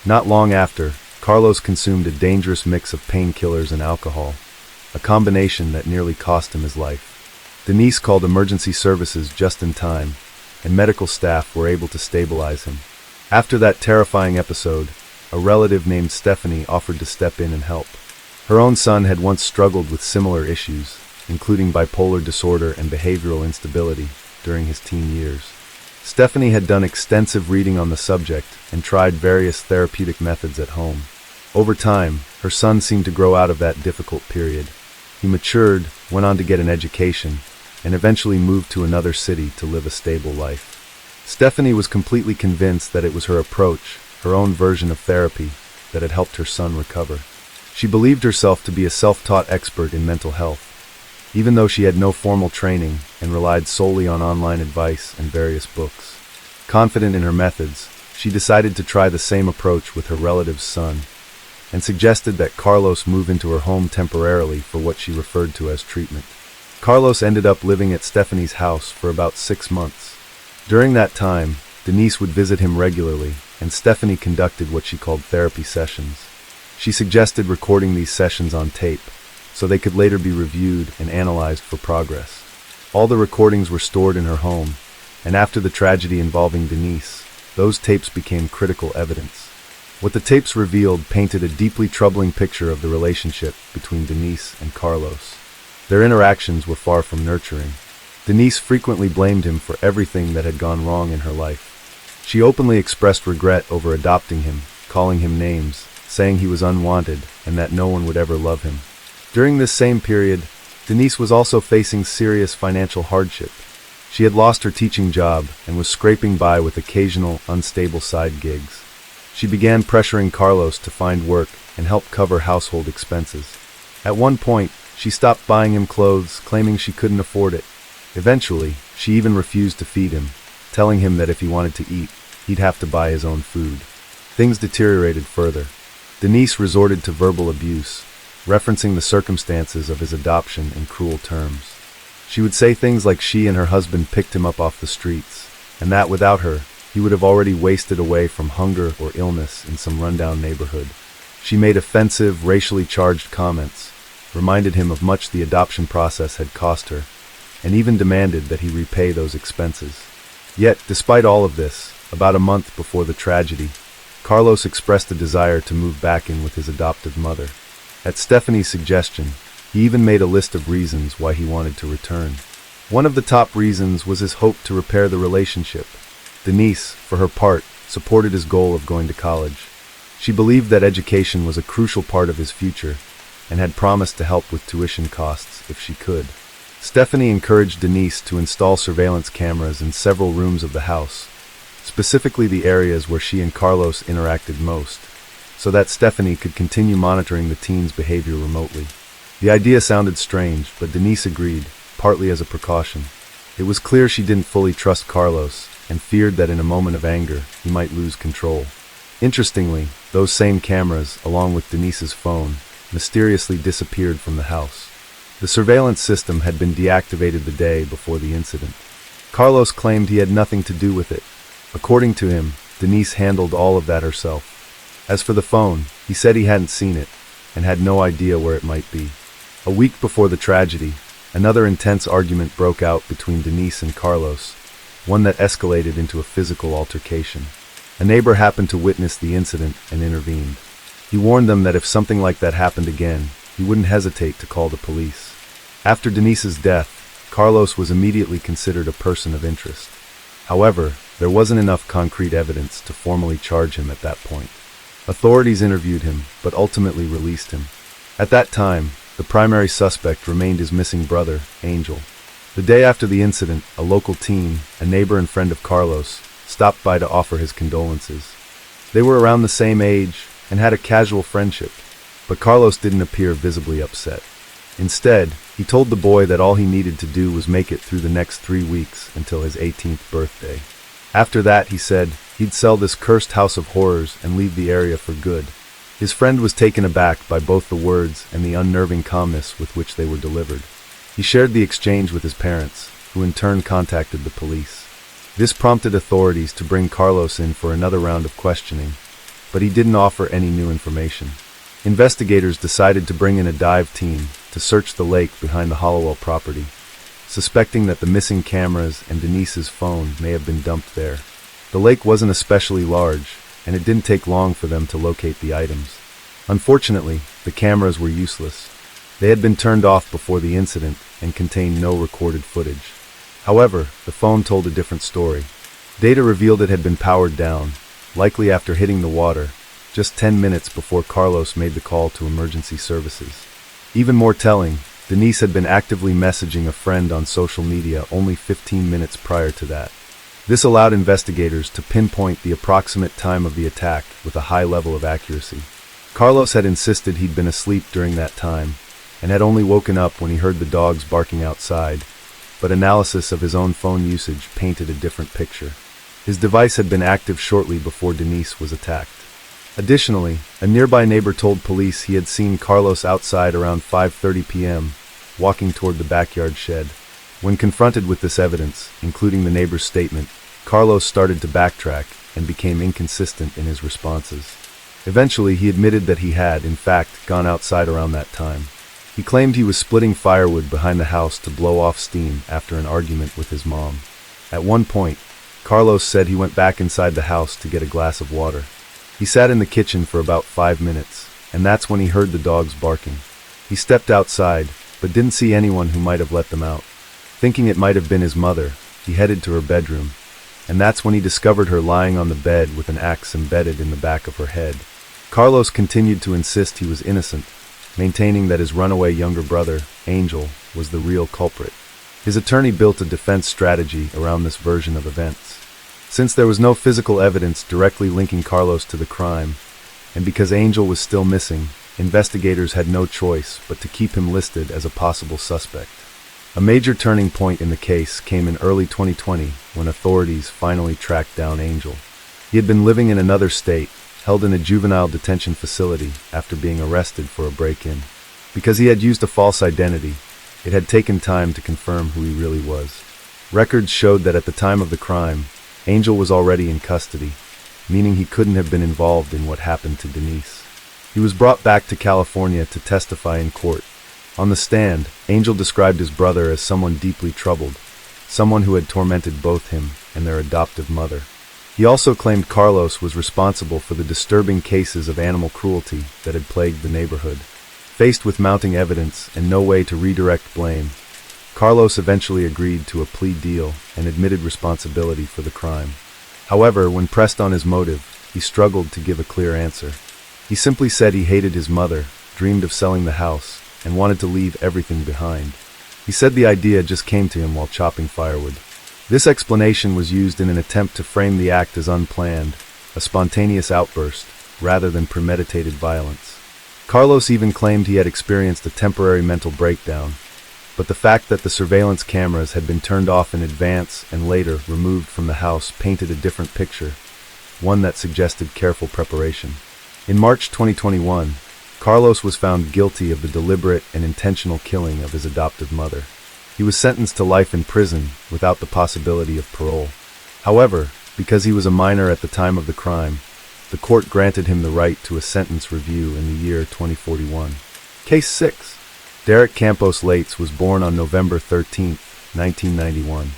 Not long after, Carlos consumed a dangerous mix of painkillers and alcohol, a combination that nearly cost him his life. Denise called emergency services just in time, and medical staff were able to stabilize him. After that terrifying episode, a relative named Tiffany offered to step in and help. Her own son had once struggled with similar issues, including bipolar disorder and behavioral instability, during his teen years. Tiffany had done extensive reading on the subject and tried various therapeutic methods at home. Over time, her son seemed to grow out of that difficult period. He matured, went on to get an education, and eventually moved to another city to live a stable life. Tiffany was completely convinced that it was her approach, her own version of therapy, that had helped her son recover. She believed herself to be a self-taught expert in mental health, even though she had no formal training and relied solely on online advice and various books. Confident in her methods, she decided to try the same approach with her relative's son. and suggested that Carlos move into her home temporarily for what she referred to as treatment. Carlos ended up living at Stephanie's house for about 6 months. During that time, Denise would visit him regularly, and Stephanie conducted what she called therapy sessions. She suggested recording these sessions on tape, so they could later be reviewed and analyzed for progress. All the recordings were stored in her home, and after the tragedy involving Denise, those tapes became critical evidence. What the tapes revealed painted a deeply troubling picture of the relationship between Denise and Carlos. Their interactions were far from nurturing. Denise frequently blamed him for everything that had gone wrong in her life. She openly expressed regret over adopting him, calling him names, saying he was unwanted and that no one would ever love him. During this same period, Denise was also facing serious financial hardship. She had lost her teaching job and was scraping by with occasional, unstable side gigs. She began pressuring Carlos to find work and help cover household expenses. At one point, she stopped buying him clothes, claiming she couldn't afford it. Eventually, she even refused to feed him, telling him that if he wanted to eat, he'd have to buy his own food. Things deteriorated further. Denise resorted to verbal abuse, referencing the circumstances of his adoption in cruel terms. She would say things like she and her husband picked him up off the streets, and that without her, he would have already wasted away from hunger or illness in some rundown neighborhood. She made offensive, racially charged comments, reminded him of much the adoption process had cost her, and even demanded that he repay those expenses. Yet, despite all of this, about a month before the tragedy, Carlos expressed a desire to move back in with his adoptive mother. At Stephanie's suggestion, he even made a list of reasons why he wanted to return. One of the top reasons was his hope to repair the relationship. Denise, for her part, supported his goal of going to college. She believed that education was a crucial part of his future, and had promised to help with tuition costs if she could. Stephanie encouraged Denise to install surveillance cameras in several rooms of the house, specifically the areas where she and Carlos interacted most, so that Stephanie could continue monitoring the teen's behavior remotely. The idea sounded strange, but Denise agreed, partly as a precaution. It was clear she didn't fully trust Carlos, and feared that in a moment of anger, he might lose control. Interestingly, those same cameras, along with Denise's phone, mysteriously disappeared from the house. The surveillance system had been deactivated the day before the incident. Carlos claimed he had nothing to do with it. According to him, Denise handled all of that herself. As for the phone, he said he hadn't seen it, and had no idea where it might be. A week before the tragedy, another intense argument broke out between Denise and Carlos, one that escalated into a physical altercation. A neighbor happened to witness the incident and intervened. He warned them that if something like that happened again, he wouldn't hesitate to call the police. After Denise's death, Carlos was immediately considered a person of interest. However, there wasn't enough concrete evidence to formally charge him at that point. Authorities interviewed him, but ultimately released him. At that time, the primary suspect remained his missing brother, Angel. The day after the incident, a local teen, a neighbor and friend of Carlos, stopped by to offer his condolences. They were around the same age and had a casual friendship, but Carlos didn't appear visibly upset. Instead, he told the boy that all he needed to do was make it through the next 3 weeks until his 18th birthday. After that, he said, he'd sell this cursed house of horrors and leave the area for good. His friend was taken aback by both the words and the unnerving calmness with which they were delivered. He shared the exchange with his parents, who in turn contacted the police. This prompted authorities to bring Carlos in for another round of questioning, but he didn't offer any new information. Investigators decided to bring in a dive team to search the lake behind the Hollowell property, suspecting that the missing cameras and Denise's phone may have been dumped there. The lake wasn't especially large, and it didn't take long for them to locate the items. Unfortunately, the cameras were useless. They had been turned off before the incident and contained no recorded footage. However, the phone told a different story. Data revealed it had been powered down, likely after hitting the water, just 10 minutes before Carlos made the call to emergency services. Even more telling, Denise had been actively messaging a friend on social media only 15 minutes prior to that. This allowed investigators to pinpoint the approximate time of the attack with a high level of accuracy. Carlos had insisted he'd been asleep during that time, and had only woken up when he heard the dogs barking outside, but analysis of his own phone usage painted a different picture. His device had been active shortly before Denise was attacked. Additionally, a nearby neighbor told police he had seen Carlos outside around 5:30 p.m., walking toward the backyard shed. When confronted with this evidence, including the neighbor's statement, Carlos started to backtrack and became inconsistent in his responses. Eventually, he admitted that he had, in fact, gone outside around that time. He claimed he was splitting firewood behind the house to blow off steam after an argument with his mom. At one point, Carlos said he went back inside the house to get a glass of water. He sat in the kitchen for about 5 minutes, and that's when he heard the dogs barking. He stepped outside, but didn't see anyone who might have let them out. Thinking it might have been his mother, he headed to her bedroom, and that's when he discovered her lying on the bed with an axe embedded in the back of her head. Carlos continued to insist he was innocent, maintaining that his runaway younger brother, Angel, was the real culprit. His attorney built a defense strategy around this version of events. Since there was no physical evidence directly linking Carlos to the crime, and because Angel was still missing, investigators had no choice but to keep him listed as a possible suspect. A major turning point in the case came in early 2020 when authorities finally tracked down Angel. He had been living in another state, held in a juvenile detention facility after being arrested for a break-in. Because he had used a false identity, it had taken time to confirm who he really was. Records showed that at the time of the crime, Angel was already in custody, meaning he couldn't have been involved in what happened to Denise. He was brought back to California to testify in court. On the stand, Angel described his brother as someone deeply troubled, someone who had tormented both him and their adoptive mother. He also claimed Carlos was responsible for the disturbing cases of animal cruelty that had plagued the neighborhood. Faced with mounting evidence and no way to redirect blame, Carlos eventually agreed to a plea deal and admitted responsibility for the crime. However, when pressed on his motive, he struggled to give a clear answer. He simply said he hated his mother, dreamed of selling the house, and wanted to leave everything behind. He said the idea just came to him while chopping firewood. This explanation was used in an attempt to frame the act as unplanned, a spontaneous outburst, rather than premeditated violence. Carlos even claimed he had experienced a temporary mental breakdown, but the fact that the surveillance cameras had been turned off in advance and later removed from the house painted a different picture, one that suggested careful preparation. In March 2021, Carlos was found guilty of the deliberate and intentional killing of his adoptive mother. He was sentenced to life in prison without the possibility of parole. However, because he was a minor at the time of the crime, the court granted him the right to a sentence review in the year 2041. Case 6. Derek Campos Lates was born on November 13, 1991.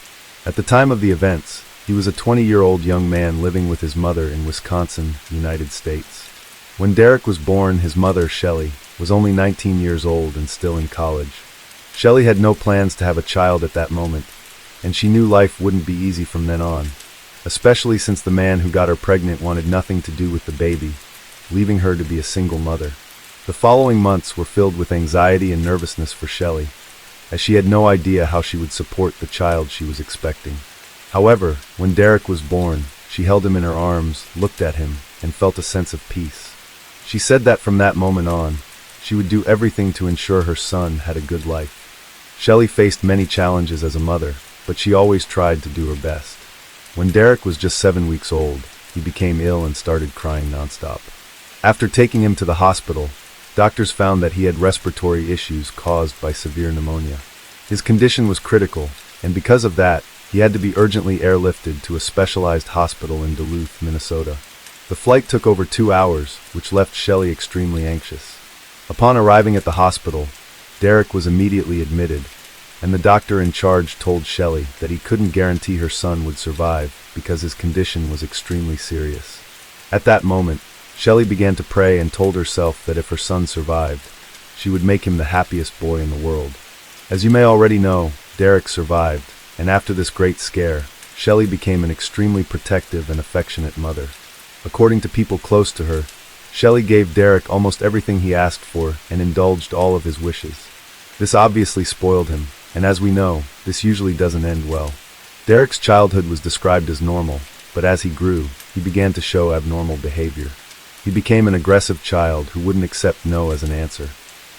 At the time of the events, he was a 20-year-old young man living with his mother in Wisconsin, United States. When Derek was born, his mother, Shelley, was only 19 years old and still in college. Shelley had no plans to have a child at that moment, and she knew life wouldn't be easy from then on, especially since the man who got her pregnant wanted nothing to do with the baby, leaving her to be a single mother. The following months were filled with anxiety and nervousness for Shelley, as she had no idea how she would support the child she was expecting. However, when Derek was born, she held him in her arms, looked at him, and felt a sense of peace. She said that from that moment on, she would do everything to ensure her son had a good life. Shelley faced many challenges as a mother, but she always tried to do her best. When Derek was just 7 weeks old, he became ill and started crying nonstop. After taking him to the hospital, doctors found that he had respiratory issues caused by severe pneumonia. His condition was critical, and because of that, he had to be urgently airlifted to a specialized hospital in Duluth, Minnesota. The flight took over 2 hours, which left Shelley extremely anxious. Upon arriving at the hospital, Derek was immediately admitted, and the doctor in charge told Shelley that he couldn't guarantee her son would survive because his condition was extremely serious. At that moment, Shelley began to pray and told herself that if her son survived, she would make him the happiest boy in the world. As you may already know, Derek survived, and after this great scare, Shelley became an extremely protective and affectionate mother. According to people close to her, Shelley gave Derek almost everything he asked for and indulged all of his wishes. This obviously spoiled him, and as we know, this usually doesn't end well. Derek's childhood was described as normal, but as he grew, he began to show abnormal behavior. He became an aggressive child who wouldn't accept no as an answer.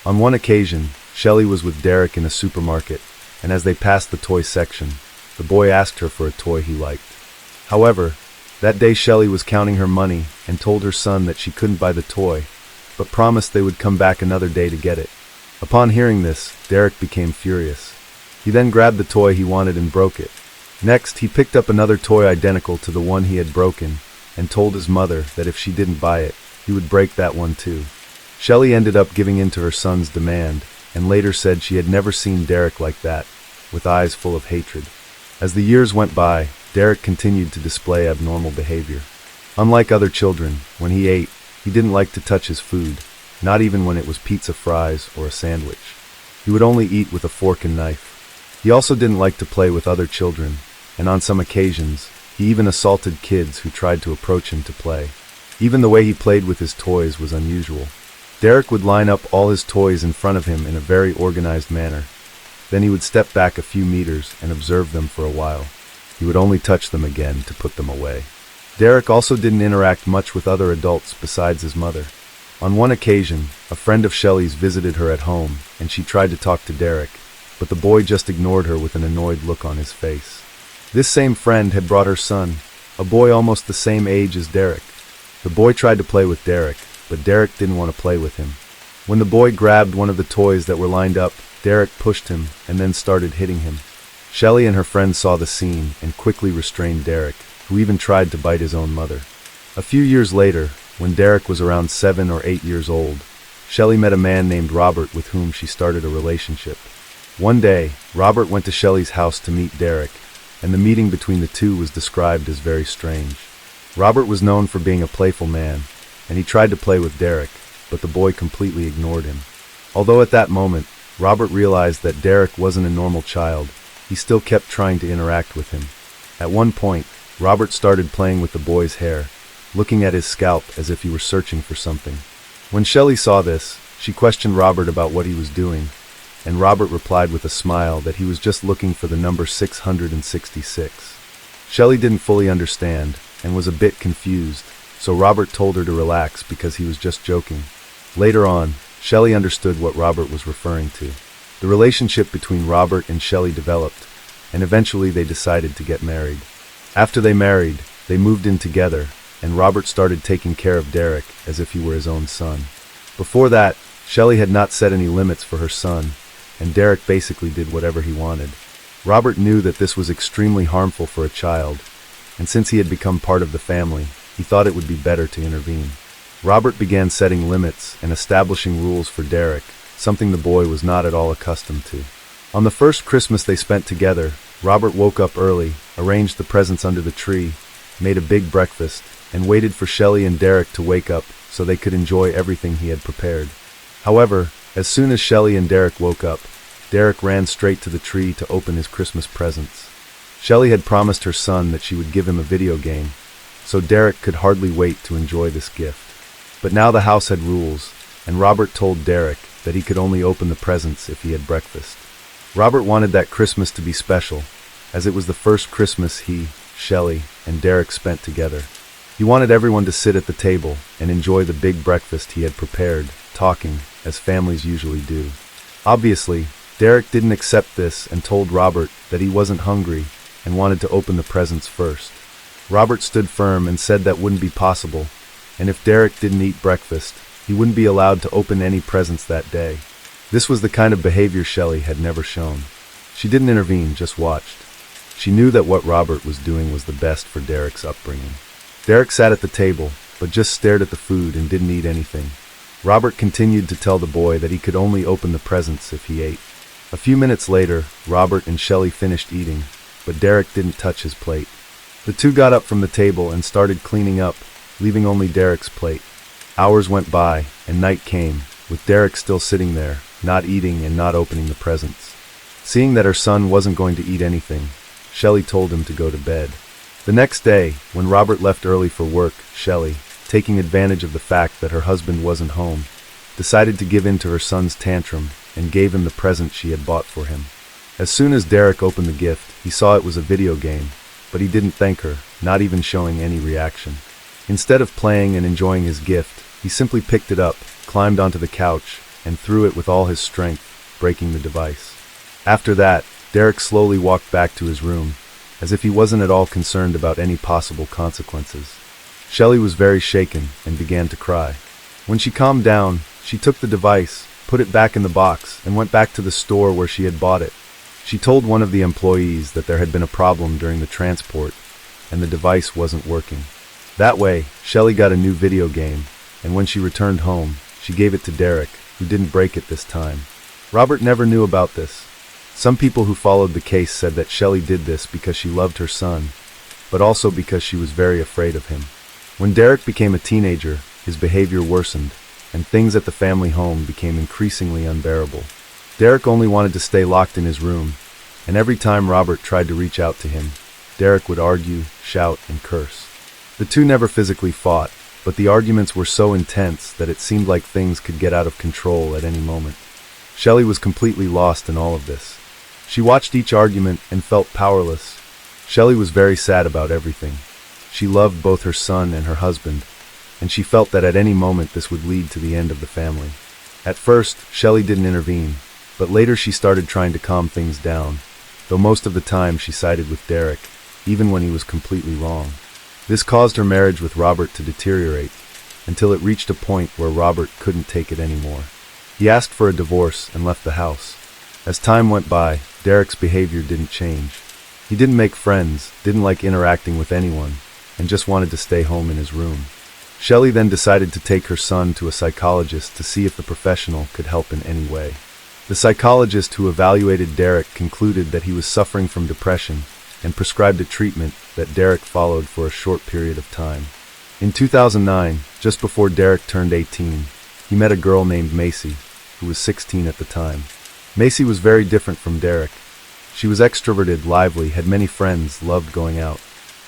On one occasion, Shelley was with Derek in a supermarket, and as they passed the toy section, the boy asked her for a toy he liked. However, That day Shelley was counting her money and told her son that she couldn't buy the toy, but promised they would come back another day to get it. Upon hearing this, Derek became furious. He then grabbed the toy he wanted and broke it. Next, he picked up another toy identical to the one he had broken and told his mother that if she didn't buy it, he would break that one too. Shelley ended up giving in to her son's demand and later said she had never seen Derek like that, with eyes full of hatred. As the years went by, Derek continued to display abnormal behavior. Unlike other children, when he ate, he didn't like to touch his food, not even when it was pizza fries or a sandwich. He would only eat with a fork and knife. He also didn't like to play with other children, and on some occasions, he even assaulted kids who tried to approach him to play. Even the way he played with his toys was unusual. Derek would line up all his toys in front of him in a very organized manner. Then he would step back a few meters and observe them for a while. He would only touch them again to put them away. Derek also didn't interact much with other adults besides his mother. On one occasion, a friend of Shelley's visited her at home, and she tried to talk to Derek, but the boy just ignored her with an annoyed look on his face. This same friend had brought her son, a boy almost the same age as Derek. The boy tried to play with Derek, but Derek didn't want to play with him. When the boy grabbed one of the toys that were lined up, Derek pushed him and then started hitting him. Shelley and her friend saw the scene and quickly restrained Derek, who even tried to bite his own mother. A few years later, when Derek was around 7 or 8 years old, Shelley met a man named Robert with whom she started a relationship. One day, Robert went to Shelley's house to meet Derek, and the meeting between the two was described as very strange. Robert was known for being a playful man, and he tried to play with Derek, but the boy completely ignored him. Although at that moment, Robert realized that Derek wasn't a normal child, he still kept trying to interact with him. At one point, Robert started playing with the boy's hair, looking at his scalp as if he were searching for something. When Shelley saw this, she questioned Robert about what he was doing, and Robert replied with a smile that he was just looking for the number 666. Shelley didn't fully understand and was a bit confused, so Robert told her to relax because he was just joking. Later on, Shelley understood what Robert was referring to. The relationship between Robert and Shelley developed, and eventually they decided to get married. After they married, they moved in together, and Robert started taking care of Derek as if he were his own son. Before that, Shelley had not set any limits for her son, and Derek basically did whatever he wanted. Robert knew that this was extremely harmful for a child, and since he had become part of the family, he thought it would be better to intervene. Robert began setting limits and establishing rules for Derek, something the boy was not at all accustomed to. On the first Christmas they spent together, Robert woke up early, arranged the presents under the tree, made a big breakfast, and waited for Shelley and Derek to wake up so they could enjoy everything he had prepared. However, as soon as Shelley and Derek woke up, Derek ran straight to the tree to open his Christmas presents. Shelley had promised her son that she would give him a video game, so Derek could hardly wait to enjoy this gift. But now the house had rules, and Robert told Derek that he could only open the presents if he had breakfast. Robert wanted that Christmas to be special, as it was the first Christmas he, Shelley, and Derek spent together. He wanted everyone to sit at the table and enjoy the big breakfast he had prepared, talking, as families usually do. Obviously, Derek didn't accept this and told Robert that he wasn't hungry and wanted to open the presents first. Robert stood firm and said that wouldn't be possible, and if Derek didn't eat breakfast, he wouldn't be allowed to open any presents that day. This was the kind of behavior Shelley had never shown. She didn't intervene, just watched. She knew that what Robert was doing was the best for Derek's upbringing. Derek sat at the table, but just stared at the food and didn't eat anything. Robert continued to tell the boy that he could only open the presents if he ate. A few minutes later, Robert and Shelley finished eating, but Derek didn't touch his plate. The two got up from the table and started cleaning up, leaving only Derek's plate. Hours went by, and night came, with Derek still sitting there, not eating and not opening the presents. Seeing that her son wasn't going to eat anything, Shelley told him to go to bed. The next day, when Robert left early for work, Shelley, taking advantage of the fact that her husband wasn't home, decided to give in to her son's tantrum and gave him the present she had bought for him. As soon as Derek opened the gift, he saw it was a video game, but he didn't thank her, not even showing any reaction. Instead of playing and enjoying his gift, he simply picked it up, climbed onto the couch, and threw it with all his strength, breaking the device. After that, Derek slowly walked back to his room, as if he wasn't at all concerned about any possible consequences. Shelley was very shaken and began to cry. When she calmed down, she took the device, put it back in the box, and went back to the store where she had bought it. She told one of the employees that there had been a problem during the transport, and the device wasn't working. That way, Shelley got a new video game, and when she returned home, she gave it to Derek, who didn't break it this time. Robert never knew about this. Some people who followed the case said that Shelley did this because she loved her son, but also because she was very afraid of him. When Derek became a teenager, his behavior worsened, and things at the family home became increasingly unbearable. Derek only wanted to stay locked in his room, and every time Robert tried to reach out to him, Derek would argue, shout, and curse. The two never physically fought, but the arguments were so intense that it seemed like things could get out of control at any moment. Shelley was completely lost in all of this. She watched each argument and felt powerless. Shelley was very sad about everything. She loved both her son and her husband, and she felt that at any moment this would lead to the end of the family. At first, Shelley didn't intervene, but later she started trying to calm things down, though most of the time she sided with Derek, even when he was completely wrong. This caused her marriage with Robert to deteriorate, until it reached a point where Robert couldn't take it anymore. He asked for a divorce and left the house. As time went by, Derek's behavior didn't change. He didn't make friends, didn't like interacting with anyone, and just wanted to stay home in his room. Shelley then decided to take her son to a psychologist to see if the professional could help in any way. The psychologist who evaluated Derek concluded that he was suffering from depression and prescribed a treatment that Derek followed for a short period of time. In 2009, just before Derek turned 18, he met a girl named Macy, who was 16 at the time. Macy was very different from Derek. She was extroverted, lively, had many friends, loved going out.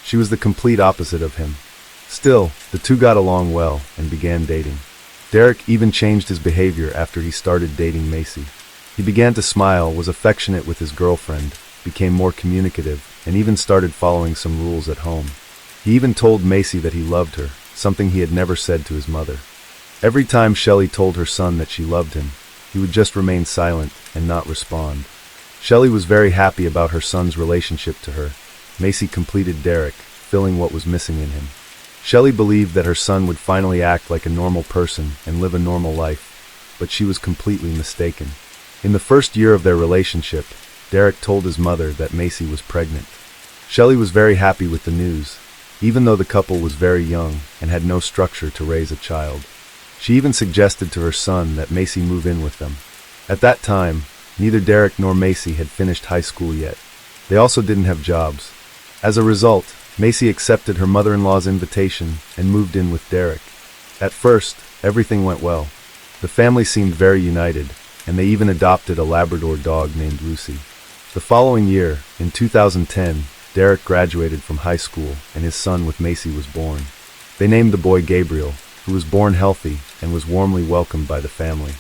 She was the complete opposite of him. Still, the two got along well and began dating. Derek even changed his behavior after he started dating Macy. He began to smile, was affectionate with his girlfriend, became more communicative, and even started following some rules at home. He even told Macy that he loved her, something he had never said to his mother. Every time Shelley told her son that she loved him, he would just remain silent and not respond. Shelley was very happy about her son's relationship to her. Macy completed Derek, filling what was missing in him. Shelley believed that her son would finally act like a normal person and live a normal life, but she was completely mistaken. In the first year of their relationship, Derek told his mother that Macy was pregnant. Shelley was very happy with the news, even though the couple was very young and had no structure to raise a child. She even suggested to her son that Macy move in with them. At that time, neither Derek nor Macy had finished high school yet. They also didn't have jobs. As a result, Macy accepted her mother-in-law's invitation and moved in with Derek. At first, everything went well. The family seemed very united, and they even adopted a Labrador dog named Lucy. The following year, in 2010, Derek graduated from high school and his son with Macy was born. They named the boy Gabriel, who was born healthy and was warmly welcomed by the family.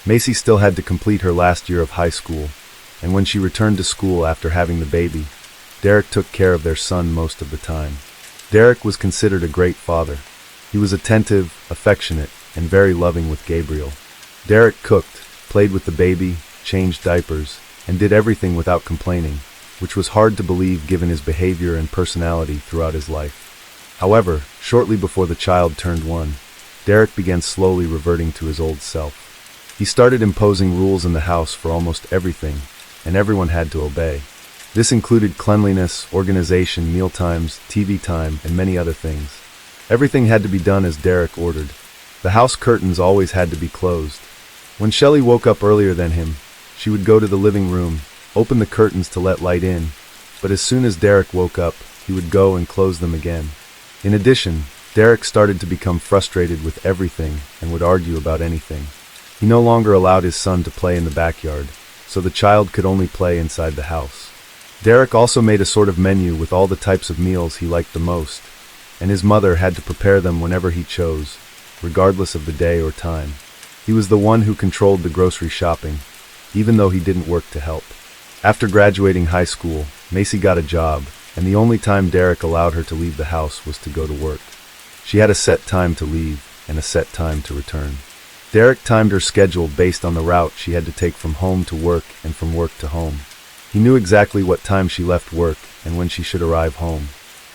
Macy still had to complete her last year of high school, and when she returned to school after having the baby, Derek took care of their son most of the time. Derek was considered a great father. He was attentive, affectionate, and very loving with Gabriel. Derek cooked, played with the baby, changed diapers, and did everything without complaining, which was hard to believe given his behavior and personality throughout his life. However, shortly before the child turned 1, Derek began slowly reverting to his old self. He started imposing rules in the house for almost everything, and everyone had to obey. This included cleanliness, organization, mealtimes, TV time, and many other things. Everything had to be done as Derek ordered. The house curtains always had to be closed. When Shelley woke up earlier than him, she would go to the living room, open the curtains to let light in, but as soon as Derek woke up, he would go and close them again. In addition, Derek started to become frustrated with everything and would argue about anything. He no longer allowed his son to play in the backyard, so the child could only play inside the house. Derek also made a sort of menu with all the types of meals he liked the most, and his mother had to prepare them whenever he chose, regardless of the day or time. He was the one who controlled the grocery shopping, even though he didn't work to help. After graduating high school, Macy got a job, and the only time Derek allowed her to leave the house was to go to work. She had a set time to leave and a set time to return. Derek timed her schedule based on the route she had to take from home to work and from work to home. He knew exactly what time she left work and when she should arrive home.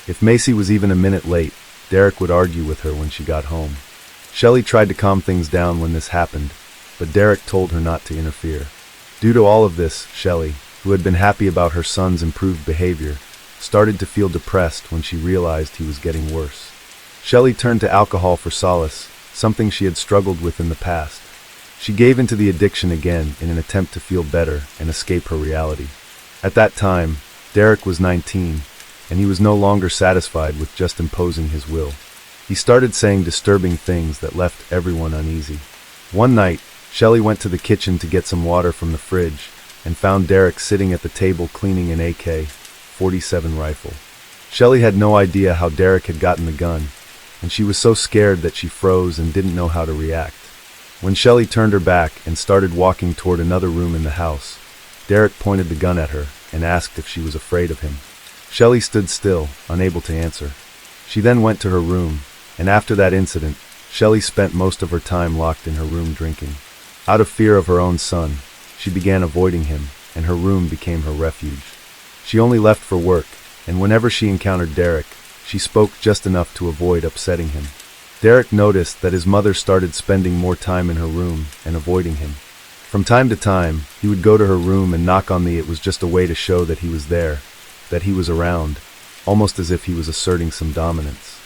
If Macy was even a minute late, Derek would argue with her when she got home. Shelley tried to calm things down when this happened, but Derek told her not to interfere. Due to all of this, Shelley, who had been happy about her son's improved behavior, started to feel depressed when she realized he was getting worse. Shelley turned to alcohol for solace, something she had struggled with in the past. She gave into the addiction again in an attempt to feel better and escape her reality. At that time, Derek was 19, and he was no longer satisfied with just imposing his will. He started saying disturbing things that left everyone uneasy. One night, Shelley went to the kitchen to get some water from the fridge and found Derek sitting at the table cleaning an AK-47 rifle. Shelley had no idea how Derek had gotten the gun, and she was so scared that she froze and didn't know how to react. When Shelley turned her back and started walking toward another room in the house, Derek pointed the gun at her and asked if she was afraid of him. Shelley stood still, unable to answer. She then went to her room, and after that incident, Shelley spent most of her time locked in her room drinking. Out of fear of her own son, she began avoiding him, and her room became her refuge. She only left for work, and whenever she encountered Derek, she spoke just enough to avoid upsetting him. Derek noticed that his mother started spending more time in her room and avoiding him. From time to time, he would go to her room and knock on the. It was just a way to show that he was there, that he was around, almost as if he was asserting some dominance.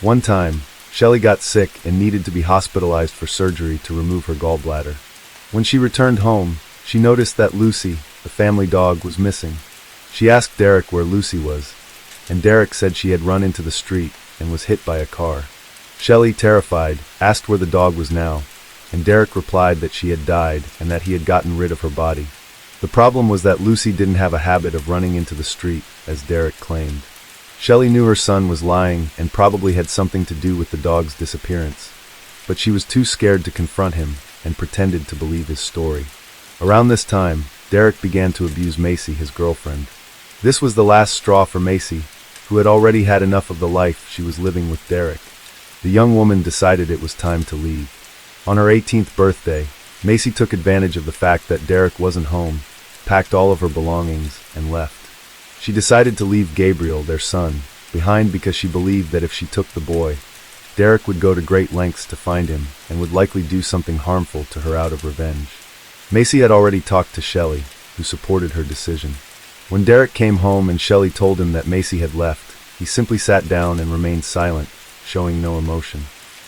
One time, Shelley got sick and needed to be hospitalized for surgery to remove her gallbladder. When she returned home, she noticed that Lucy, the family dog, was missing. She asked Derek where Lucy was, and Derek said she had run into the street and was hit by a car. Shelley, terrified, asked where the dog was now, and Derek replied that she had died and that he had gotten rid of her body. The problem was that Lucy didn't have a habit of running into the street, as Derek claimed. Shelley knew her son was lying and probably had something to do with the dog's disappearance, but she was too scared to confront him and pretended to believe his story. Around this time, Derek began to abuse Macy, his girlfriend. This was the last straw for Macy, who had already had enough of the life she was living with Derek. The young woman decided it was time to leave. On her 18th birthday, Macy took advantage of the fact that Derek wasn't home, packed all of her belongings, and left. She decided to leave Gabriel, their son, behind because she believed that if she took the boy, Derek would go to great lengths to find him and would likely do something harmful to her out of revenge. Macy had already talked to Shelley, who supported her decision. When Derek came home and Shelley told him that Macy had left, he simply sat down and remained silent, showing no emotion.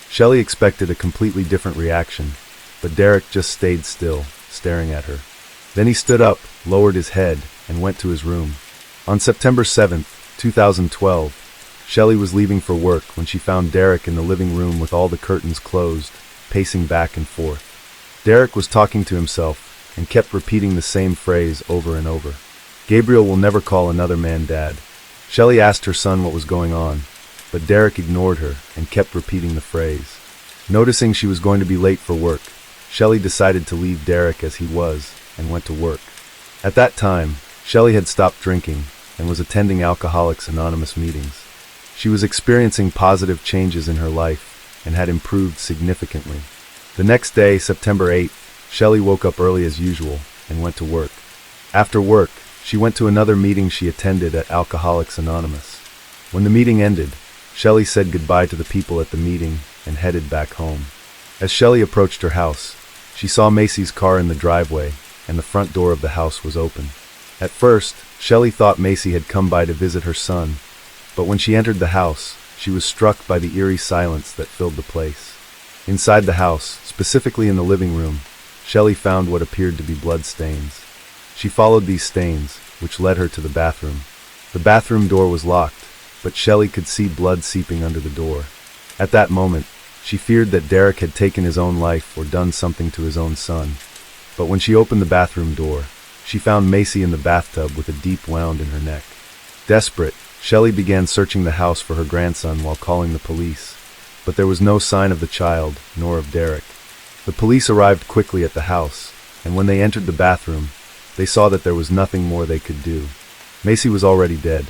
Shelley expected a completely different reaction, but Derek just stayed still, staring at her. Then he stood up, lowered his head, and went to his room. On September 7, 2012, Shelley was leaving for work when she found Derek in the living room with all the curtains closed, pacing back and forth. Derek was talking to himself and kept repeating the same phrase over and over. Gabriel will never call another man dad. Shelley asked her son what was going on, but Derek ignored her and kept repeating the phrase. Noticing she was going to be late for work, Shelley decided to leave Derek as he was and went to work. At that time, Shelley had stopped drinking and was attending Alcoholics Anonymous meetings. She was experiencing positive changes in her life and had improved significantly. The next day, September 8th, Shelley woke up early as usual and went to work. After work, she went to another meeting she attended at Alcoholics Anonymous. When the meeting ended, Shelley said goodbye to the people at the meeting and headed back home. As Shelley approached her house, she saw Macy's car in the driveway, and the front door of the house was open. At first, Shelley thought Macy had come by to visit her son, but when she entered the house, she was struck by the eerie silence that filled the place. Inside the house, specifically in the living room, Shelley found what appeared to be blood stains. She followed these stains, which led her to the bathroom. The bathroom door was locked, but Shelley could see blood seeping under the door. At that moment, she feared that Derek had taken his own life or done something to his own son. But when she opened the bathroom door, she found Macy in the bathtub with a deep wound in her neck. Desperate, Shelley began searching the house for her grandson while calling the police, but there was no sign of the child, nor of Derek. The police arrived quickly at the house, and when they entered the bathroom, they saw that there was nothing more they could do. Macy was already dead.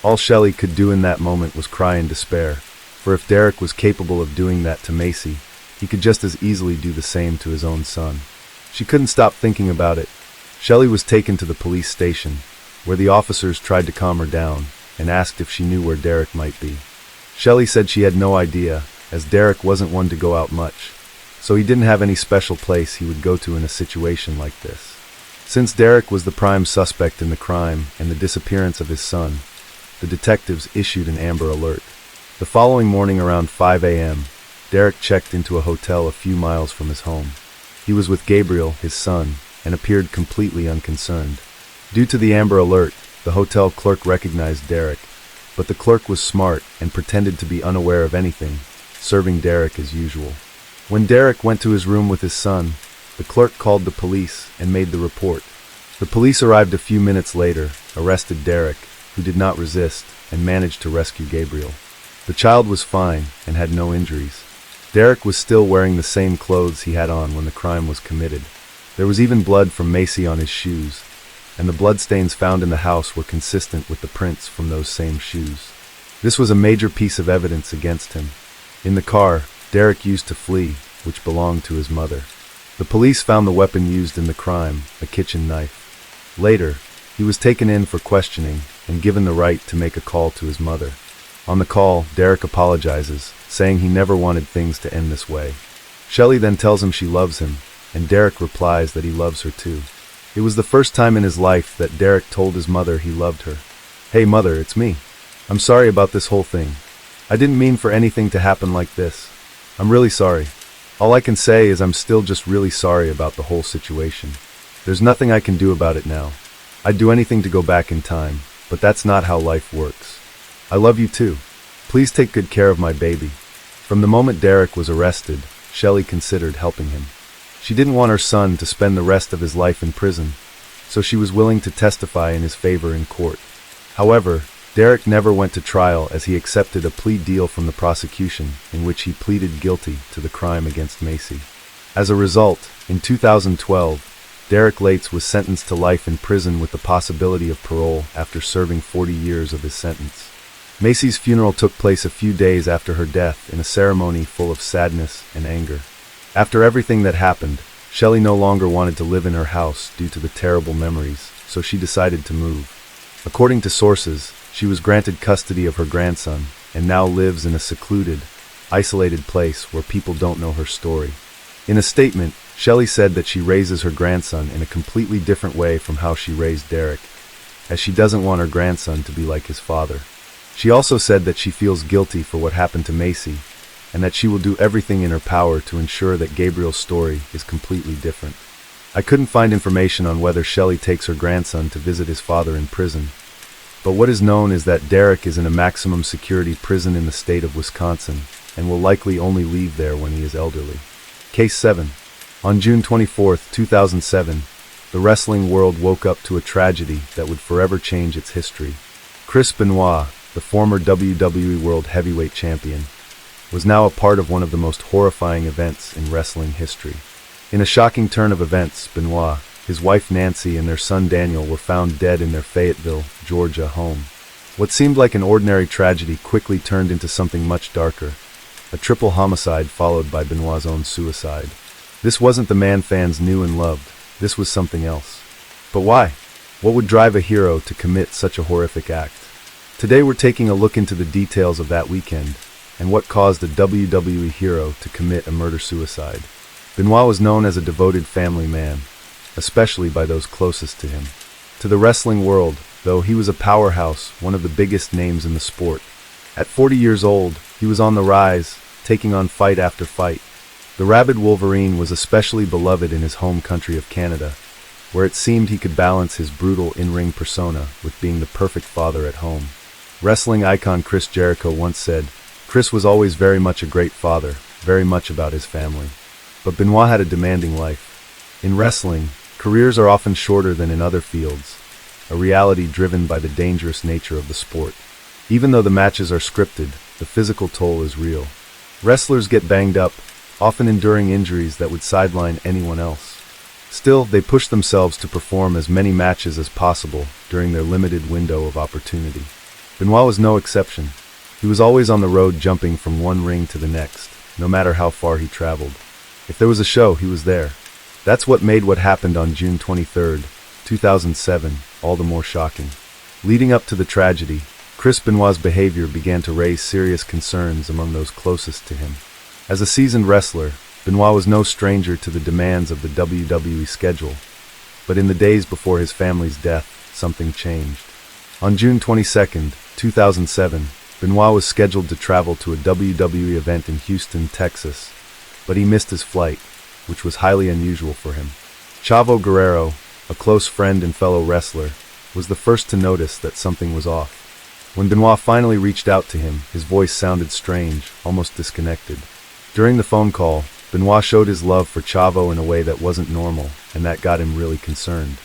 All Shelley could do in that moment was cry in despair, for if Derek was capable of doing that to Macy, he could just as easily do the same to his own son. She couldn't stop thinking about it. Shelley was taken to the police station, where the officers tried to calm her down and asked if she knew where Derek might be. Shelley said she had no idea, as Derek wasn't one to go out much, so he didn't have any special place he would go to in a situation like this. Since Derek was the prime suspect in the crime and the disappearance of his son, the detectives issued an Amber Alert. The following morning around 5 a.m., Derek checked into a hotel a few miles from his home. He was with Gabriel, his son, and appeared completely unconcerned. Due to the Amber Alert, the hotel clerk recognized Derek, but the clerk was smart and pretended to be unaware of anything, serving Derek as usual. When Derek went to his room with his son, the clerk called the police and made the report. The police arrived a few minutes later, arrested Derek, who did not resist, and managed to rescue Gabriel. The child was fine and had no injuries. Derek was still wearing the same clothes he had on when the crime was committed. There was even blood from Macy on his shoes, and the bloodstains found in the house were consistent with the prints from those same shoes. This was a major piece of evidence against him. In the car, Derek used to flee, which belonged to his mother. The police found the weapon used in the crime, a kitchen knife. Later, he was taken in for questioning and given the right to make a call to his mother. On the call, Derek apologizes, saying he never wanted things to end this way. Shelley then tells him she loves him, and Derek replies that he loves her too. It was the first time in his life that Derek told his mother he loved her. "Hey mother, it's me. I'm sorry about this whole thing. I didn't mean for anything to happen like this. I'm really sorry. All I can say is I'm still just really sorry about the whole situation. There's nothing I can do about it now. I'd do anything to go back in time, but that's not how life works. I love you too. Please take good care of my baby." From the moment Derek was arrested, Shelley considered helping him. She didn't want her son to spend the rest of his life in prison, so she was willing to testify in his favor in court. However, Derek never went to trial as he accepted a plea deal from the prosecution in which he pleaded guilty to the crime against Macy. As a result, in 2012, Derek Lates was sentenced to life in prison with the possibility of parole after serving 40 years of his sentence. Macy's funeral took place a few days after her death in a ceremony full of sadness and anger. After everything that happened, Shelley no longer wanted to live in her house due to the terrible memories, so she decided to move. According to sources, she was granted custody of her grandson and now lives in a secluded, isolated place where people don't know her story. In a statement, Shelley said that she raises her grandson in a completely different way from how she raised Derek, as she doesn't want her grandson to be like his father. She also said that she feels guilty for what happened to Macy, and that she will do everything in her power to ensure that Gabriel's story is completely different. I couldn't find information on whether Shelley takes her grandson to visit his father in prison, but what is known is that Derek is in a maximum security prison in the state of Wisconsin and will likely only leave there when he is elderly. Case 7. On June 24, 2007, the wrestling world woke up to a tragedy that would forever change its history. Chris Benoit, the former WWE World Heavyweight Champion, was now a part of one of the most horrifying events in wrestling history. In a shocking turn of events, Benoit, his wife Nancy, and their son Daniel were found dead in their Fayetteville, Georgia home. What seemed like an ordinary tragedy quickly turned into something much darker, a triple homicide followed by Benoit's own suicide. This wasn't the man fans knew and loved, this was something else. But why? What would drive a hero to commit such a horrific act? Today we're taking a look into the details of that weekend, and what caused a WWE hero to commit a murder-suicide. Benoit was known as a devoted family man, especially by those closest to him. To the wrestling world, though, he was a powerhouse, one of the biggest names in the sport. At 40 years old, he was on the rise, taking on fight after fight. The rabid Wolverine was especially beloved in his home country of Canada, where it seemed he could balance his brutal in-ring persona with being the perfect father at home. Wrestling icon Chris Jericho once said, "Chris was always very much a great father, very much about his family." But Benoit had a demanding life. In wrestling, careers are often shorter than in other fields, a reality driven by the dangerous nature of the sport. Even though the matches are scripted, the physical toll is real. Wrestlers get banged up, often enduring injuries that would sideline anyone else. Still, they push themselves to perform as many matches as possible during their limited window of opportunity. Benoit was no exception. He was always on the road, jumping from one ring to the next, no matter how far he traveled. If there was a show, he was there. That's what made what happened on June 23rd, 2007, all the more shocking. Leading up to the tragedy, Chris Benoit's behavior began to raise serious concerns among those closest to him. As a seasoned wrestler, Benoit was no stranger to the demands of the WWE schedule, but in the days before his family's death, something changed. On June 22, 2007, Benoit was scheduled to travel to a WWE event in Houston, Texas, but he missed his flight, which was highly unusual for him. Chavo Guerrero, a close friend and fellow wrestler, was the first to notice that something was off. When Benoit finally reached out to him, his voice sounded strange, almost disconnected. During the phone call, Benoit showed his love for Chavo in a way that wasn't normal, and that got him really concerned.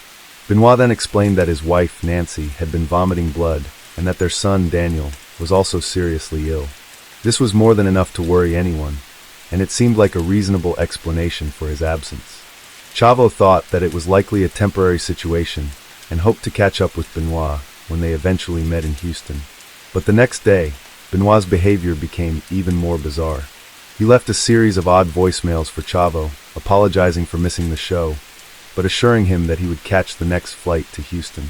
Benoit then explained that his wife, Nancy, had been vomiting blood, and that their son, Daniel, was also seriously ill. This was more than enough to worry anyone, and it seemed like a reasonable explanation for his absence. Chavo thought that it was likely a temporary situation, and hoped to catch up with Benoit when they eventually met in Houston. But the next day, Benoit's behavior became even more bizarre. He left a series of odd voicemails for Chavo, apologizing for missing the show, but assuring him that he would catch the next flight to Houston.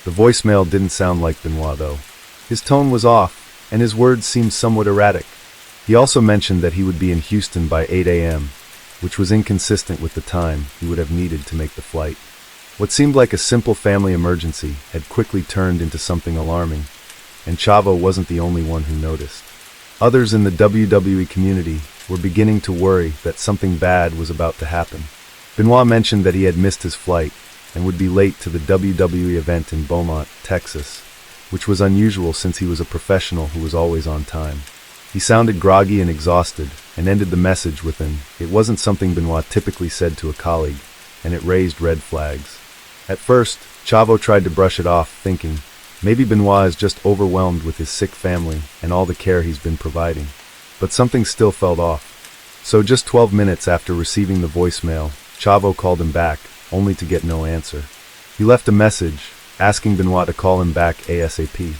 The voicemail didn't sound like Benoit, though. His tone was off, and his words seemed somewhat erratic. He also mentioned that he would be in Houston by 8 a.m., which was inconsistent with the time he would have needed to make the flight. What seemed like a simple family emergency had quickly turned into something alarming, and Chavo wasn't the only one who noticed. Others in the WWE community were beginning to worry that something bad was about to happen. Benoit mentioned that he had missed his flight and would be late to the WWE event in Beaumont, Texas, which was unusual since he was a professional who was always on time. He sounded groggy and exhausted, and ended the message with an, "It wasn't something Benoit typically said to a colleague," and it raised red flags. At first, Chavo tried to brush it off, thinking, maybe Benoit is just overwhelmed with his sick family and all the care he's been providing. But something still felt off. So just 12 minutes after receiving the voicemail, Chavo called him back, only to get no answer. He left a message, asking Benoit to call him back ASAP.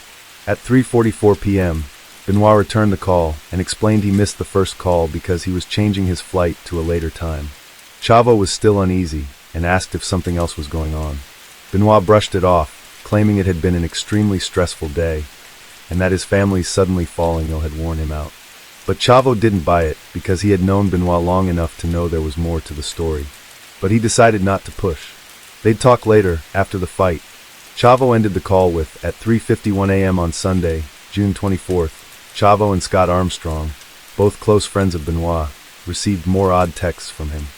At 3:44 p.m., Benoit returned the call and explained he missed the first call because he was changing his flight to a later time. Chavo was still uneasy and asked if something else was going on. Benoit brushed it off, claiming it had been an extremely stressful day and that his family's suddenly falling ill had worn him out. But Chavo didn't buy it because he had known Benoit long enough to know there was more to the story. But he decided not to push. They'd talk later, after the fight. Chavo ended the call with, at 3:51 a.m. on Sunday, June 24th, Chavo and Scott Armstrong, both close friends of Benoit, received more odd texts from him.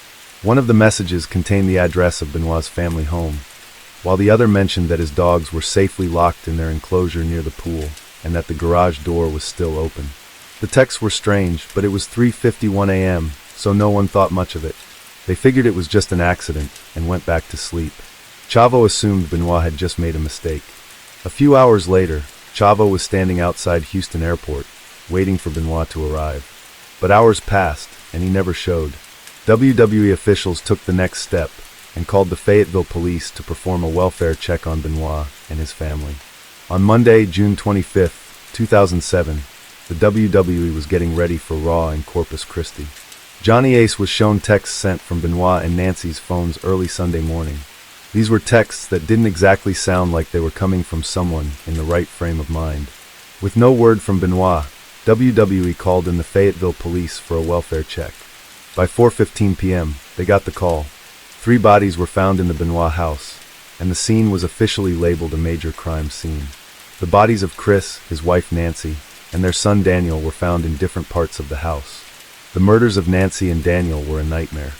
One of the messages contained the address of Benoit's family home, while the other mentioned that his dogs were safely locked in their enclosure near the pool, and that the garage door was still open. The texts were strange, but it was 3:51 a.m., so no one thought much of it. They figured it was just an accident, and went back to sleep. Chavo assumed Benoit had just made a mistake. A few hours later, Chavo was standing outside Houston Airport, waiting for Benoit to arrive. But hours passed, and he never showed. WWE officials took the next step, and called the Fayetteville police to perform a welfare check on Benoit and his family. On Monday, June 25, 2007, the WWE was getting ready for Raw in Corpus Christi. Johnny Ace was shown texts sent from Benoit and Nancy's phones early Sunday morning. These were texts that didn't exactly sound like they were coming from someone in the right frame of mind. With no word from Benoit, WWE called in the Fayetteville police for a welfare check. By 4:15 p.m., they got the call. 3 bodies were found in the Benoit house, and the scene was officially labeled a major crime scene. The bodies of Chris, his wife Nancy, and their son Daniel were found in different parts of the house. The murders of Nancy and Daniel were a nightmare.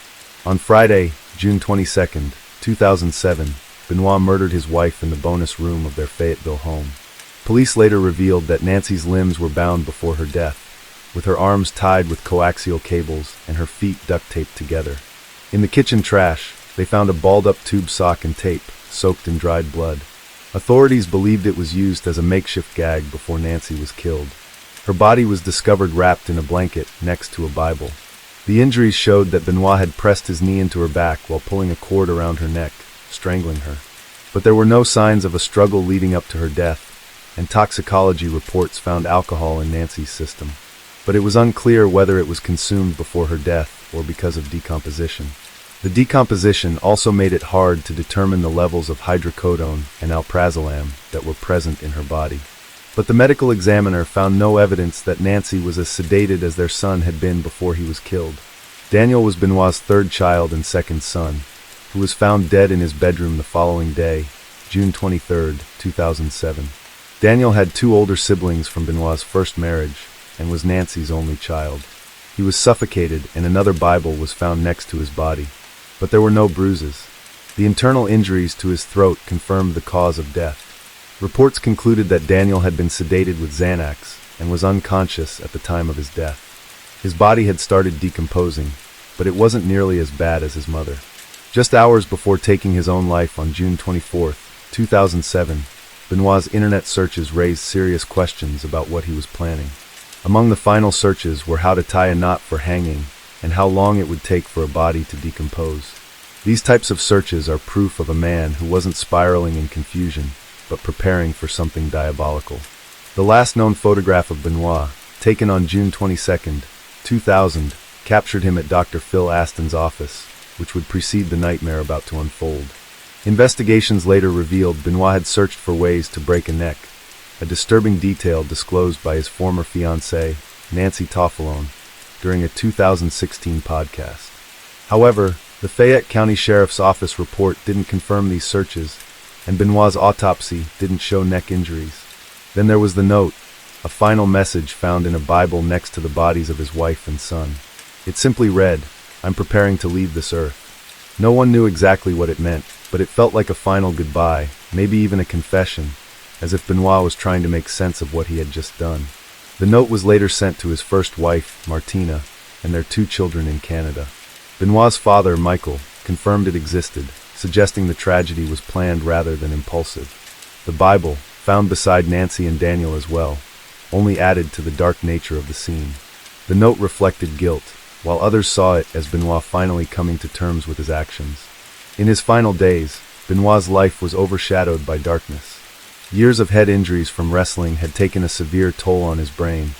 On Friday, June 22, 2007, Benoit murdered his wife in the bonus room of their Fayetteville home. Police later revealed that Nancy's limbs were bound before her death, with her arms tied with coaxial cables and her feet duct taped together. In the kitchen trash, they found a balled-up tube sock and tape, soaked in dried blood. Authorities believed it was used as a makeshift gag before Nancy was killed. Her body was discovered wrapped in a blanket next to a Bible. The injuries showed that Benoit had pressed his knee into her back while pulling a cord around her neck, strangling her. But there were no signs of a struggle leading up to her death, and toxicology reports found alcohol in Nancy's system. But it was unclear whether it was consumed before her death or because of decomposition. The decomposition also made it hard to determine the levels of hydrocodone and alprazolam that were present in her body. But the medical examiner found no evidence that Nancy was as sedated as their son had been before he was killed. Daniel was Benoit's third child and second son, who was found dead in his bedroom the following day, June 23, 2007. Daniel had two older siblings from Benoit's first marriage and was Nancy's only child. He was suffocated and another Bible was found next to his body, but there were no bruises. The internal injuries to his throat confirmed the cause of death. Reports concluded that Daniel had been sedated with Xanax and was unconscious at the time of his death. His body had started decomposing, but it wasn't nearly as bad as his mother. Just hours before taking his own life on June 24, 2007, Benoit's internet searches raised serious questions about what he was planning. Among the final searches were how to tie a knot for hanging and how long it would take for a body to decompose. These types of searches are proof of a man who wasn't spiraling in confusion, but preparing for something diabolical. The last known photograph of Benoit, taken on June 22, 2000, captured him at Dr. Phil Aston's office, which would precede the nightmare about to unfold. Investigations later revealed Benoit had searched for ways to break a neck, a disturbing detail disclosed by his former fiancée, Nancy Toffalone, during a 2016 podcast. However, the Fayette County Sheriff's Office report didn't confirm these searches, and Benoit's autopsy didn't show neck injuries. Then there was the note, a final message found in a Bible next to the bodies of his wife and son. It simply read, "I'm preparing to leave this earth." No one knew exactly what it meant, but it felt like a final goodbye, maybe even a confession, as if Benoit was trying to make sense of what he had just done. The note was later sent to his first wife, Martina, and their two children in Canada. Benoit's father, Michael, confirmed it existed, suggesting the tragedy was planned rather than impulsive. The Bible, found beside Nancy and Daniel as well, only added to the dark nature of the scene. The note reflected guilt, while others saw it as Benoit finally coming to terms with his actions. In his final days, Benoit's life was overshadowed by darkness. Years of head injuries from wrestling had taken a severe toll on his brain,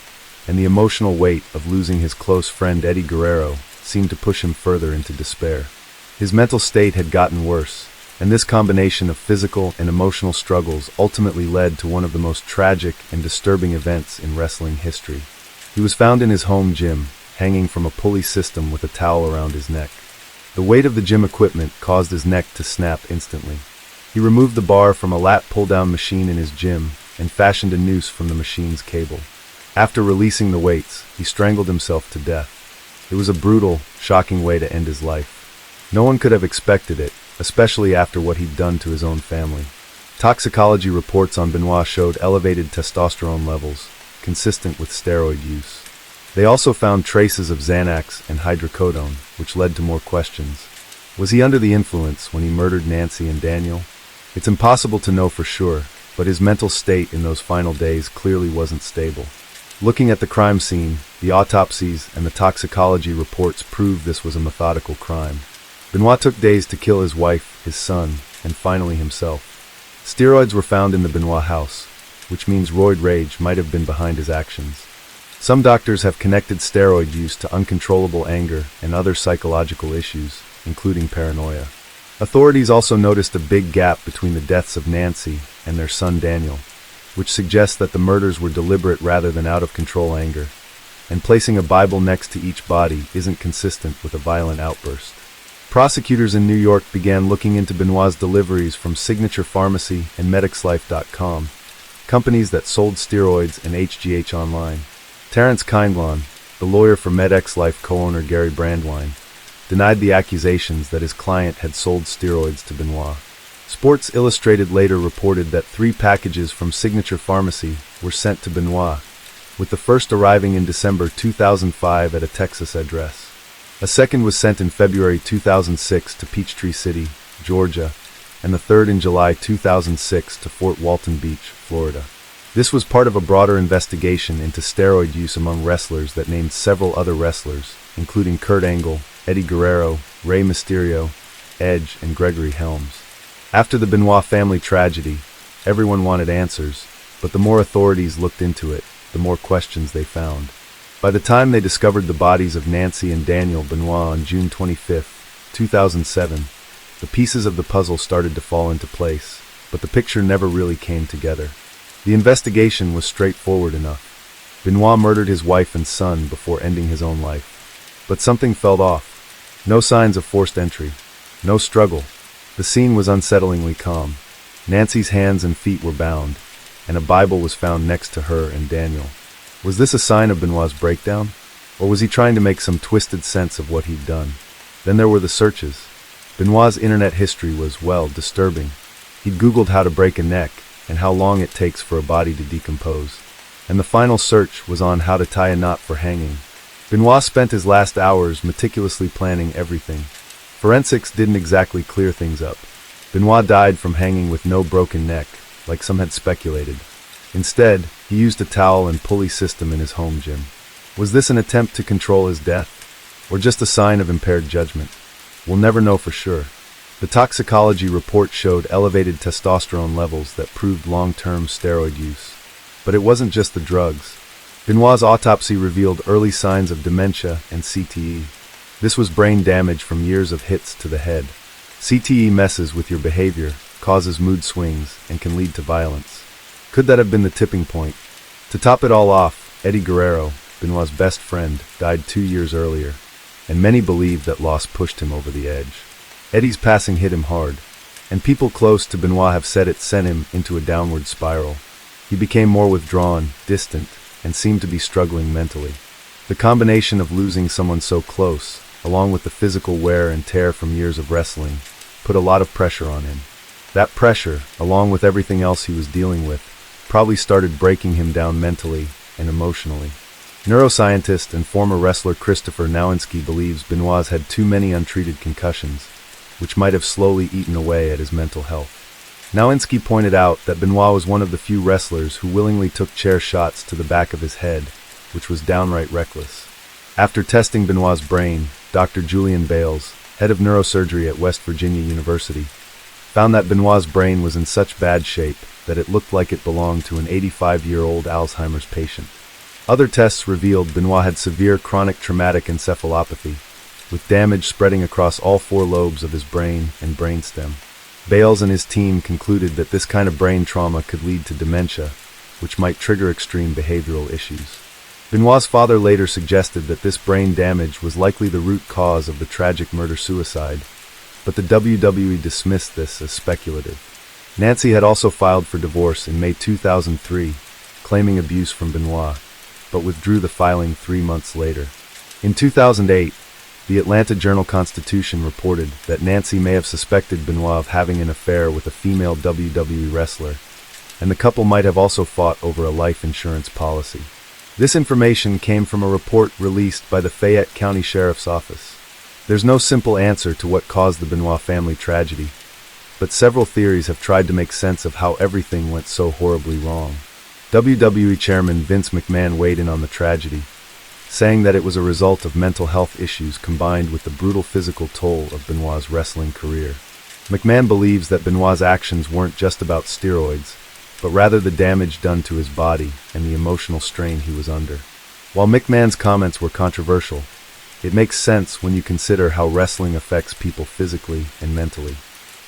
and the emotional weight of losing his close friend Eddie Guerrero seemed to push him further into despair. His mental state had gotten worse, and this combination of physical and emotional struggles ultimately led to one of the most tragic and disturbing events in wrestling history. He was found in his home gym, hanging from a pulley system with a towel around his neck. The weight of the gym equipment caused his neck to snap instantly. He removed the bar from a lat pull-down machine in his gym and fashioned a noose from the machine's cable. After releasing the weights, he strangled himself to death. It was a brutal, shocking way to end his life. No one could have expected it, especially after what he'd done to his own family. Toxicology reports on Benoit showed elevated testosterone levels, consistent with steroid use. They also found traces of Xanax and hydrocodone, which led to more questions. Was he under the influence when he murdered Nancy and Daniel? It's impossible to know for sure, but his mental state in those final days clearly wasn't stable. Looking at the crime scene, the autopsies and the toxicology reports proved this was a methodical crime. Benoit took days to kill his wife, his son, and finally himself. Steroids were found in the Benoit house, which means roid rage might have been behind his actions. Some doctors have connected steroid use to uncontrollable anger and other psychological issues, including paranoia. Authorities also noticed a big gap between the deaths of Nancy and their son Daniel, which suggests that the murders were deliberate rather than out-of-control anger, and placing a Bible next to each body isn't consistent with a violent outburst. Prosecutors in New York began looking into Benoit's deliveries from Signature Pharmacy and MedXLife.com, companies that sold steroids and HGH online. Terrence Kindlon, the lawyer for MedXLife co-owner Gary Brandwine, denied the accusations that his client had sold steroids to Benoit. Sports Illustrated later reported that 3 packages from Signature Pharmacy were sent to Benoit, with the first arriving in December 2005 at a Texas address. A second was sent in February 2006 to Peachtree City, Georgia, and the third in July 2006 to Fort Walton Beach, Florida. This was part of a broader investigation into steroid use among wrestlers that named several other wrestlers, including Kurt Angle, Eddie Guerrero, Rey Mysterio, Edge, and Gregory Helms. After the Benoit family tragedy, everyone wanted answers, but the more authorities looked into it, the more questions they found. By the time they discovered the bodies of Nancy and Daniel Benoit on June 25th, 2007, the pieces of the puzzle started to fall into place, but the picture never really came together. The investigation was straightforward enough. Benoit murdered his wife and son before ending his own life. But something felt off. No signs of forced entry. No struggle. The scene was unsettlingly calm. Nancy's hands and feet were bound, and a Bible was found next to her and Daniel. Was this a sign of Benoit's breakdown? Or was he trying to make some twisted sense of what he'd done? Then there were the searches. Benoit's internet history was, well, disturbing. He'd Googled how to break a neck and how long it takes for a body to decompose. And the final search was on how to tie a knot for hanging. Benoit spent his last hours meticulously planning everything. Forensics didn't exactly clear things up. Benoit died from hanging with no broken neck, like some had speculated. Instead, he used a towel and pulley system in his home gym. Was this an attempt to control his death? Or just a sign of impaired judgment? We'll never know for sure. The toxicology report showed elevated testosterone levels that proved long-term steroid use. But it wasn't just the drugs. Benoit's autopsy revealed early signs of dementia and CTE. This was brain damage from years of hits to the head. CTE messes with your behavior, causes mood swings, and can lead to violence. Could that have been the tipping point? To top it all off, Eddie Guerrero, Benoit's best friend, died 2 years earlier, and many believe that loss pushed him over the edge. Eddie's passing hit him hard, and people close to Benoit have said it sent him into a downward spiral. He became more withdrawn, distant, and seemed to be struggling mentally. The combination of losing someone so close, along with the physical wear and tear from years of wrestling, put a lot of pressure on him. That pressure, along with everything else he was dealing with, probably started breaking him down mentally and emotionally. Neuroscientist and former wrestler Christopher Nowinski believes Benoit's had too many untreated concussions, which might have slowly eaten away at his mental health. Nowinski pointed out that Benoit was one of the few wrestlers who willingly took chair shots to the back of his head, which was downright reckless. After testing Benoit's brain, Dr. Julian Bales, head of neurosurgery at West Virginia University, found that Benoit's brain was in such bad shape that it looked like it belonged to an 85-year-old Alzheimer's patient. Other tests revealed Benoit had severe chronic traumatic encephalopathy, with damage spreading across all 4 lobes of his brain and brainstem. Bales and his team concluded that this kind of brain trauma could lead to dementia, which might trigger extreme behavioral issues. Benoit's father later suggested that this brain damage was likely the root cause of the tragic murder-suicide, but the WWE dismissed this as speculative. Nancy had also filed for divorce in May 2003, claiming abuse from Benoit, but withdrew the filing 3 months later. In 2008, the Atlanta Journal-Constitution reported that Nancy may have suspected Benoit of having an affair with a female WWE wrestler, and the couple might have also fought over a life insurance policy. This information came from a report released by the Fayette County Sheriff's Office. There's no simple answer to what caused the Benoit family tragedy, but several theories have tried to make sense of how everything went so horribly wrong. WWE Chairman Vince McMahon weighed in on the tragedy, saying that it was a result of mental health issues combined with the brutal physical toll of Benoit's wrestling career. McMahon believes that Benoit's actions weren't just about steroids, but rather the damage done to his body and the emotional strain he was under. While McMahon's comments were controversial, it makes sense when you consider how wrestling affects people physically and mentally.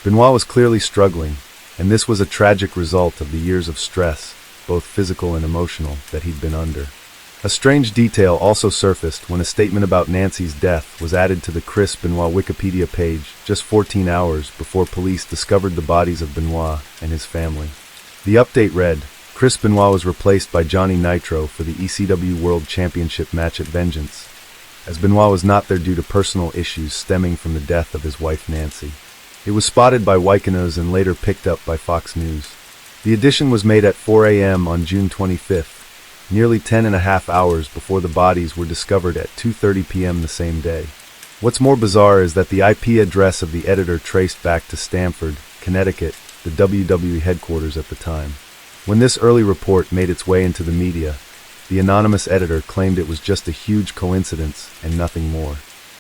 Benoit was clearly struggling, and this was a tragic result of the years of stress, both physical and emotional, that he'd been under. A strange detail also surfaced when a statement about Nancy's death was added to the Chris Benoit Wikipedia page just 14 hours before police discovered the bodies of Benoit and his family. The update read, Chris Benoit was replaced by Johnny Nitro for the ECW World Championship match at Vengeance, as Benoit was not there due to personal issues stemming from the death of his wife Nancy. It was spotted by Wyconos and later picked up by Fox News. The addition was made at 4 a.m. on June 25th, nearly 10.5 hours before the bodies were discovered at 2:30 p.m. the same day. What's more bizarre is that the IP address of the editor traced back to Stamford, Connecticut, the WWE headquarters at the time. When this early report made its way into the media, the anonymous editor claimed it was just a huge coincidence and nothing more.